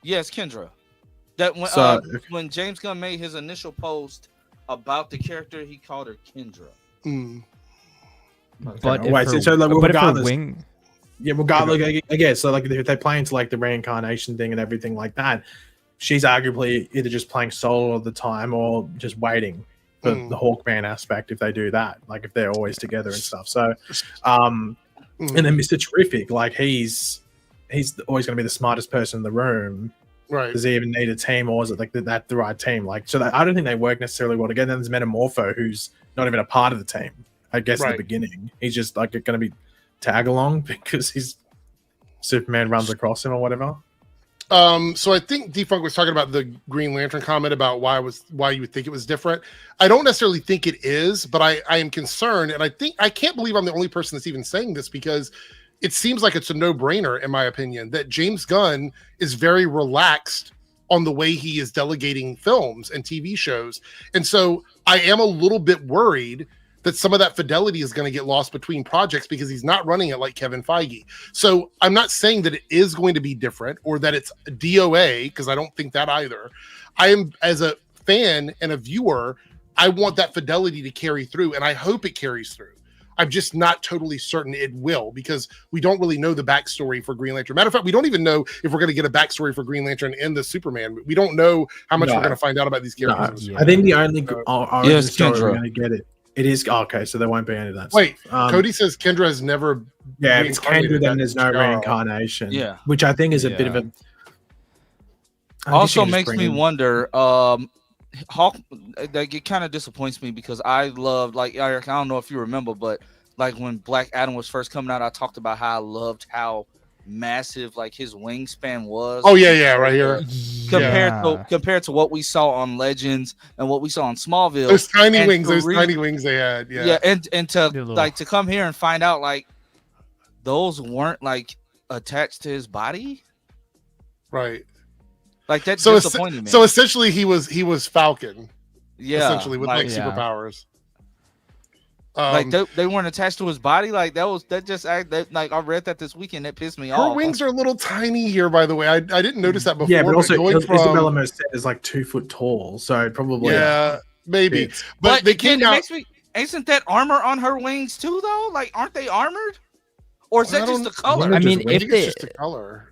Speaker 2: Yes, Kendra. That when James Gunn made his initial post about the character, he called her Kendra.
Speaker 5: But
Speaker 3: regardless, again, so like if they play into like the reincarnation thing and everything like that, she's arguably either just playing solo all the time or just waiting for the Hawkman aspect if they do that, like if they're always together and stuff. So, and then Mr. Terrific, like he's always going to be the smartest person in the room.
Speaker 1: Right.
Speaker 3: Does he even need a team, or is it like the right team? Like, so I don't think they work necessarily well together. Then there's Metamorpho, who's not even a part of the team. I guess at the beginning, he's just like going to be tag along because he's Superman runs across him or whatever.
Speaker 1: So I think Defunct was talking about the Green Lantern comment about why you would think it was different. I don't necessarily think it is, but I am concerned, and I can't believe I'm the only person that's even saying this because it seems like it's a no-brainer, in my opinion, that James Gunn is very relaxed on the way he is delegating films and TV shows. And so I am a little bit worried that some of that fidelity is going to get lost between projects because he's not running it like Kevin Feige. So I'm not saying that it is going to be different or that it's DOA, because I don't think that either. I am, as a fan and a viewer, I want that fidelity to carry through, and I hope it carries through. I'm just not totally certain it will because we don't really know the backstory for Green Lantern. Matter of fact, we don't even know if we're going to get a backstory for Green Lantern in the Superman. We don't know how much we're going to find out about these characters.
Speaker 3: I think the only story we're going to get it is okay. So there won't be any of that.
Speaker 1: Wait, Cody says Kendra has never.
Speaker 3: Yeah, if it's Kendra, then there's no reincarnation.
Speaker 2: Yeah,
Speaker 3: which I think is a bit of a.
Speaker 2: Also makes me wonder. Hawk, like it kind of disappoints me because I loved, like Eric, I don't know if you remember, but like when Black Adam was first coming out, I talked about how I loved how massive like his wingspan was.
Speaker 1: Oh yeah, right here.
Speaker 2: Compared to what we saw on Legends and what we saw on Smallville.
Speaker 1: Those tiny wings they had. Yeah,
Speaker 2: and to like to come here and find out like those weren't like attached to his body.
Speaker 1: Right.
Speaker 2: Like that disappointed me.
Speaker 1: So essentially, he was Falcon.
Speaker 2: Yeah,
Speaker 1: essentially with like superpowers.
Speaker 2: Like they weren't attached to his body. Like like I read that this weekend. That pissed me off.
Speaker 1: Her wings are a little tiny here, by the way. I didn't notice that before.
Speaker 3: Yeah, but also Isabella Merced is like 2 foot tall, so probably
Speaker 1: maybe. But they came out.
Speaker 2: Isn't that armor on her wings too, though? Like, aren't they armored? Or is that just the color?
Speaker 5: I mean,
Speaker 1: if it's just the color.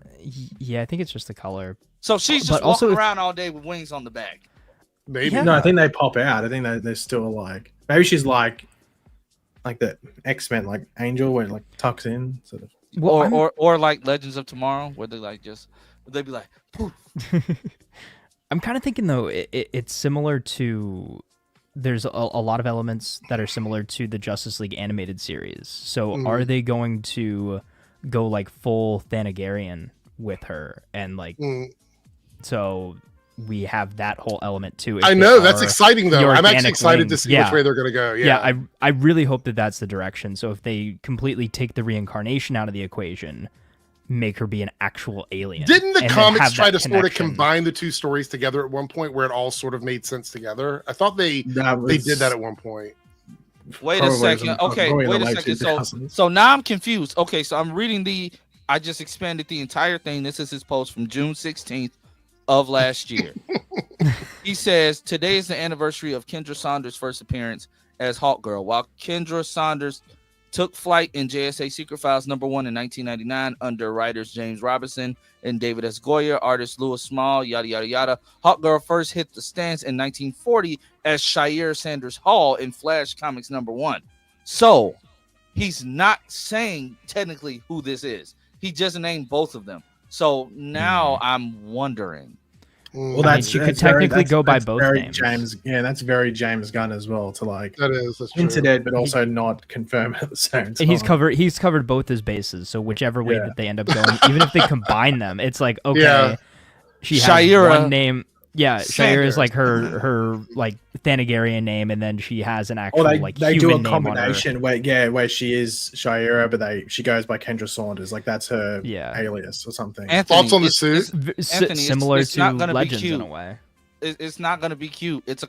Speaker 5: Yeah, I think it's just the color.
Speaker 2: So she's just walking around all day with wings on the back.
Speaker 1: Maybe.
Speaker 3: No, I think they pop out. I think they're still like, maybe she's like the X-Men, like Angel, where it like tucks in, sort of.
Speaker 2: Well, or like Legends of Tomorrow, where they'd be like, poof.
Speaker 5: I'm kind of thinking though, it's similar to. There's a lot of elements that are similar to the Justice League animated series. So are they going to go like full Thanagarian with her and like? So we have that whole element too.
Speaker 1: I know that's exciting though. I'm actually excited to see which way they're going to go.
Speaker 5: Yeah, I really hope that that's the direction. So if they completely take the reincarnation out of the equation, make her be an actual alien.
Speaker 1: Didn't the comics try to sort of combine the two stories together at one point, where it all sort of made sense together? I thought they did that at one point.
Speaker 2: Wait a second. Okay, wait a second. So now I'm confused. Okay, so I'm reading I just expanded the entire thing. This is his post from June 16th of last year. He says, today is the anniversary of Kendra Saunders' first appearance as Hawkgirl. While Kendra Saunders took flight in JSA Secret Files #1 in 1999 under writers James Robinson and David S. Goyer, artist Louis Small, yada, yada, yada. Hawkgirl first hit the stands in 1940 as Shire Sanders Hall in Flash Comics #1. So he's not saying technically who this is. He just named both of them. So now I'm wondering.
Speaker 3: Well, that's
Speaker 5: you could technically go by both names.
Speaker 3: That's very James Gunn as well to
Speaker 1: that's
Speaker 3: hint at it, but also not confirm at the same time.
Speaker 5: And he's covered both his bases. So whichever way that they end up going, even if they combine them, it's like okay, she has one name. Yeah, Shire is like her like Thanagarian name, and then she has an actual
Speaker 3: they do a combination where she is Shira, but she goes by Kendra Saunders, like that's her alias or something.
Speaker 2: Anthony,
Speaker 1: thoughts on the suit?
Speaker 5: Similar to Legends in a way.
Speaker 2: It's not going to be cute. It's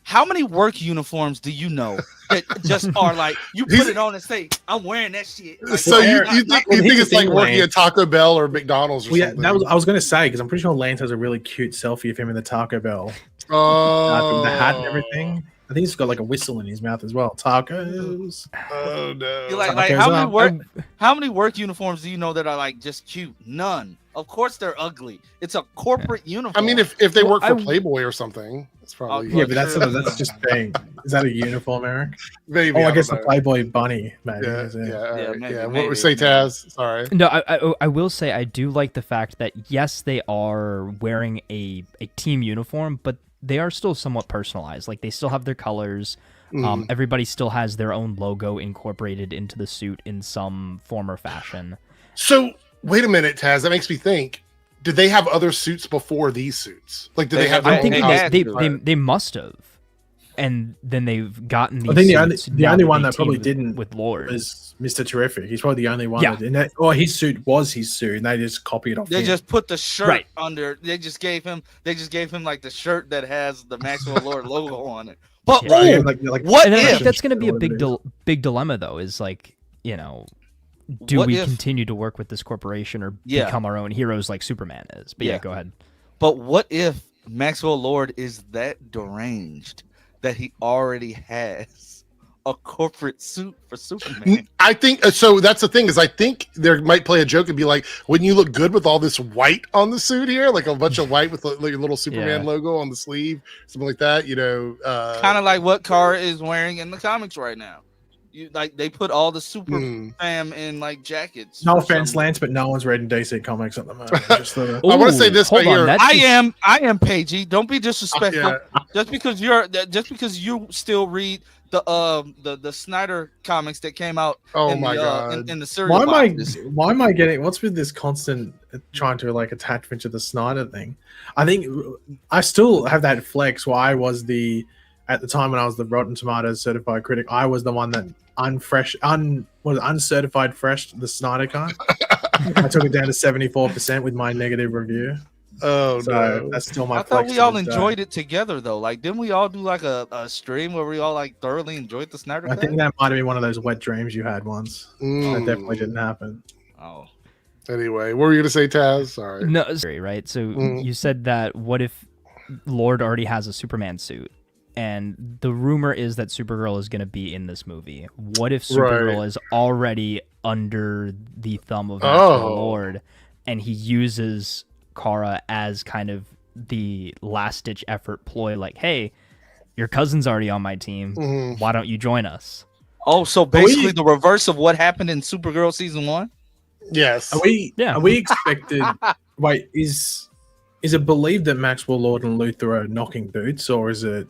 Speaker 2: how many work uniforms do you know that just are like you put it on and say I'm wearing that shit? Like,
Speaker 1: so you think it's like working at Taco Bell or McDonald's or something?
Speaker 3: Yeah, I was going to say because I'm pretty sure Lance has a really cute selfie of him in the Taco Bell. Oh, the hat and everything. I think he's got like a whistle in his mouth as well. Tacos.
Speaker 1: Oh no!
Speaker 2: You're like how many work uniforms do you know that are like just cute? None. Of course they're ugly. It's a corporate uniform.
Speaker 1: I mean, if they work for Playboy or something, it's probably
Speaker 3: but that's just being. Is that a uniform, Eric?
Speaker 1: Maybe.
Speaker 3: I guess the Playboy bunny. Maybe.
Speaker 1: Yeah. What would say, Taz? Sorry.
Speaker 5: No, I will say I do like the fact that yes, they are wearing a team uniform, but they are still somewhat personalized. Like they still have their colors. Everybody still has their own logo incorporated into the suit in some form or fashion.
Speaker 1: So wait a minute, Taz. That makes me think. Did they have other suits before these suits? Like, did they have?
Speaker 5: I think they must have, and then they've gotten these.
Speaker 3: I think the only one that probably didn't
Speaker 5: with Lord
Speaker 3: is Mr. Terrific. He's probably the only one that didn't. Or his suit was his suit, and they just copied off.
Speaker 2: They just put the shirt under. They just gave him like the shirt that has the Maxwell Lord logo on it. But what if
Speaker 5: that's going to be a big dilemma though? Is like do we continue to work with this corporation or become our own heroes like Superman is? But go ahead.
Speaker 2: But what if Maxwell Lord is that deranged that he already has a corporate suit for Superman?
Speaker 1: I think so. That's the thing is I think there might play a joke and be like, wouldn't you look good with all this white on the suit here? Like a bunch of white with like your little Superman logo on the sleeve, something like that,
Speaker 2: kind of like what Kara is wearing in the comics right now. They put all the super fam in like jackets.
Speaker 3: No offense, Lance, but no one's reading DC Comics at the moment.
Speaker 1: I want to say this right here.
Speaker 2: I am Pagey. Don't be disrespectful. Just because you still read the Snyder comics that came out.
Speaker 1: Oh my god!
Speaker 2: In the cereal boxes.
Speaker 3: Why am I getting? What's with this constant trying to like attachment to the Snyder thing? I think I still have that flex where I was at the time when I was the Rotten Tomatoes certified critic, I was the one that uncertified fresh the Snyder Cut. I took it down to 74% with my negative review.
Speaker 1: Oh no,
Speaker 3: that's still my.
Speaker 2: I thought we all enjoyed it together though. Like, didn't we all do like a stream where we all like thoroughly enjoyed the Snyder Cut?
Speaker 3: I think that might have been one of those wet dreams you had once. That definitely didn't happen.
Speaker 2: Oh.
Speaker 1: Anyway, what were you gonna say, Taz? Sorry.
Speaker 5: No, right. So you said that what if Lord already has a Superman suit? And the rumor is that Supergirl is going to be in this movie. What if Supergirl is already under the thumb of Maxwell Lord, and he uses Kara as kind of the last-ditch effort ploy, like, hey, your cousin's already on my team. Why don't you join us?
Speaker 2: Oh, so basically the reverse of what happened in Supergirl season 1?
Speaker 1: Yes.
Speaker 3: Are we expected... Wait, is it believed that Maxwell Lord and Luthor are knocking boots, or is it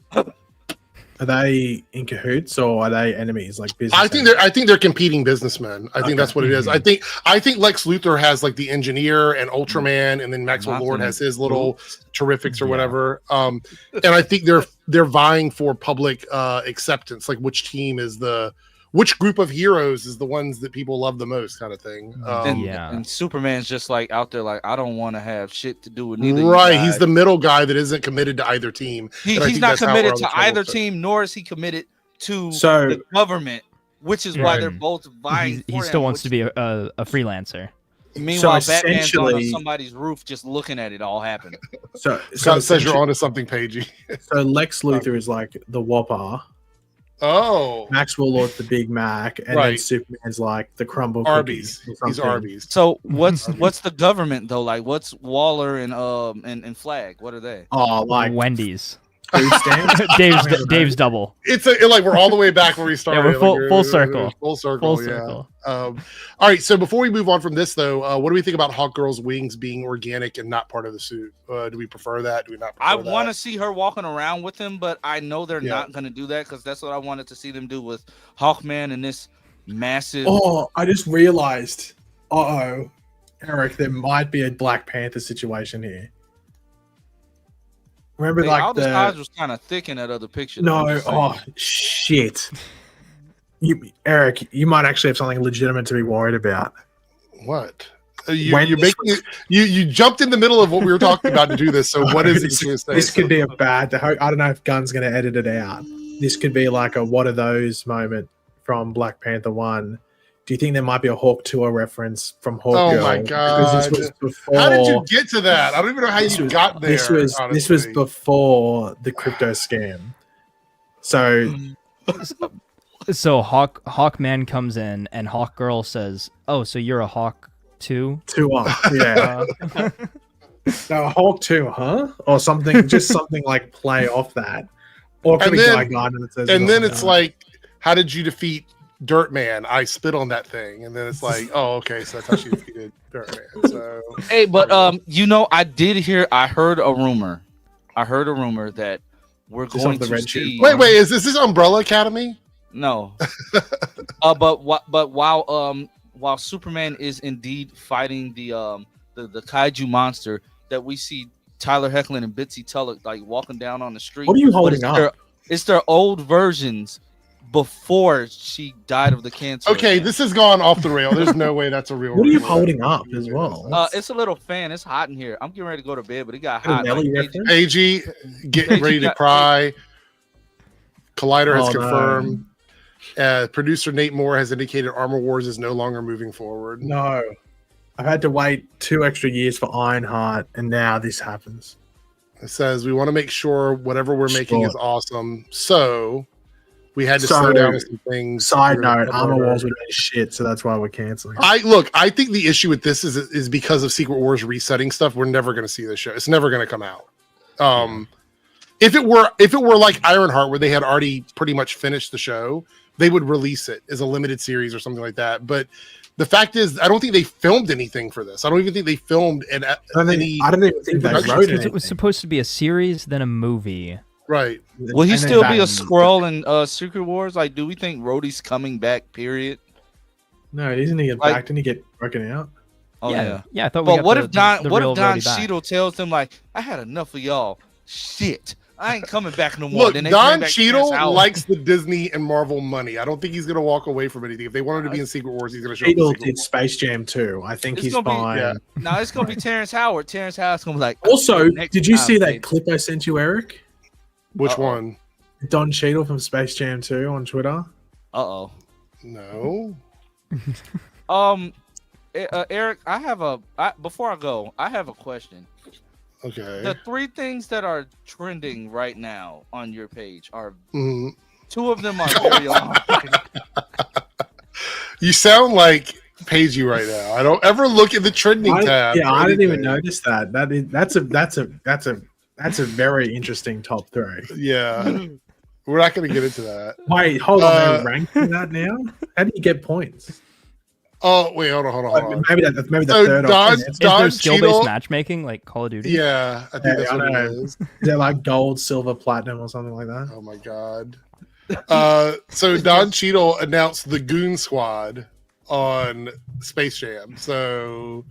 Speaker 3: Are they in cahoots or are they enemies? Like business?
Speaker 1: I think they're competing businnesmen. I think that's what it is. I think Lex Luthor has like the engineer and Ultraman, and then Maxwell Lord has his little Terrifics or whatever. And I think they're vying for public acceptance. Like which group of heroes is the ones that people love the most, kind of thing.
Speaker 2: And Superman's just like out there, like I don't want to have shit to do with neither.
Speaker 1: Right, he's the middle guy that isn't committed to either team.
Speaker 2: He's not committed to either team, nor is he committed to the government, which is why they're both vying.
Speaker 5: He still wants to be a freelancer.
Speaker 2: Meanwhile, Batman's on somebody's roof just looking at it all happen.
Speaker 1: So it says you're onto something, Pagey.
Speaker 3: So Lex Luthor is like the Whopper.
Speaker 1: Oh,
Speaker 3: Maxwell Lord's the Big Mac, and then Superman's like the crumble
Speaker 1: Arby's. He's Arby's.
Speaker 2: So what's the government though? Like what's Waller and Flag? What are they?
Speaker 3: Oh, like
Speaker 5: Wendy's.
Speaker 3: Dave's
Speaker 5: double.
Speaker 1: It's like we're all the way back where we started.
Speaker 5: Yeah, we're full circle.
Speaker 1: Full circle. All right. So before we move on from this, though, what do we think about Hawkgirl's wings being organic and not part of the suit? Do we prefer that? Do we not?
Speaker 2: I want to see her walking around with him, but I know they're not going to do that because that's what I wanted to see them do with Hawkman and this massive.
Speaker 3: Oh, I just realized. Eric, there might be a Black Panther situation here. Remember, like
Speaker 2: Aldous Hodge was kind of thick in that other picture.
Speaker 3: No, shit. Eric, you might actually have something legitimate to be worried about.
Speaker 1: What? You jumped in the middle of what we were talking about to do this. So what is it?
Speaker 3: This could be a bad. I don't know if Gunn's going to edit it out. This could be like a what are those moment from Black Panther 1. Do you think there might be a Hawk Tour reference from Hawkgirl?
Speaker 1: Oh my god! How did you get to that? I don't even know how you got there.
Speaker 3: This was before the crypto scam. So
Speaker 5: Hawkman comes in and Hawkgirl says, "Oh, so you're a Hawk too?"
Speaker 3: Yeah. No, Hawk 2, huh? Or something, just something like play off that. Or could be
Speaker 1: then it's like, how did you defeat Dirt Man? I spit on that thing, and then it's like, oh, okay, so that's how she defeated Dirt Man. So
Speaker 2: hey, but I heard a rumor that we're going to see.
Speaker 1: Wait, is this Umbrella Academy?
Speaker 2: No. But while Superman is indeed fighting the kaiju monster, that we see Tyler Hoechlin and Bitsy Tulloch like walking down on the street.
Speaker 3: What are you holding up?
Speaker 2: It's their old versions before she died of the cancer.
Speaker 1: Okay, this has gone off the rail. There's no way that's a real.
Speaker 3: What are you holding up as well?
Speaker 2: It's a little fan. It's hot in here. I'm getting ready to go to bed, but it got hot.
Speaker 1: AG, getting ready to cry. Collider has confirmed. Producer Nate Moore has indicated Armor Wars is no longer moving forward.
Speaker 3: No, I've had to wait 2 extra years for Ironheart, and now this happens.
Speaker 1: It says we want to make sure whatever we're making is awesome, so we had to slow down some things.
Speaker 3: Side note: Armor Wars would be shit, so that's why we're canceling.
Speaker 1: I think the issue with this is because of Secret Wars resetting stuff. We're never going to see this show. It's never going to come out. If it were like Ironheart, where they had already pretty much finished the show, they would release it as a limited series or something like that. But the fact is, I don't think they filmed anything for this. I don't even think they filmed
Speaker 3: I don't even think they wrote it.
Speaker 5: It was supposed to be a series, then a movie.
Speaker 1: Right.
Speaker 2: Will he still be a Skrull in Secret Wars? Like, do we think Rhodey's coming back? Period.
Speaker 3: No, isn't he back? Didn't he get broken out?
Speaker 2: Oh yeah.
Speaker 5: I thought.
Speaker 2: But what if Don Cheadle tells them like, I had enough of y'all. Shit. I ain't coming back no more.
Speaker 1: Look, Don Cheadle likes the Disney and Marvel money. I don't think he's going to walk away from anything. If they wanted to be in Secret Wars, he's going to show up.
Speaker 3: Cheadle did Space Jam too. I think he's fine.
Speaker 2: No, it's going to be Terrence Howard. Terrence Howard's going to be like.
Speaker 3: Also, did you see that clip I sent you, Eric?
Speaker 1: Which one?
Speaker 3: Don Cheadle from Space Jam 2 on Twitter.
Speaker 1: No.
Speaker 2: Eric, before I go, I have a question.
Speaker 1: Okay.
Speaker 2: The 3 things that are trending right now on your page are 2 of them are very long.
Speaker 3: You sound like Pagey right now. I don't ever look at the trending tab.
Speaker 1: Yeah, I didn't even notice that. That's a very interesting top 3.
Speaker 3: Yeah. We're not going to get into that.
Speaker 1: Wait, hold on. They're ranking that now? How do you get points?
Speaker 3: Oh, wait, hold on.
Speaker 1: Maybe the third option.
Speaker 5: Is there skill-based matchmaking like Call of Duty?
Speaker 1: Yeah, I think that's what it is.
Speaker 3: Is it like gold, silver, platinum, or something like that?
Speaker 1: Oh my god! So Don Cheadle announced the Goon Squad on Space Jam. So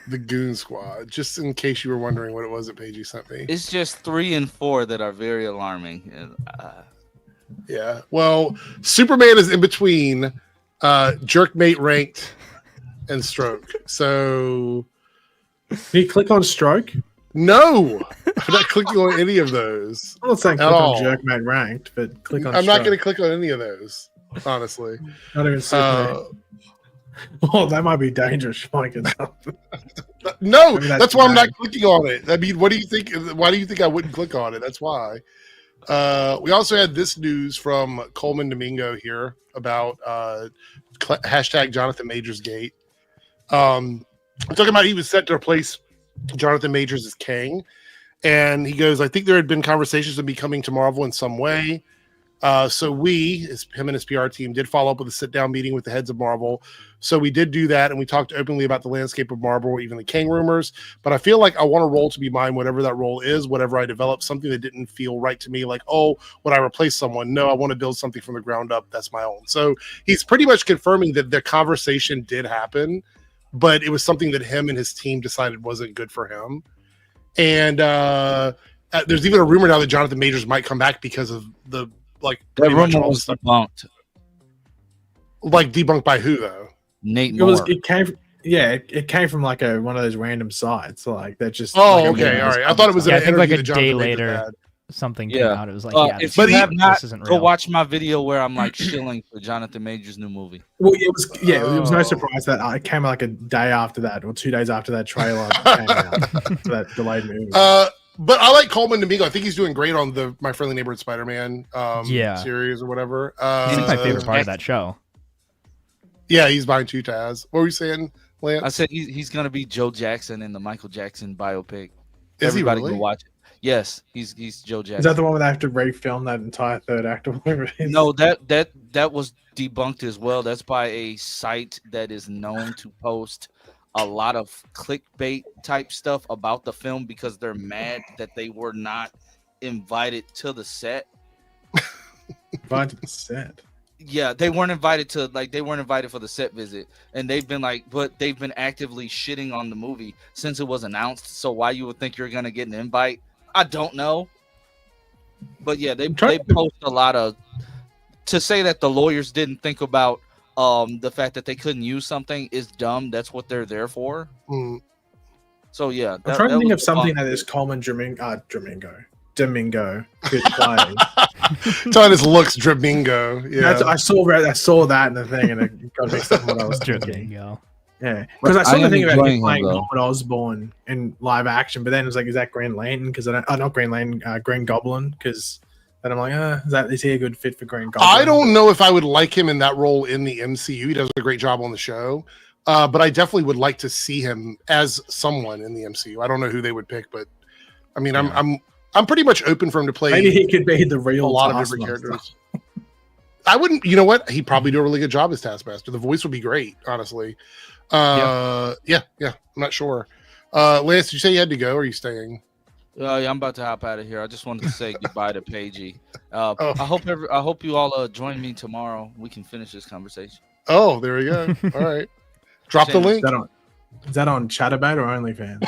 Speaker 1: the Goon Squad, just in case you were wondering what it was that Paige sent me.
Speaker 2: It's just 3 and 4 that are very alarming.
Speaker 1: Yeah. Well, Superman is in between Jerkmate Ranked and Stroke. So
Speaker 3: can you click on Stroke?
Speaker 1: No, I'm not clicking on any of those.
Speaker 3: I'm not saying click on Jerkmate Ranked, but click on
Speaker 1: I'm
Speaker 3: Stroke.
Speaker 1: not going to click on any of those, honestly.
Speaker 3: Not even Superman. Oh, that might be dangerous, Mike.
Speaker 1: No, that's why I'm not clicking on it. I mean, what do you think? Why do you think I wouldn't click on it? That's why. We also had this news from Coleman Domingo here about hashtag Jonathan Majors Gate. I'm talking about he was set to replace Jonathan Majors as Kang, and he goes, I think there had been conversations of me coming to Marvel in some way. So him and his PR team, did follow up with a sit-down meeting with the heads of Marvel. So we did do that, and we talked openly about the landscape of Marvel, even the Kang rumors. But I feel like I want a role to be mine, whatever that role is, whatever I develop, something that didn't feel right to me, like, oh, would I replace someone? No, I want to build something from the ground up. That's my own. So he's pretty much confirming that the conversation did happen, but it was something that him and his team decided wasn't good for him. And there's even a rumor now that Jonathan Majors might come back because of the that
Speaker 2: rumor was debunked.
Speaker 1: Like debunked by who though?
Speaker 2: Nate Moore.
Speaker 3: It came from like one of those random sites, like that just.
Speaker 1: Oh, okay, all right. I thought it was
Speaker 5: I think like a day later something came out. It was like,
Speaker 2: if you have not, go watch my video where I'm like shilling for Jonathan Majors' new movie.
Speaker 3: Well, it was no surprise that it came like a day after that or 2 days after that trailer came out for that delayed movie.
Speaker 1: But I like Coleman Domingo. I think he's doing great on the My Friendly Neighborhood Spider-Man series or whatever.
Speaker 5: He's my favorite part of that show.
Speaker 1: Yeah, he's buying 2 Taz. What were you saying, Lance?
Speaker 2: I said he's going to be Joe Jackson in the Michael Jackson biopic.
Speaker 1: Is
Speaker 2: Everybody
Speaker 1: he really?
Speaker 2: Go watch it. Yes, he's Joe Jackson.
Speaker 3: Is that the one where they have to refilm that entire third act?
Speaker 2: No, that was debunked as well. That's by a site that is known to post a lot of clickbait type stuff about the film because they're mad that they were not invited to the set.
Speaker 3: Invited to the set?
Speaker 2: Yeah, they weren't invited for the set visit, and they've been actively shitting on the movie since it was announced. So why you would think you're gonna get an invite, I don't know. But yeah, they post a lot of to say that the lawyers didn't think about the fact that they couldn't use something is dumb. That's what they're there for. So yeah,
Speaker 3: I'm trying to think of something that is Coleman Domingo could play.
Speaker 1: Titus looks Domingo. Yeah,
Speaker 3: I saw that in the thing, and it got mixed up with what I was thinking. Yeah, because I saw the thing about him playing Norman Osborn in live action, but then it was like, is that Green Lantern? Because not Green Lantern, Green Goblin. Because then I'm like, is he a good fit for Green Goblin?
Speaker 1: I don't know if I would like him in that role in the MCU. He does a great job on the show, but I definitely would like to see him as someone in the MCU. I don't know who they would pick, but I mean, I'm pretty much open for him to play.
Speaker 3: Maybe he could be the real
Speaker 1: a lot of different characters. I wouldn't. You know what? He'd probably do a really good job as Taskmaster. The voice would be great, honestly. Yeah. I'm not sure. Lance, did you say you had to go? Or are you staying?
Speaker 2: Yeah, I'm about to hop out of here. I just wanted to say goodbye to Paigey. I hope you all join me tomorrow. We can finish this conversation.
Speaker 1: Oh, there we go. All right, drop the link.
Speaker 3: Is that on Chatterbait or OnlyFans?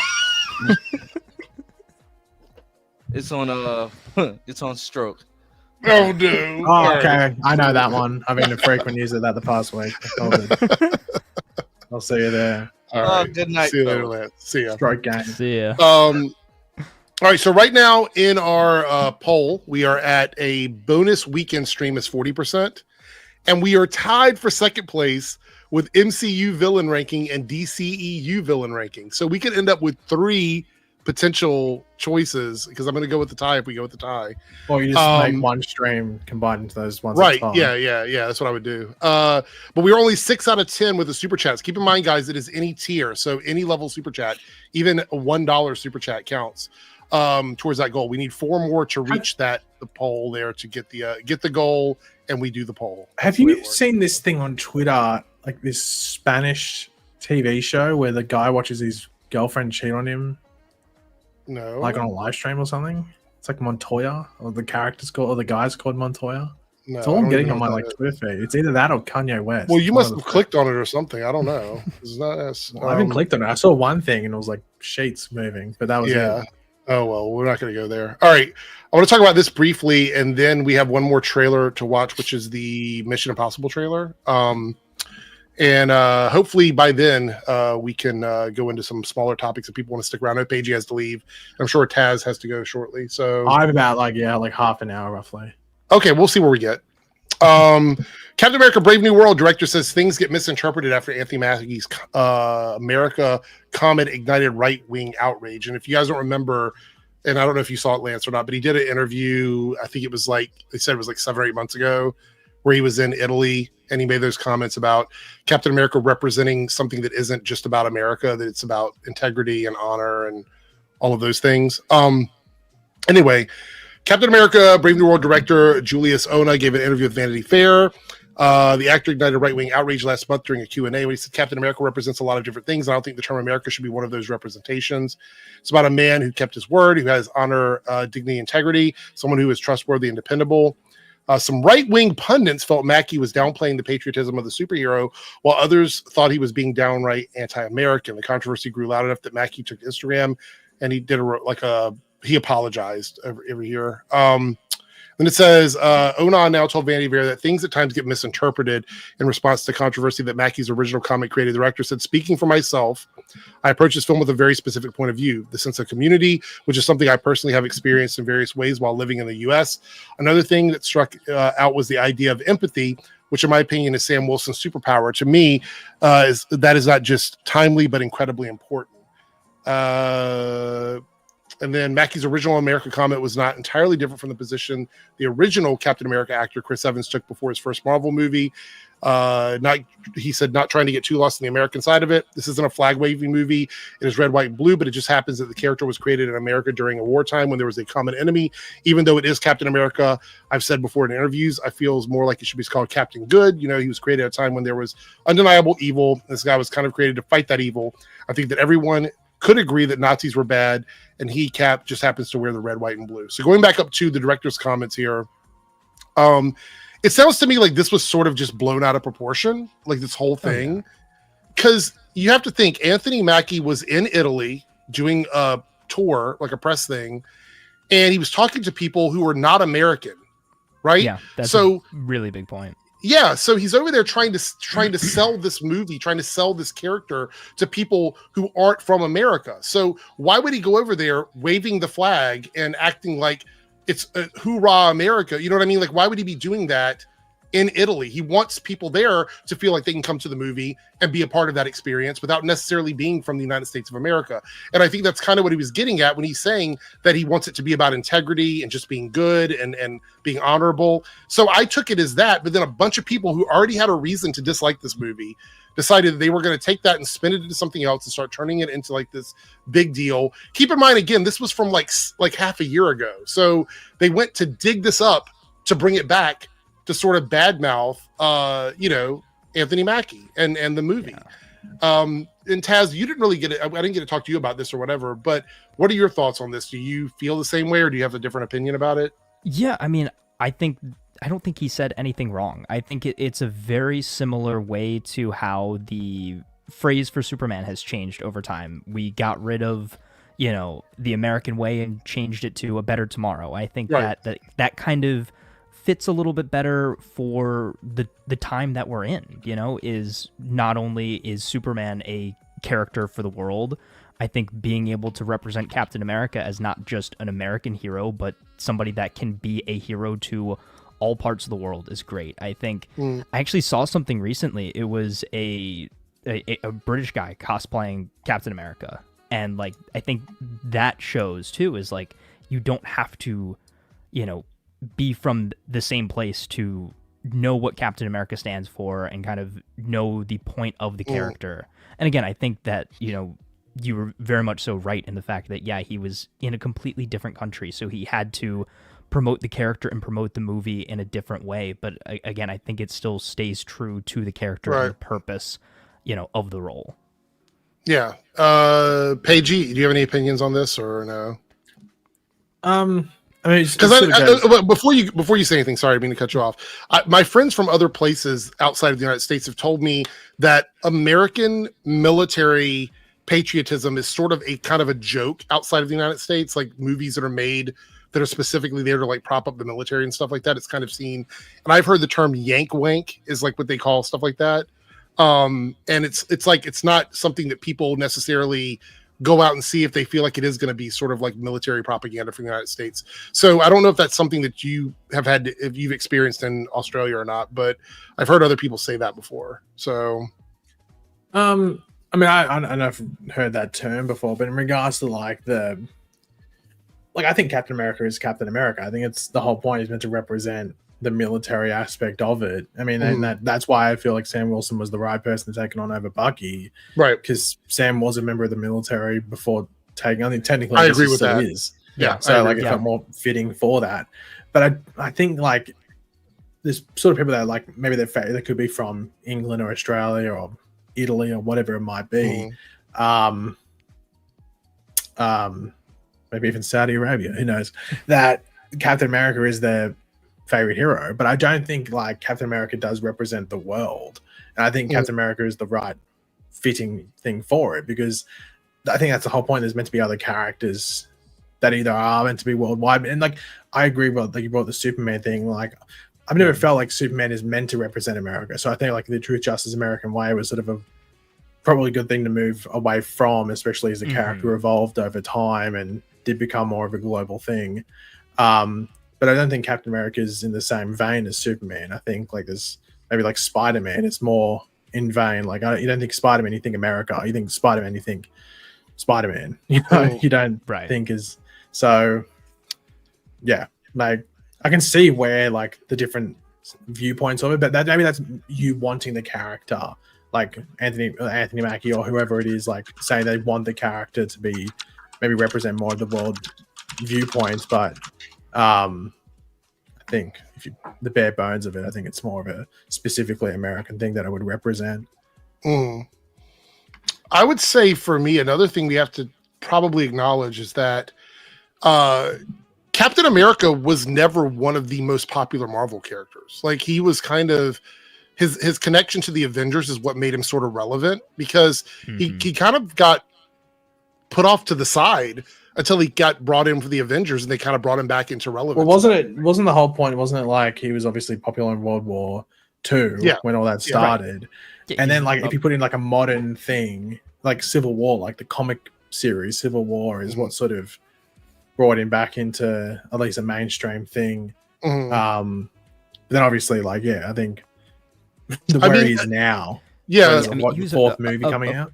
Speaker 2: It's on Stroke.
Speaker 1: Oh, dude.
Speaker 3: Oh, okay. I know that one. I've been a frequent user of that the past week. I'll see you there.
Speaker 1: All right.
Speaker 2: Good night.
Speaker 1: See you later, Lance. See ya.
Speaker 3: Stroke game.
Speaker 5: See ya.
Speaker 1: All right. So right now in our poll, we are at a bonus weekend stream is 40%, and we are tied for second place with MCU villain ranking and DCEU villain ranking. So we could end up with 3 potential choices because I'm going to go with the tie if we go with the tie.
Speaker 3: Or you just make one stream combined into those ones.
Speaker 1: Right. Yeah. That's what I would do. But we were only 6 out of 10 with the super chats. Keep in mind, guys, it is any tier. So any level super chat, even a $1 super chat counts towards that goal. We need 4 more to reach the poll there to get the goal, and we do the poll.
Speaker 3: Have you seen this thing on Twitter, like this Spanish TV show where the guy watches his girlfriend cheat on him?
Speaker 1: No.
Speaker 3: Like on a live stream or something? It's like Montoya, or the character's called, or the guy's called Montoya.
Speaker 1: No,
Speaker 3: It's all I'm getting on my Twitter feed. It's either that or Kanye West.
Speaker 1: Well, you must have clicked on it or something. I don't know. It's not us.
Speaker 3: Well, I haven't clicked on it. I saw one thing and it was like sheets moving, but that was it.
Speaker 1: Oh well, we're not going to go there. All right, I want to talk about this briefly, and then we have one more trailer to watch, which is the Mission Impossible trailer. And hopefully by then we can go into some smaller topics if people want to stick around. I know Paige has to leave. I'm sure Taz has to go shortly. So
Speaker 3: I'm about like half an hour roughly.
Speaker 1: Okay, we'll see where we get. Captain America: Brave New World director says things get misinterpreted after Anthony Mackie's America comment ignited right-wing outrage. And if you guys don't remember, and I don't know if you saw it, Lance, or not, but he did an interview. I think it was like they said it was like 7 or 8 months ago, where he was in Italy and he made those comments about Captain America representing something that isn't just about America, that it's about integrity and honor and all of those things. Anyway, Captain America: Brave New World director Julius Ona gave an interview with Vanity Fair. The actor ignited right-wing outrage last month during a Q&A when he said Captain America represents a lot of different things. I don't think the term America should be one of those representations. It's about a man who kept his word, who has honor, dignity, integrity, someone who is trustworthy and dependable. Some right-wing pundits felt Mackie was downplaying the patriotism of the superhero, while others thought he was being downright anti-American. The controversy grew loud enough that Mackie took to Instagram and he did he apologized every year. Then it says, Onan now told Vanity Fair that things at times get misinterpreted in response to controversy that Mackie's original comment created. The director said, speaking for myself, I approach this film with a very specific point of view, the sense of community, which is something I personally have experienced in various ways while living in the U.S. Another thing that struck out was the idea of empathy, which in my opinion is Sam Wilson's superpower. To me, is not just timely, but incredibly important. And then Mackie's original America comment was not entirely different from the position the original Captain America actor Chris Evans took before his first Marvel movie. He said, not trying to get too lost in the American side of it. This isn't a flag-waving movie. It is red, white, and blue, but it just happens that the character was created in America during a wartime when there was a common enemy. Even though it is Captain America, I've said before in interviews, I feel it's more like it should be called Captain Good. You know, he was created at a time when there was undeniable evil. This guy was kind of created to fight that evil. I think that everyone could agree that Nazis were bad, and he, Cap, just happens to wear the red, white, and blue. So going back up to the director's comments here, it sounds to me like this was sort of just blown out of proportion, like this whole thing. Because you have to think, Anthony Mackie was in Italy doing a tour, like a press thing, and he was talking to people who were not American, right?
Speaker 5: Yeah, that's a really big point.
Speaker 1: Yeah, so he's over there trying to sell this movie, trying to sell this character to people who aren't from America. So why would he go over there waving the flag and acting like it's hoorah America? You know what I mean? Like, why would he be doing that in Italy? He wants people there to feel like they can come to the movie and be a part of that experience without necessarily being from the United States of America. And I think that's kind of what he was getting at when he's saying that he wants it to be about integrity and just being good and being honorable. So I took it as that, but then a bunch of people who already had a reason to dislike this movie decided they were going to take that and spin it into something else and start turning it into like this big deal. Keep in mind, again, this was from like half a year ago. So they went to dig this up to bring it back to sort of badmouth, Anthony Mackie and the movie. Yeah. And Taz, you didn't really get it. I didn't get to talk to you about this or whatever, but what are your thoughts on this? Do you feel the same way or do you have a different opinion about it?
Speaker 5: Yeah, I mean, I don't think he said anything wrong. I think it's a very similar way to how the phrase for Superman has changed over time. We got rid of, the American way and changed it to a better tomorrow. I think that kind of fits a little bit better for the time that we're in, is not only is Superman a character for the world, I think being able to represent Captain America as not just an American hero, but somebody that can be a hero to all parts of the world is great. I think I actually saw something recently. It was a British guy cosplaying Captain America. And like, I think that shows too, is like, you don't have to, be from the same place to know what Captain America stands for and kind of know the point of the character. And again, I think that, you were very much so right in the fact that, yeah, he was in a completely different country. So he had to promote the character and promote the movie in a different way. But again, I think it still stays true to the character and the purpose, of the role. Yeah.
Speaker 1: Paige, do you have any opinions on this or no?
Speaker 3: I mean,
Speaker 1: because before you say anything, sorry, I didn't mean to cut you off. My friends from other places outside of the United States have told me that American military patriotism is sort of a kind of a joke outside of the United States, like movies that are made that are specifically there to like prop up the military and stuff like that. It's kind of seen, and I've heard the term yank wank is like what they call stuff like that. And it's like it's not something that people necessarily go out and see if they feel like it is going to be sort of like military propaganda from the United States. So I don't know if that's something that you have had, if you've experienced in Australia or not, but I've heard other people say that before. So,
Speaker 3: I mean, I don't know if I've heard that term before, but in regards to like I think Captain America is Captain America. I think it's the whole point is meant to represent the military aspect of it. I mean, and that's why I feel like Sam Wilson was the right person to take it on over Bucky,
Speaker 1: right?
Speaker 3: Because Sam was a member of the military before taking. I think technically,
Speaker 1: I agree with that.
Speaker 3: Is.
Speaker 1: Yeah,
Speaker 3: so like it felt more fitting for that. But I think like there's sort of people that like maybe they could be from England or Australia or Italy or whatever it might be. Maybe even Saudi Arabia, who knows, that Captain America is their favorite hero. But I don't think like Captain America does represent the world. And I think Captain America is the right fitting thing for it, because I think that's the whole point. There's meant to be other characters that either are meant to be worldwide. And like, I agree with like you brought the Superman thing. Like, I've never felt like Superman is meant to represent America. So I think like the Truth, Justice, American Way was sort of a probably good thing to move away from, especially as the character evolved over time and did become more of a global thing. But I don't think Captain America is in the same vein as Superman. I think like there's maybe like Spider-Man, it's more in vein. Like you don't think Spider-Man, you think America. You think Spider-Man, you think Spider-Man. You know, you don't think is so. Yeah, like I can see where like the different viewpoints of it, but maybe that's you wanting the character, like Anthony Mackie or whoever it is, like saying they want the character to be maybe represent more of the world viewpoints, but I think if you the bare bones of it, I think it's more of a specifically American thing that it would represent.
Speaker 1: I would say for me, another thing we have to probably acknowledge is that Captain America was never one of the most popular Marvel characters. Like he was kind of his connection to the Avengers is what made him sort of relevant, because he kind of got put off to the side until he got brought in for the Avengers, and they kind of brought him back into relevance.
Speaker 3: Well, wasn't the whole point? Wasn't it like he was obviously popular in World War II when all that started? Yeah, right. And then like if you put in like a modern thing like Civil War, like the comic series Civil War is what sort of brought him back into at least a mainstream thing. But then obviously like I think where he is now.
Speaker 1: Yeah,
Speaker 3: I mean, the fourth movie coming out.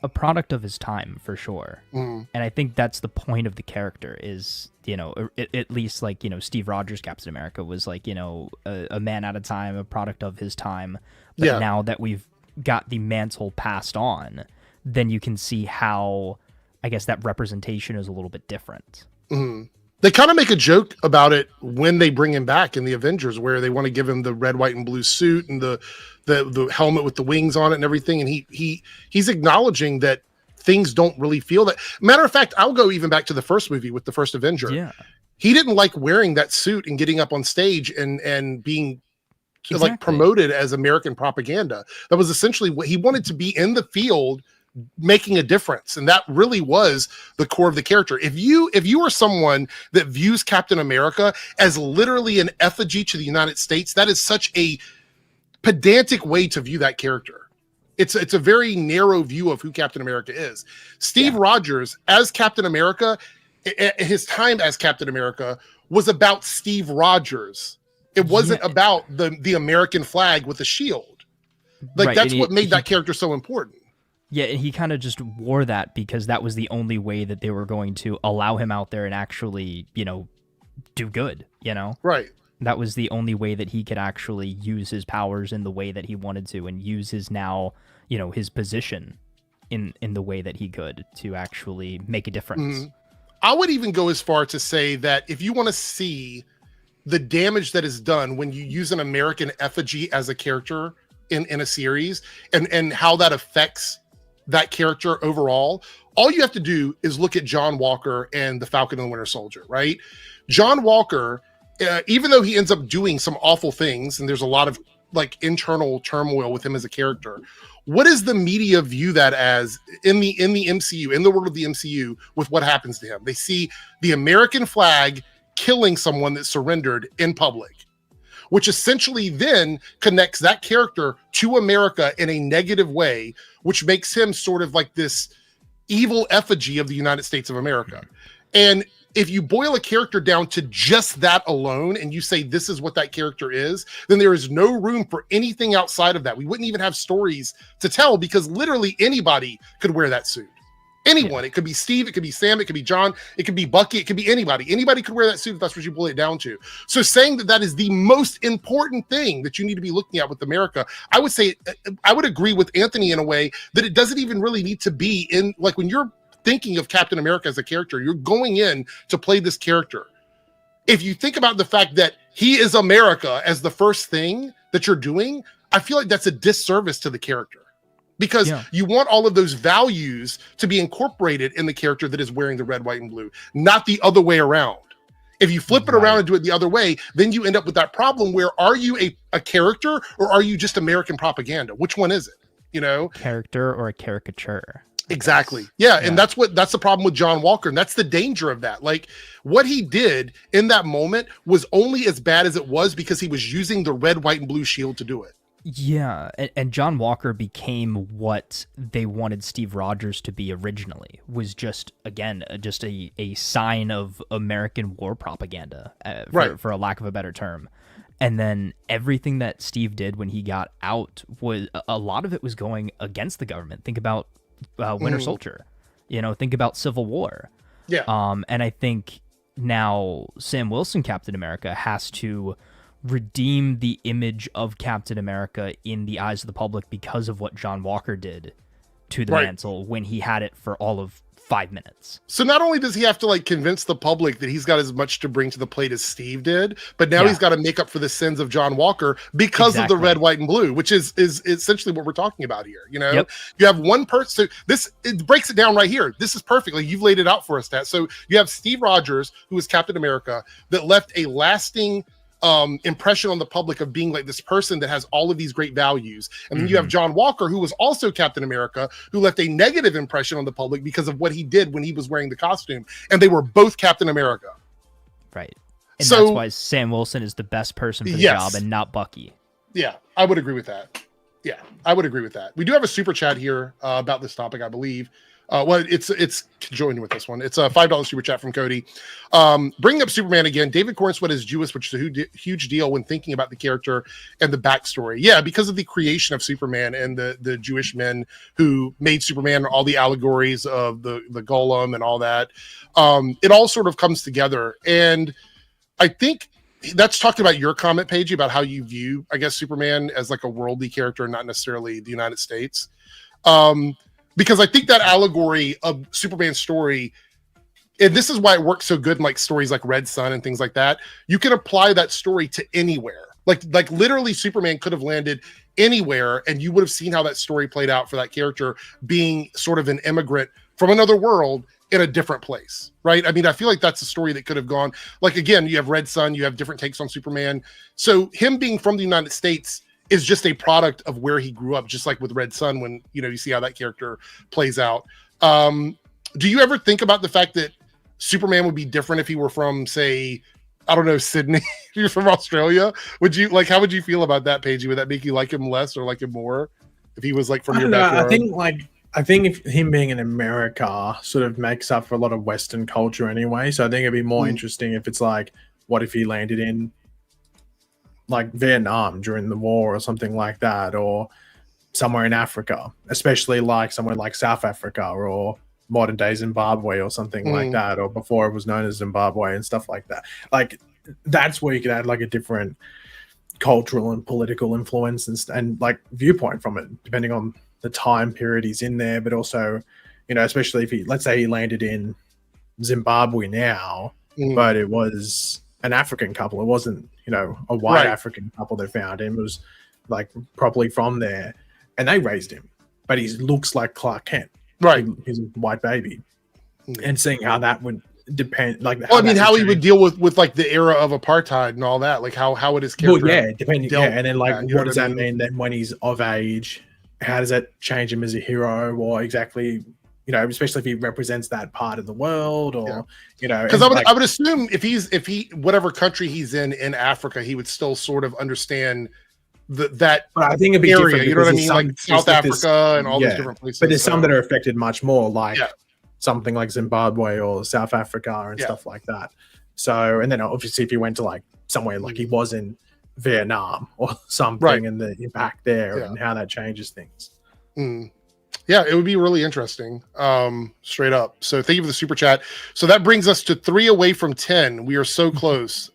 Speaker 5: A product of his time for sure. And I think that's the point of the character is, you know, at least like, you know, Steve Rogers, Captain America was like, you know, a man at a time, a product of his time. But now that we've got the mantle passed on, then you can see how, I guess, that representation is a little bit different.
Speaker 1: They kind of make a joke about it when they bring him back in the Avengers, where they want to give him the red, white, and blue suit and the helmet with the wings on it and everything. And he's acknowledging that things don't really feel that. Matter of fact, I'll go even back to the first movie with the first Avenger. Yeah. He didn't like wearing that suit and getting up on stage and being like promoted as American propaganda. That was essentially what he wanted to be in the field, making a difference. And that really was the core of the character. If you are someone that views Captain America as literally an effigy to the United States, that is such a pedantic way to view that character. It's a very narrow view of who Captain America is. Steve Rogers as Captain America, his time as Captain America was about Steve Rogers. It wasn't about the American flag with a shield. Like that's what made that character so important.
Speaker 5: Yeah, and he kind of just wore that because that was the only way that they were going to allow him out there and actually, you know, do good, you know?
Speaker 1: Right.
Speaker 5: That was the only way that he could actually use his powers in the way that he wanted to and use his now, you know, his position in the way that he could to actually make a difference.
Speaker 1: I would even go as far to say that if you want to see the damage that is done when you use an American effigy as a character in a series and how that affects that character overall, all you have to do is look at John Walker and the Falcon and the Winter Soldier, right? John Walker, even though he ends up doing some awful things, and there's a lot of like internal turmoil with him as a character, what does the media view that as in the MCU, in the world of the MCU, with what happens to him? They see the American flag killing someone that surrendered in public, which essentially then connects that character to America in a negative way, which makes him sort of like this evil effigy of the United States of America. And if you boil a character down to just that alone and you say this is what that character is, then there is no room for anything outside of that. We wouldn't even have stories to tell because literally anybody could wear that suit. Anyone. It could be Steve, it could be Sam, it could be John, it could be Bucky, it could be anybody. Anybody could wear that suit if that's what you boil it down to. So saying that that is the most important thing that you need to be looking at with America, I would say, I would agree with Anthony in a way that it doesn't even really need to be in, like when you're thinking of Captain America as a character, you're going in to play this character. If you think about the fact that he is America as the first thing that you're doing, I feel like that's a disservice to the character. Because you want all of those values to be incorporated in the character that is wearing the red, white, and blue, not the other way around. If you flip it around and do it the other way, then you end up with that problem where are you a character or are you just American propaganda? Which one is it? You know?
Speaker 5: Character or a caricature.
Speaker 1: Exactly. Yeah. And that's the problem with John Walker. And that's the danger of that. Like what he did in that moment was only as bad as it was because he was using the red, white, and blue shield to do it.
Speaker 5: Yeah, and John Walker became what they wanted Steve Rogers to be originally, was just, again, just a sign of American war propaganda, for a lack of a better term. And then everything that Steve did when he got out, was a lot of it was going against the government. Think about Winter Soldier, think about Civil War.
Speaker 1: Yeah.
Speaker 5: And I think now Sam Wilson, Captain America, has to redeem the image of Captain America in the eyes of the public because of what John Walker did to the mantle when he had it for all of 5 minutes.
Speaker 1: So not only does he have to like convince the public that he's got as much to bring to the plate as Steve did, but now he's got to make up for the sins of John Walker because of the red, white, and blue, which is essentially what we're talking about here. You have one person. So it breaks it down right here. This is perfectly. You've laid it out for us, Stat. So you have Steve Rogers, who is Captain America, that left a lasting impression on the public of being like this person that has all of these great values. And then you have John Walker, who was also Captain America, who left a negative impression on the public because of what he did when he was wearing the costume. And they were both Captain America.
Speaker 5: Right. And that's why Sam Wilson is the best person for the job and not Bucky.
Speaker 1: Yeah, I would agree with that. Yeah, I would agree with that. We do have a super chat here about this topic, I believe. Well, it's joined with this one. It's a $5 super chat from Cody. Bringing up Superman again. David Cornsweet is Jewish, which is a huge deal when thinking about the character and the backstory. Yeah, because of the creation of Superman and the Jewish men who made Superman, all the allegories of the golem and all that. It all sort of comes together. And I think that's talking about your comment, Paige, about how you view, I guess, Superman as like a worldly character, not necessarily the United States. Because I think that allegory of Superman's story, and this is why it works so good in like stories like Red Sun and things like that, you can apply that story to anywhere. Like literally Superman could have landed anywhere and you would have seen how that story played out for that character being sort of an immigrant from another world in a different place, right? I mean, I feel like that's a story that could have gone, like, again, you have Red Sun, you have different takes on Superman. So him being from the United States is just a product of where he grew up, just like with Red Sun, when, you see how that character plays out. Do you ever think about the fact that Superman would be different if he were from, say, I don't know, Sydney? If you're from Australia, would you how would you feel about that, Paige? Would that make you like him less or like him more if he was like from your backyard?
Speaker 3: I think if him being in America sort of makes up for a lot of Western culture anyway. So I think it'd be more interesting if it's like, what if he landed in like Vietnam during the war or something like that, or somewhere in Africa, especially like somewhere like South Africa or modern day Zimbabwe or something like that, or before it was known as Zimbabwe and stuff like that. Like that's where you could add like a different cultural and political influence and like viewpoint from it, depending on the time period he's in there, but also, especially if let's say he landed in Zimbabwe now, but it was an African couple. It wasn't, a white African couple that found him. It was like properly from there, and they raised him, but he looks like Clark Kent. right, his white baby, and seeing how that would depend, like,
Speaker 1: well, I mean, how he would deal with like the era of apartheid and all that, like how would his character?
Speaker 3: Well, yeah, depending, yeah, and then like, what does that mean then when he's of age? How does that change him as a hero, or exactly, you know, especially if he represents that part of the world, or you know,
Speaker 1: because I would assume if he whatever country he's in Africa, he would still sort of understand that
Speaker 3: I think it'd be
Speaker 1: area, you know what I mean,
Speaker 3: some,
Speaker 1: like South Africa and all these different places.
Speaker 3: But there's some that are affected much more, like something like Zimbabwe or South Africa and stuff like that. So, and then obviously if you went to like somewhere like he was in Vietnam or something, and the impact there and how that changes things.
Speaker 1: Yeah, it would be really interesting, straight up. So thank you for the super chat. So that brings us to 3 away from 10. We are so close.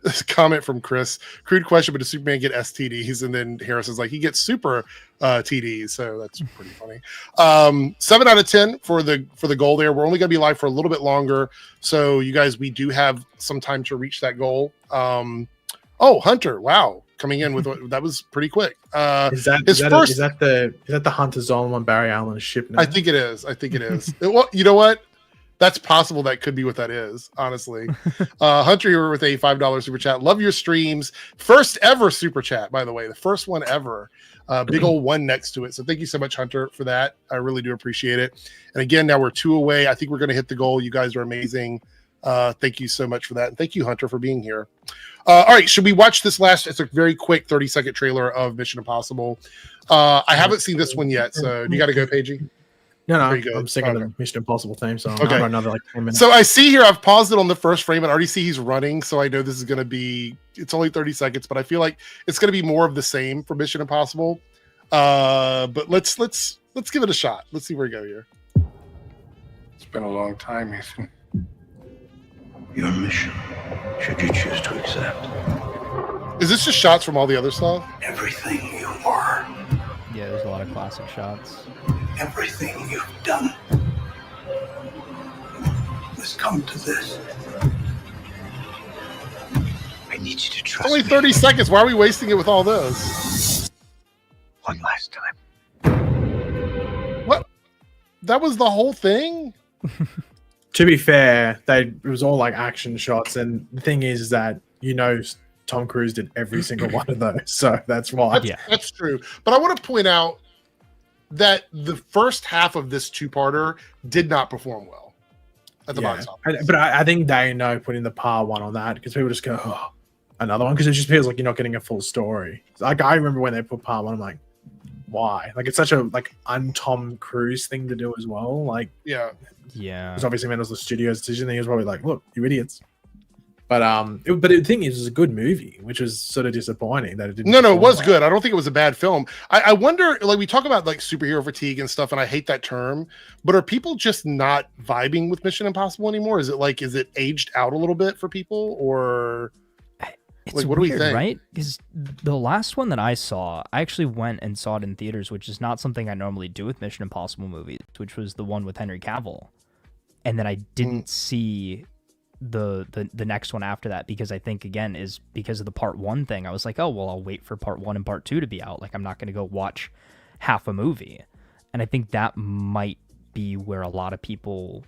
Speaker 1: This comment from Chris: crude question, but does Superman get STDs? And then Harris is like, he gets super TDs. So that's pretty funny. 7 out of 10 for the goal there. We're only going to be live for a little bit longer, so you guys, we do have some time to reach that goal. Oh, Hunter! Wow, coming in with that was pretty quick. Is that
Speaker 3: the Hunter Zolomon Barry Allen ship now?
Speaker 1: I think it is. Well, you know what? That's possible. That could be what that is. Honestly, Hunter here with a $5 super chat. Love your streams. First ever super chat, by the way, the first one ever. Big old 1 next to it. So thank you so much, Hunter, for that. I really do appreciate it. And again, now we're 2 away. I think we're going to hit the goal. You guys are amazing. Thank you so much for that. And thank you, Hunter, for being here. All right, should we watch this last? It's a very quick 30-second trailer of Mission Impossible. I haven't seen this one yet, so you got to go, Paigey.
Speaker 3: No, I'm singing the Mission Impossible theme song.
Speaker 1: Okay,
Speaker 3: another like 10 minutes.
Speaker 1: So I see here, I've paused it on the first frame, and I already see he's running. So I know this is going to be. It's only 30 seconds, but I feel like it's going to be more of the same for Mission Impossible. But let's give it a shot. Let's see where we go here.
Speaker 7: It's been a long time, Ethan. Your mission, should you choose to accept.
Speaker 1: Is this just shots from all the other stuff?
Speaker 7: Everything you were.
Speaker 5: Yeah, there's a lot of classic shots.
Speaker 7: Everything you've done has come to this. I need you to trust
Speaker 1: Only 30 seconds. Why are we wasting it with all those?
Speaker 7: One last time.
Speaker 1: What? That was the whole thing?
Speaker 3: To be fair, it was all like action shots, and the thing is that Tom Cruise did every single one of those, so that's why.
Speaker 1: That's true. But I want to point out that the first half of this 2-parter did not perform well at the box office.
Speaker 3: But I think they know putting the part 1 on that, because people just go, oh, another one, because it just feels like you're not getting a full story. Like I remember when they put part 1, I'm like, why? Like it's such a un-Tom Cruise thing to do as well. Like
Speaker 5: yeah.
Speaker 3: Because obviously, it was the studio's decision. He was probably like, "Look, you idiots." But the thing is, it was a good movie, which was sort of disappointing that it didn't.
Speaker 1: No, it was good. I don't think it was a bad film. I wonder, like we talk about like superhero fatigue and stuff, and I hate that term, but are people just not vibing with Mission Impossible anymore? Is it aged out a little bit for people, or
Speaker 5: it's
Speaker 1: like what
Speaker 5: weird,
Speaker 1: do we think?
Speaker 5: Right? Because the last one that I saw, I actually went and saw it in theaters, which is not something I normally do with Mission Impossible movies, which was the one with Henry Cavill. And then I didn't see the next one after that, because I think, again, is because of the part 1 thing. I was like, oh, well, I'll wait for part 1 and part 2 to be out. Like, I'm not going to go watch half a movie. And I think that might be where a lot of people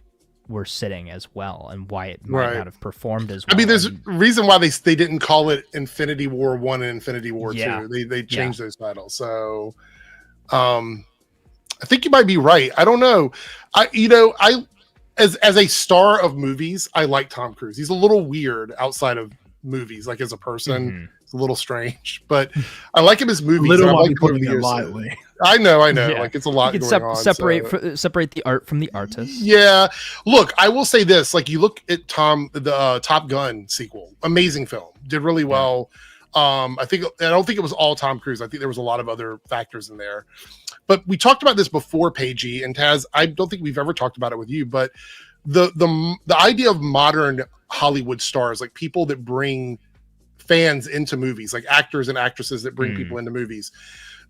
Speaker 5: were sitting as well, and why it might not have performed as well.
Speaker 1: I mean, there's a reason why they didn't call it Infinity War 1 and Infinity War 2. They changed those titles. So I think you might be right. I don't know. As a star of movies, I like Tom Cruise. He's a little weird outside of movies, like as a person. It's a little strange, but I like him as movies.
Speaker 3: Lightly.
Speaker 1: I know. Yeah. Like it's a lot
Speaker 5: you can
Speaker 1: going on.
Speaker 5: Separate the art from the artist.
Speaker 1: Yeah. Look, I will say this: like you look at the Top Gun sequel, amazing film, did really well. I don't think it was all Tom Cruise. I think there was a lot of other factors in there. But we talked about this before, Paigey and Taz. I don't think we've ever talked about it with you, but the idea of modern Hollywood stars, like people that bring fans into movies, like actors and actresses that bring people into movies,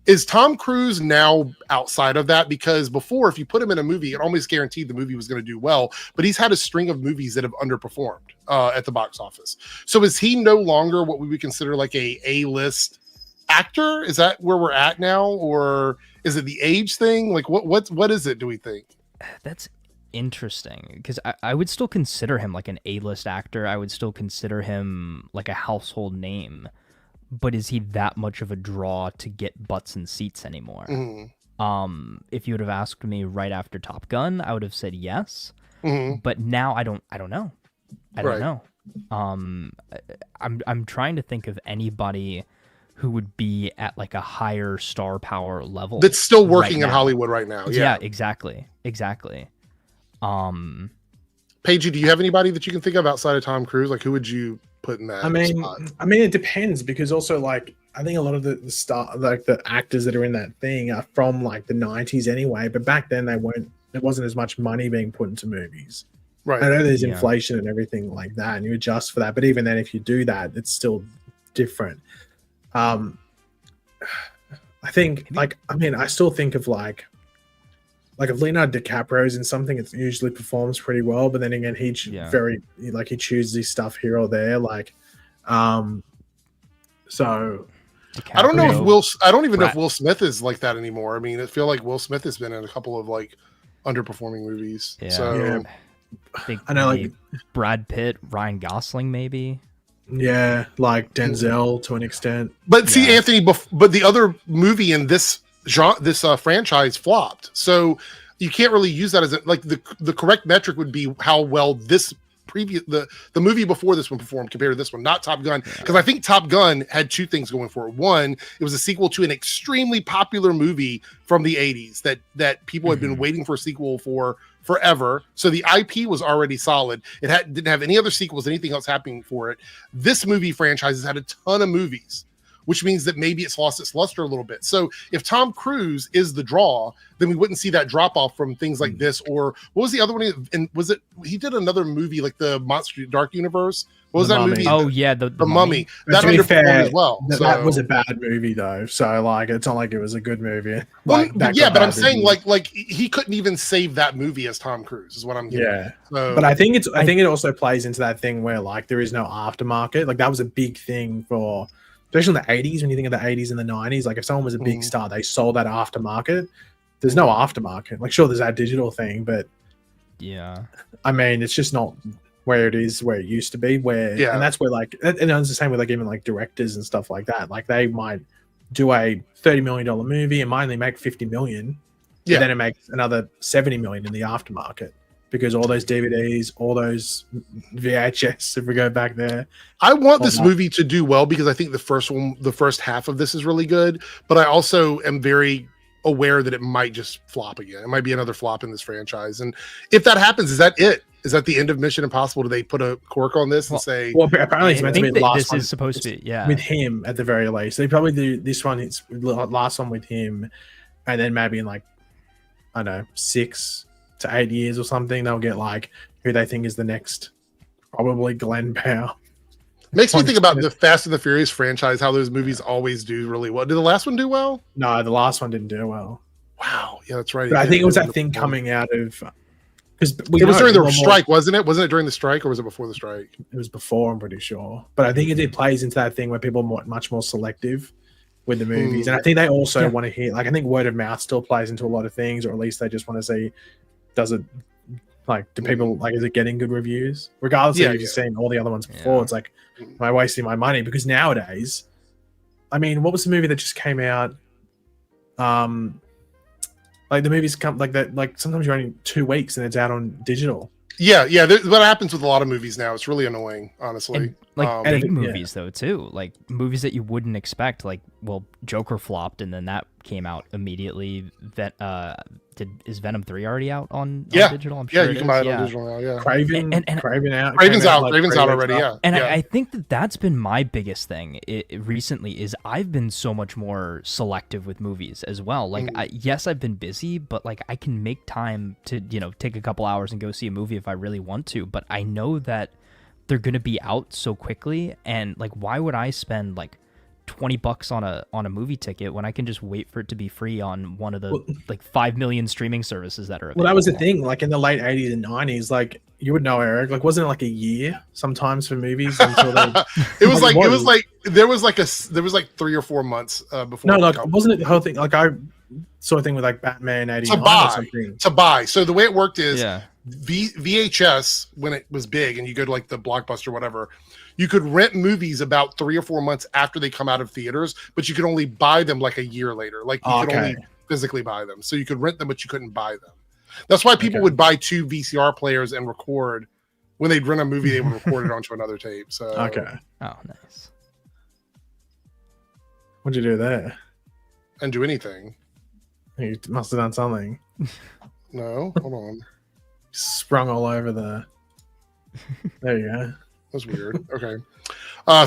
Speaker 1: is Tom Cruise now outside of that? Because before, if you put him in a movie, it almost guaranteed the movie was going to do well. But he's had a string of movies that have underperformed at the box office. So is he no longer what we would consider like a A-list actor? Is that where we're at now, or is it the age thing? Like, what is it? Do we think?
Speaker 5: That's interesting, because I would still consider him like an A-list actor. I would still consider him like a household name, but is he that much of a draw to get butts and seats anymore? If you would have asked me right after Top Gun, I would have said yes. But now I don't know. I don't know. I'm trying to think of anybody who would be at like a higher star power level
Speaker 1: that's still working in Hollywood right now.
Speaker 5: Yeah, exactly.
Speaker 1: Paige, do you have anybody that you can think of outside of Tom Cruise? Like, who would you put in that spot?
Speaker 3: I mean, it depends, because also, like, I think a lot of the the actors that are in that thing are from like the 90s anyway, but back then there wasn't as much money being put into movies. Right. I know there's inflation and everything like that, and you adjust for that, but even then, if you do that, it's still different. I think, like, I mean, I still think of like if Leonardo DiCaprio's in something, it usually performs pretty well, but then again, he chooses his stuff here or there, like, so
Speaker 1: DiCaprio, I don't know if I don't even know if Will Smith is like that anymore. I mean, I feel like Will Smith has been in a couple of like underperforming movies.
Speaker 5: I know, like Brad Pitt, Ryan Gosling, maybe.
Speaker 3: Yeah, like Denzel to an extent.
Speaker 1: But see, Anthony, but the other movie in this genre, franchise flopped. So you can't really use that as like the correct metric would be how well this the movie before this one performed compared to this one, not Top Gun. Because I think Top Gun had two things going for it. One, it was a sequel to an extremely popular movie from the 80s that people had been waiting for a sequel for forever. So the IP was already solid. It didn't have any other sequels, anything else happening for it. This movie franchise has had a ton of movies, which means that maybe it's lost its luster a little bit. So if Tom Cruise is the draw, then we wouldn't see that drop off from things like this. Or what was the other one? And was it, he did another movie like the Monster Dark Universe? What was that movie?
Speaker 5: Oh yeah, the
Speaker 1: Mummy. That underperformed as well.
Speaker 3: That was a bad movie though. So like, it's not like it was a good movie.
Speaker 1: Well, but I'm saying like he couldn't even save that movie as Tom Cruise is what I'm getting.
Speaker 3: Yeah. So, but I think it also plays into that thing where like there is no aftermarket. Like that was a big thing for, especially in the 80s, when you think of the 80s and the 90s, like if someone was a big star, they sold that aftermarket. There's no aftermarket. Like, sure, there's that digital thing, but yeah, I mean, it's just not where it used to be. And that's where like, and it's the same with like even like directors and stuff like that. Like they might do a $30 million movie and might only make 50 million. Yeah. Then it makes another 70 million in the aftermarket. Because all those DVDs, all those VHS, if we go back there.
Speaker 1: I want this movie to do well because I think the first half of this is really good. But I also am very aware that it might just flop again. It might be another flop in this franchise. And if that happens, is that it? Is that the end of Mission Impossible? Do they put a cork on this and say?
Speaker 3: Well, apparently it's meant to be the last
Speaker 5: this
Speaker 3: one.
Speaker 5: Is supposed to be,
Speaker 3: with him at the very least. They probably do this one. It's last one with him, and then maybe in like, I don't know, 6 to 8 years or something, they'll get like who they think is the next, probably Glenn Powell.
Speaker 1: Makes me think about the Fast and the Furious franchise, how those movies always do really well. Did the last one do well?
Speaker 3: No, the last one didn't do well.
Speaker 1: Wow. Yeah, that's right.
Speaker 3: But I think it was that thing coming out of, because
Speaker 1: it was during the strike, wasn't it? Wasn't it during the strike or was it before the strike?
Speaker 3: It was before, I'm pretty sure. But I think it plays into that thing where people are much more selective with the movies. And I think they also want to hear, like, I think word of mouth still plays into a lot of things, or at least they just want to see, does it, like, do people, like, is it getting good reviews? Regardless of if you've seen all the other ones before, it's like, am I wasting my money? Because nowadays, I mean, what was the movie that just came out? Like, the movies come, like, that, like, sometimes you're only 2 weeks and it's out on digital.
Speaker 1: Yeah. What happens with a lot of movies now, it's really annoying, honestly.
Speaker 5: And, big movies, though, too. Like, movies that you wouldn't expect. Like, well, Joker flopped, and then that came out immediately. Is Venom 3 already out on digital? I'm sure
Speaker 1: you can buy it on digital now, yeah.
Speaker 3: Craven's out.
Speaker 1: Craven's out already, yeah.
Speaker 5: And I think that's been my biggest thing recently is I've been so much more selective with movies as well. Like, yes, I've been busy, but, like, I can make time to, take a couple hours and go see a movie if I really want to. But I know that they're going to be out so quickly, and, like, why would I spend, like, $20 on a movie ticket when I can just wait for it to be free on one of the like 5 million streaming services that are available.
Speaker 3: Well, that was the thing. Like in the late 80s and 90s, like you would know, Eric. Like, wasn't it like a year sometimes for movies until they?
Speaker 1: It was like there was like 3 or 4 months before.
Speaker 3: No, like wasn't it the whole thing? Like I saw a thing with like Batman 89 or something.
Speaker 1: To buy. So the way it worked is VHS when it was big, and you go to like the Blockbuster or whatever. You could rent movies about 3 or 4 months after they come out of theaters, but you could only buy them like a year later. Like you could only physically buy them. So you could rent them, but you couldn't buy them. That's why people would buy 2 VCR players and record. When they'd rent a movie, they would record it onto another tape. So
Speaker 5: Oh, nice.
Speaker 3: What'd you do there?
Speaker 1: And do anything.
Speaker 3: You must have done something.
Speaker 1: No, hold on.
Speaker 3: Sprung all over the. There you go.
Speaker 1: That's weird. Okay.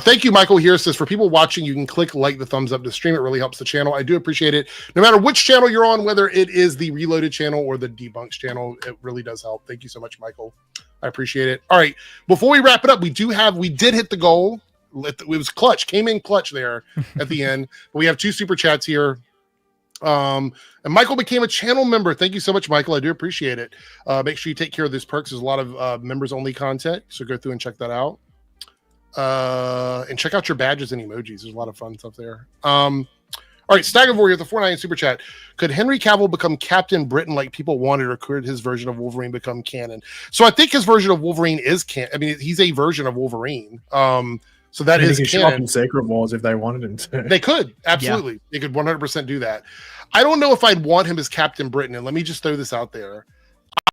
Speaker 1: Thank you, Michael. Here says, for people watching, you can click like the thumbs up to stream. It really helps the channel. I do appreciate it. No matter which channel you're on, whether it is the Reloaded channel or the Debunks channel, it really does help. Thank you so much, Michael. I appreciate it. All right. Before we wrap it up, we did hit the goal. It was clutch. Came in clutch there at the end. But we have 2 super chats here. And Michael became a channel member. Thank you so much, Michael. I do appreciate it. Make sure you take care of those perks. There's a lot of members only content, so go through and check that out. And check out your badges and emojis. There's a lot of fun stuff there. All right, Staggervore here, the 4.9 super chat. Could Henry Cavill become Captain Britain like people wanted, or could his version of Wolverine become canon? So I think his version of Wolverine is canon. I mean, he's a version of Wolverine. So that is canon.
Speaker 3: Show up in Secret Wars if they wanted him to.
Speaker 1: They could, absolutely. They could 100% do that. I don't know if I'd want him as Captain Britain, and let me just throw this out there.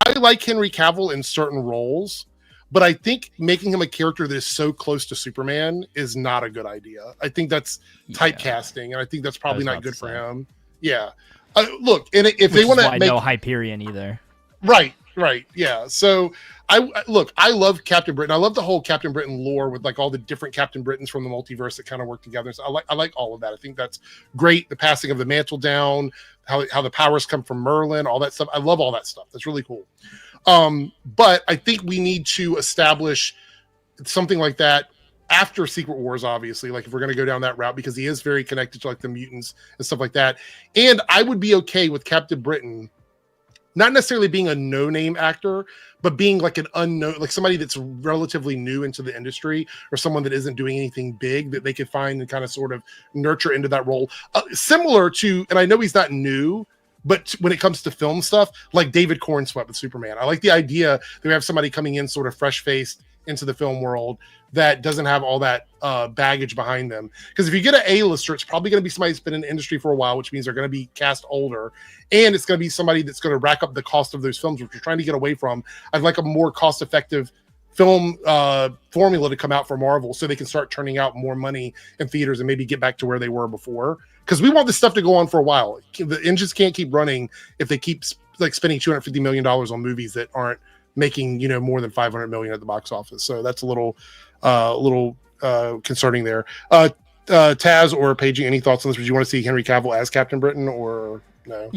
Speaker 1: I like Henry Cavill in certain roles, but I think making him a character that is so close to Superman is not a good idea. I think that's typecasting, and I think that's probably not good for him. Yeah. Look, and if they want to make
Speaker 5: no Hyperion either.
Speaker 1: Right. Yeah. So I love Captain Britain. I love the whole Captain Britain lore with like all the different Captain Britons from the multiverse that kind of work together. So I like all of that. I think that's great. The passing of the mantle down, how the powers come from Merlin, all that stuff. I love all that stuff. That's really cool. But I think we need to establish something like that after Secret Wars, obviously, like if we're going to go down that route, because he is very connected to like the mutants and stuff like that. And I would be okay with Captain Britain not necessarily being a no-name actor, but being like an unknown, like somebody that's relatively new into the industry, or someone that isn't doing anything big that they could find and kind of sort of nurture into that role. Similar to, and I know he's not new, but when it comes to film stuff, like David Cornsweet with Superman, I like the idea that we have somebody coming in sort of fresh-faced into the film world that doesn't have all that baggage behind them. Because if you get an A-lister, it's probably going to be somebody that's been in the industry for a while, which means they're going to be cast older, and it's going to be somebody that's going to rack up the cost of those films, which we're trying to get away from. I'd like a more cost-effective film formula to come out for Marvel, so they can start turning out more money in theaters and maybe get back to where they were before. Because we want this stuff to go on for a while. The engines can't keep running if they keep like spending $250 million on movies that aren't making more than $500 million at the box office. So that's a little concerning there. Taz or Paige, any thoughts on this? Would you want to see Henry Cavill as Captain Britain or no?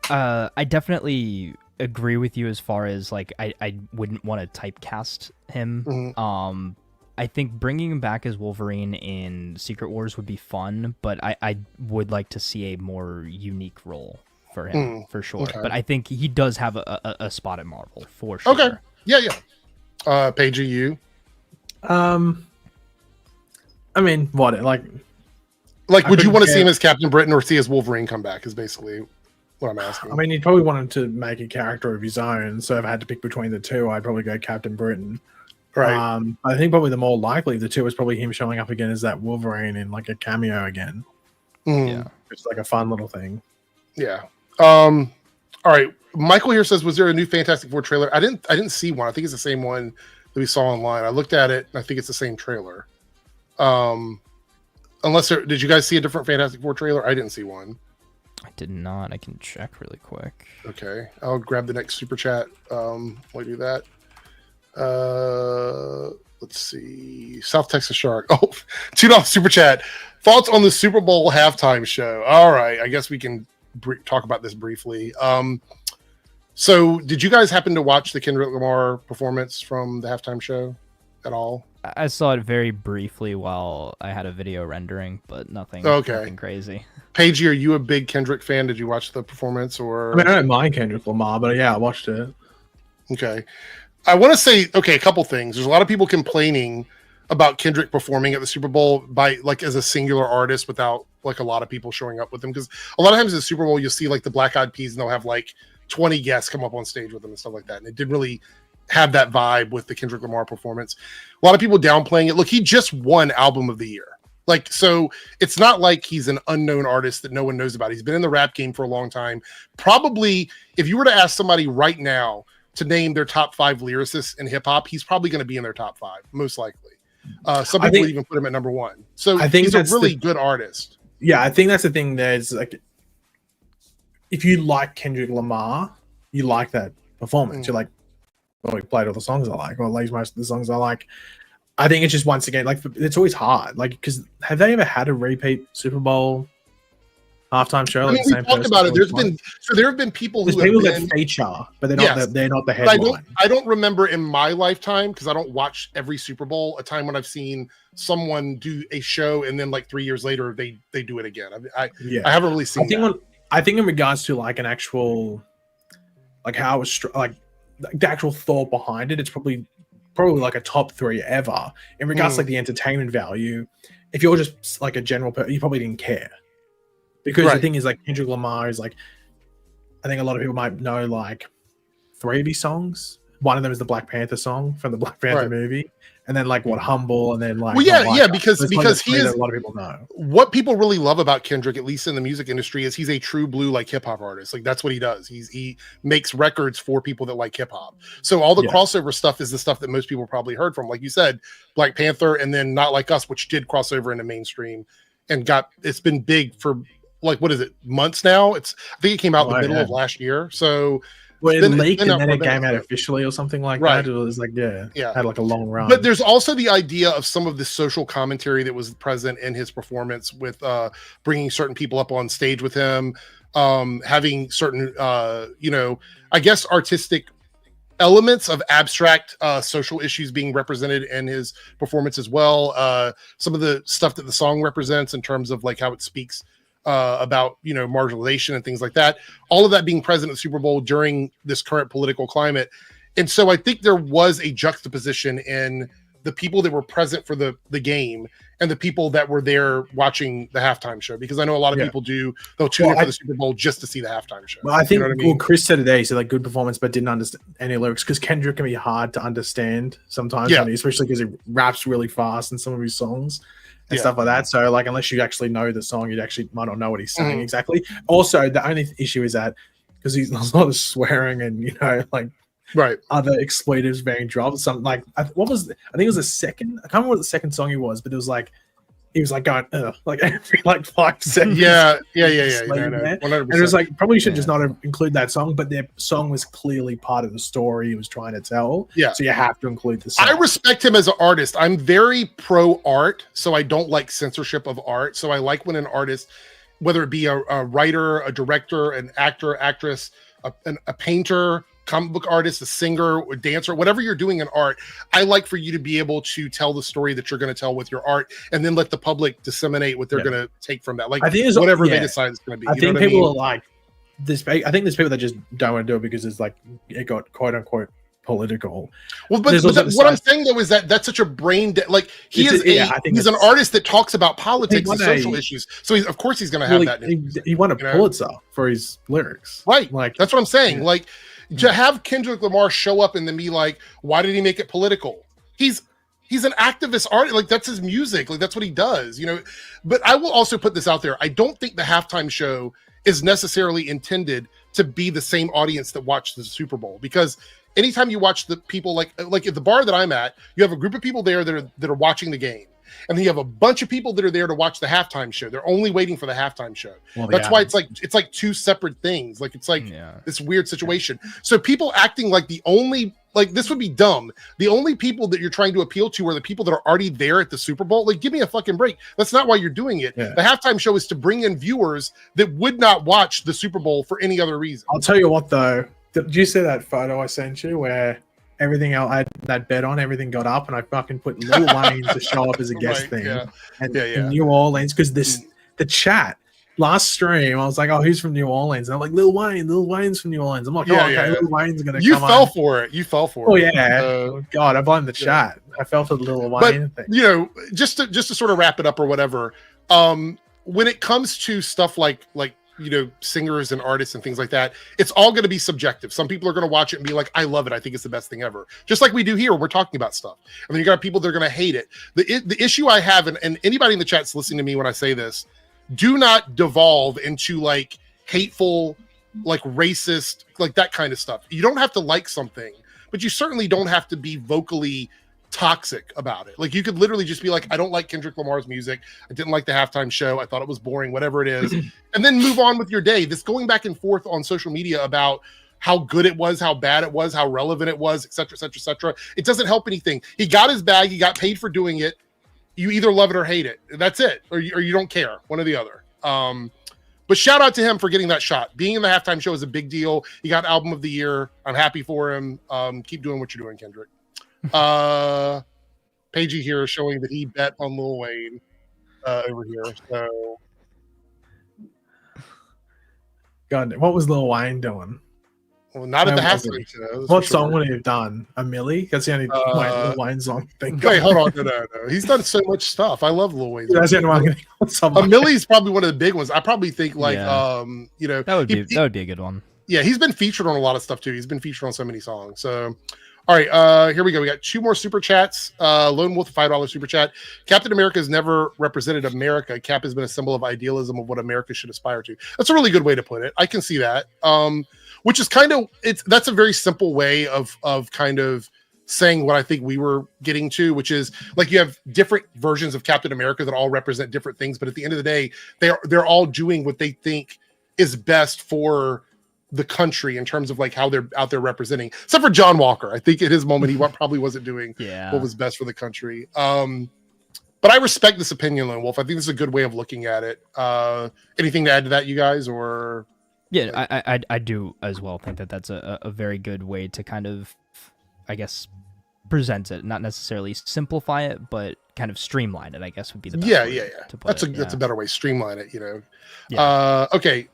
Speaker 5: I definitely agree with you as far as like I wouldn't want to typecast him. Mm-hmm. I think bringing him back as Wolverine in Secret Wars would be fun, but I would like to see a more unique role for him for sure. Okay. But I think he does have a spot at Marvel for sure.
Speaker 1: Okay. Yeah. Paige, you?
Speaker 3: I mean, what like
Speaker 1: would you want to see him as Captain Britain or see his Wolverine come back? Is basically what I'm asking.
Speaker 3: I mean, he'd probably want him to make a character of his own. So if I had to pick between the two, I'd probably go Captain Britain.
Speaker 1: Right.
Speaker 3: I think probably the more likely of the two is probably him showing up again as that Wolverine in like a cameo again.
Speaker 1: Yeah.
Speaker 3: It's like a fun little thing.
Speaker 1: Yeah. All right. Michael here says, was there a new Fantastic Four trailer? I didn't see one. I think it's the same one that we saw online. I looked at it and I think it's the same trailer. Did you guys see a different Fantastic Four trailer? I didn't see one.
Speaker 5: I did not. I can check really quick.
Speaker 1: Okay. I'll grab the next super chat. While I do that. Let's see. South Texas Shark. Oh, $2 super chat. Thoughts on the Super Bowl halftime show? All right. I guess we can talk about this briefly. So did you guys happen to watch the Kendrick Lamar performance from the halftime show at all?
Speaker 5: I saw it very briefly while I had a video rendering, but nothing crazy.
Speaker 1: Paige, are you a big Kendrick fan? Did you watch the performance? Or
Speaker 3: I mean, I don't mind Kendrick Lamar, but yeah, I watched it.
Speaker 1: Okay. I want to say, a couple things. There's a lot of people complaining about Kendrick performing at the Super Bowl by like as a singular artist without like a lot of people showing up with him, because a lot of times at the Super Bowl you'll see like the Black Eyed Peas and they'll have like 20 guests come up on stage with them and stuff like that, and it didn't really have that vibe with the Kendrick Lamar performance. A lot of people downplaying it. Look, he just won Album of the Year. Like, so it's not like he's an unknown artist that no one knows about. He's been in the rap game for a long time. Probably, if you were to ask somebody right now to name their top 5 lyricists in hip hop, he's probably going to be in their top 5, most likely. Some people even put him at number 1. So I think he's a really good artist.
Speaker 3: Yeah, I think that's the thing. There's like, if you like Kendrick Lamar, you like that performance. You're like, well, he played all the songs I like, or at least most of the songs I like. I think it's just, once again, like, it's always hard. Like, because have they ever had a repeat Super Bowl halftime show?
Speaker 1: I mean, we talked about it. There have been people who
Speaker 3: that feature, but they're not the headline.
Speaker 1: I don't remember in my lifetime, because I don't watch every Super Bowl, a time when I've seen someone do a show and then like 3 years later they do it again. I haven't really seen that.
Speaker 3: I think in regards to like an actual, like how it was like the actual thought behind it, it's probably like a top 3 ever. In regards to like the entertainment value, if you're just like a general person, you probably didn't care. Because the thing is, like, Kendrick Lamar is like, I think a lot of people might know like 3 of his songs. One of them is the Black Panther song from the Black Panther movie, and then like Humble, and then like
Speaker 1: because he is,
Speaker 3: a lot of people know.
Speaker 1: What people really love about Kendrick, at least in the music industry, is he's a true blue like hip hop artist. Like that's what he does. He makes records for people that like hip hop. So all the crossover stuff is the stuff that most people probably heard from, like you said, Black Panther, and then Not Like Us, which did cross over into mainstream and it's been big for like, what is it, months now? I think it came out in the middle of last year. So
Speaker 3: it leaked and then it came out officially or something like that. It was like, had like a long run.
Speaker 1: But there's also the idea of some of the social commentary that was present in his performance with bringing certain people up on stage with him, having certain, I guess artistic elements of abstract social issues being represented in his performance as well. Some of the stuff that the song represents in terms of like how it speaks about marginalization and things like that, all of that being present at the Super Bowl during this current political climate. And so I think there was a juxtaposition in the people that were present for the game and the people that were there watching the halftime show, because I know a lot of people they'll tune in for the Super Bowl just to see the halftime show.
Speaker 3: Well, I think Chris said today, he said like good performance but didn't understand any lyrics, because Kendrick can be hard to understand sometimes, especially because he raps really fast in some of his songs and stuff like that. So like, unless you actually know the song, you actually might not know what he's saying exactly. Also, the only issue is that because there's a lot of swearing and other expletives being dropped. Something like I think it was the second. I can't remember what the second song he was, but it was like he was like going like every like 5 seconds.
Speaker 1: Yeah.
Speaker 3: 100%. And it was like probably should just not have include that song, but their song was clearly part of the story he was trying to tell. Yeah, so you have to include the song.
Speaker 1: I respect him as an artist. I'm very pro art, so I don't like censorship of art. So I like when an artist, whether it be a writer, a director, an actor, actress, a painter, comic book artist, a singer, or dancer, whatever you're doing in art, I like for you to be able to tell the story that you're going to tell with your art, and then let the public disseminate what they're going to take from that. Like, I think whatever they decide it's going to be.
Speaker 3: I think people are like this. I think there's people that just don't want to do it because it's like it got quote unquote political.
Speaker 1: Well, but what I'm saying though is that that's such a brain like he's an artist that talks about politics and social issues. So of course he's going to have that.
Speaker 3: He won a Pulitzer for his lyrics,
Speaker 1: right? Like that's what I'm saying. Like, to have Kendrick Lamar show up and then be like, why did he make it political? He's an activist artist. Like, that's his music. Like, that's what he does, But I will also put this out there. I don't think the halftime show is necessarily intended to be the same audience that watched the Super Bowl, because anytime you watch the people like at the bar that I'm at, you have a group of people there that are watching the game. And then you have a bunch of people that are there to watch the halftime show. They're only waiting for the halftime show. Well, that's why it's like 2 separate things. Like, it's like this weird situation. So people acting like this would be dumb. The only people that you're trying to appeal to are the people that are already there at the Super Bowl. Like, give me a fucking break. That's not why you're doing it. The halftime show is to bring in viewers that would not watch the Super Bowl for any other reason.
Speaker 3: I'll tell you what though. Did you see that photo I sent you where everything else I had that bet on, everything got up, and I fucking put Lil Wayne to show up as a guest thing. In New Orleans, because the chat last stream, I was like, oh, who's from New Orleans? And I'm like, Lil Wayne's from New Orleans. I'm like, Lil Wayne's gonna come.
Speaker 1: You fell for it.
Speaker 3: Oh yeah. God, I blame the chat. I fell for the Lil Wayne thing.
Speaker 1: You know, just to sort of wrap it up or whatever, when it comes to stuff like you know, singers and artists and things like that, it's all going to be subjective. Some people are going to watch it and be like, I love it. I think it's the best thing ever. Just like we do here. We're talking about stuff. And then you got people that are going to hate it. The issue I have, and anybody in the chat's listening to me when I say this, do not devolve into like hateful, like racist, like that kind of stuff. You don't have to like something, but you certainly don't have to be vocally toxic about it. Like you could literally just be like, I don't like Kendrick Lamar's music. I didn't like the halftime show. I thought it was boring, whatever it is. And then move on with your day. This going back and forth on social media about how good it was, how bad it was, how relevant it was, et cetera, et cetera, et cetera. It doesn't help anything. He got his bag. He got paid for doing it. You either love it or hate it. That's it. Or you don't care. One or the other. But shout out to him for getting that shot. Being in the halftime show is a big deal. He got album of the year. I'm happy for him. Keep doing what you're doing, Kendrick. Pagey here showing that he bet on Lil Wayne over here. So,
Speaker 3: God, what was Lil Wayne doing?
Speaker 1: Well, not at the halftime show.
Speaker 3: What song would he have done? A Millie? That's the only Lil Wayne song.
Speaker 1: Wait, hold on. No. He's done so much stuff. I love Lil Wayne.
Speaker 3: That's the only one.
Speaker 1: A Millie's probably one of the big ones. I probably think like you know,
Speaker 5: that would be a good one.
Speaker 1: Yeah, he's been featured on a lot of stuff too. He's been featured on so many songs. So. All right, here we go. We got 2 more super chats. Lone Wolf, $5 super chat. Captain America has never represented America. Cap has been a symbol of idealism of what America should aspire to. That's a really good way to put it. I can see that. Which is kind of that's a very simple way of kind of saying what I think we were getting to, which is like you have different versions of Captain America that all represent different things, but at the end of the day, they're all doing what they think is best for the country in terms of like how they're out there representing, except for John Walker. I think at his moment, he probably wasn't doing what was best for the country. But I respect this opinion, Lone Wolf. I think this is a good way of looking at it. Anything to add to that, you guys? Or
Speaker 5: I do as well think that that's a very good way to kind of, I guess, present it. Not necessarily simplify it, but kind of streamline it, I guess would be the best way to put
Speaker 1: that's a better way. Streamline it, you know. Okay.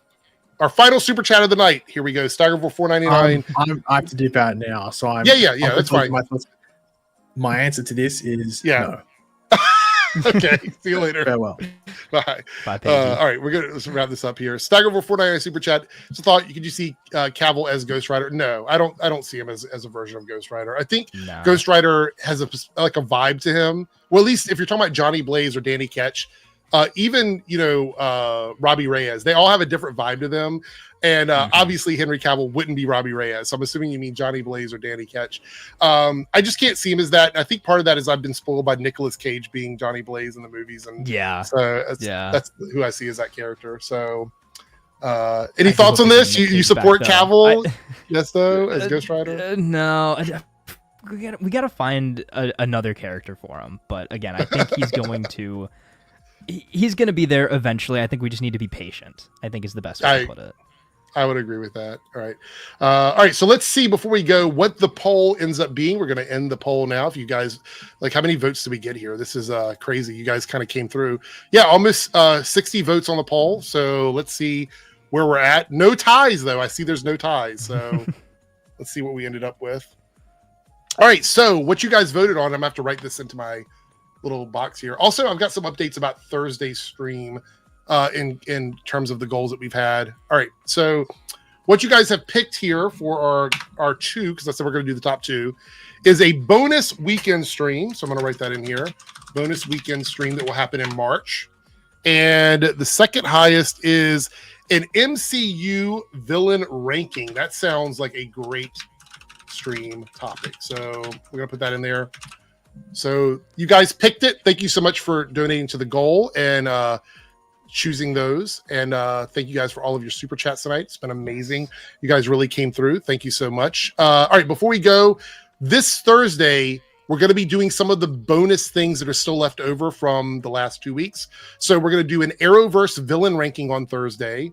Speaker 1: Our final super chat of the night. Here we go. Staggerville $4.99.
Speaker 3: I have to dip out now, so I'm.
Speaker 1: Yeah. That's fine.
Speaker 3: My answer to this is
Speaker 1: no. Okay. See you later.
Speaker 3: Farewell.
Speaker 1: Bye.
Speaker 5: Bye.
Speaker 1: All right, let's wrap this up here. Staggerville $4.99 super chat. Just thought, could you see Cavill as Ghost Rider? No, I don't see him as a version of Ghost Rider. I think Ghost Rider has a vibe to him. Well, at least if you're talking about Johnny Blaze or Danny Ketch. Even Robbie Reyes, they all have a different vibe to them, and obviously Henry Cavill wouldn't be Robbie Reyes, so I'm assuming you mean Johnny Blaze or Danny Ketch. I just can't see him as that. I think part of that is I've been spoiled by Nicolas Cage being Johnny Blaze in the movies, and so that's who I see as that character. So any thoughts on this? You support Cavill? Yes, though, as Ghost Rider?
Speaker 5: No. We gotta find another character for him, but again, I think he's going to be there eventually. I think we just need to be patient, I think is the best way to put it.
Speaker 1: I would agree with that. All right. So let's see before we go what the poll ends up being. We're going to end the poll now. If you guys how many votes do we get here? This is crazy. You guys kind of came through. Yeah, almost 60 votes on the poll. So let's see where we're at. No ties though. I see there's no ties. So let's see what we ended up with. All right. So what you guys voted on, I'm going to have to write this into my little box here. Also, I've got some updates about Thursday's stream in terms of the goals that we've had. All right, so what you guys have picked here for our 2, because that's what we're going to do the top 2, is a bonus weekend stream. So I'm going to write that in here. Bonus weekend stream that will happen in March. And the second highest is an MCU villain ranking. That sounds like a great stream topic. So we're going to put that in there. So you guys picked it. Thank you so much for donating to the goal and choosing those. And thank you guys for all of your super chats tonight. It's been amazing. You guys really came through. Thank you so much. All right, before we go, this Thursday, we're going to be doing some of the bonus things that are still left over from the last 2 weeks. So we're going to do an Arrowverse villain ranking on Thursday.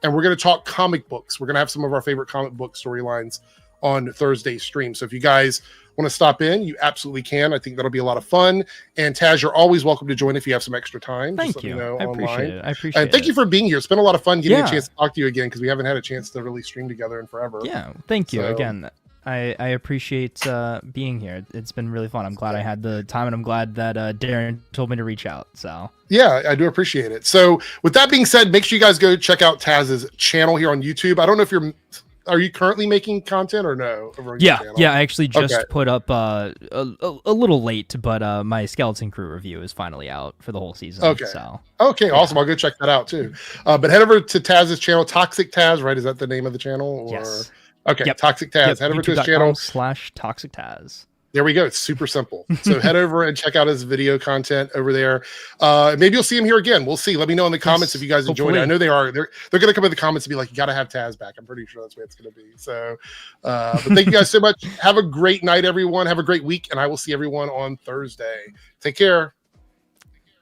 Speaker 1: And we're going to talk comic books. We're going to have some of our favorite comic book storylines on Thursday's stream. So if you guys want to stop in, you absolutely can. I think that'll be a lot of fun. And Taz, you're always welcome to join if you have some extra time.
Speaker 5: Thank you. I appreciate it. I appreciate
Speaker 1: and thank you for being here. It's been a lot of fun getting
Speaker 5: Yeah.
Speaker 1: a chance to talk to you again, because we haven't had a chance to really stream together in forever.
Speaker 5: Yeah, thank you
Speaker 1: So-
Speaker 5: again. I appreciate being here. It's been really fun. I'm glad I had the time, and I'm glad that Darren told me to reach out. So
Speaker 1: Yeah, I do appreciate it. So with that being said, make sure you guys go check out Taz's channel here on YouTube. I don't know if are you currently making content or no? Over on your channel?
Speaker 5: Yeah, I actually just put up a little late, but my Skeleton Crew review is finally out for the whole season.
Speaker 1: Okay.
Speaker 5: So
Speaker 1: Awesome. I'll go check that out too. But head over to Taz's channel, Toxic Taz, right? Is that the name of the channel? Or...
Speaker 5: Yes.
Speaker 1: Okay,
Speaker 5: Yep.
Speaker 1: Toxic Taz. Head over to his channel.
Speaker 5: /Toxic Taz.
Speaker 1: There we go. It's super simple. So head over and check out his video content over there. Maybe you'll see him here again. We'll see. Let me know in the comments if you guys enjoyed it. I know they are. They're going to come in the comments and be like, you got to have Taz back. I'm pretty sure that's the way it's going to be. So, but thank you guys so much. Have a great night, everyone. Have a great week, and I will see everyone on Thursday. Take care.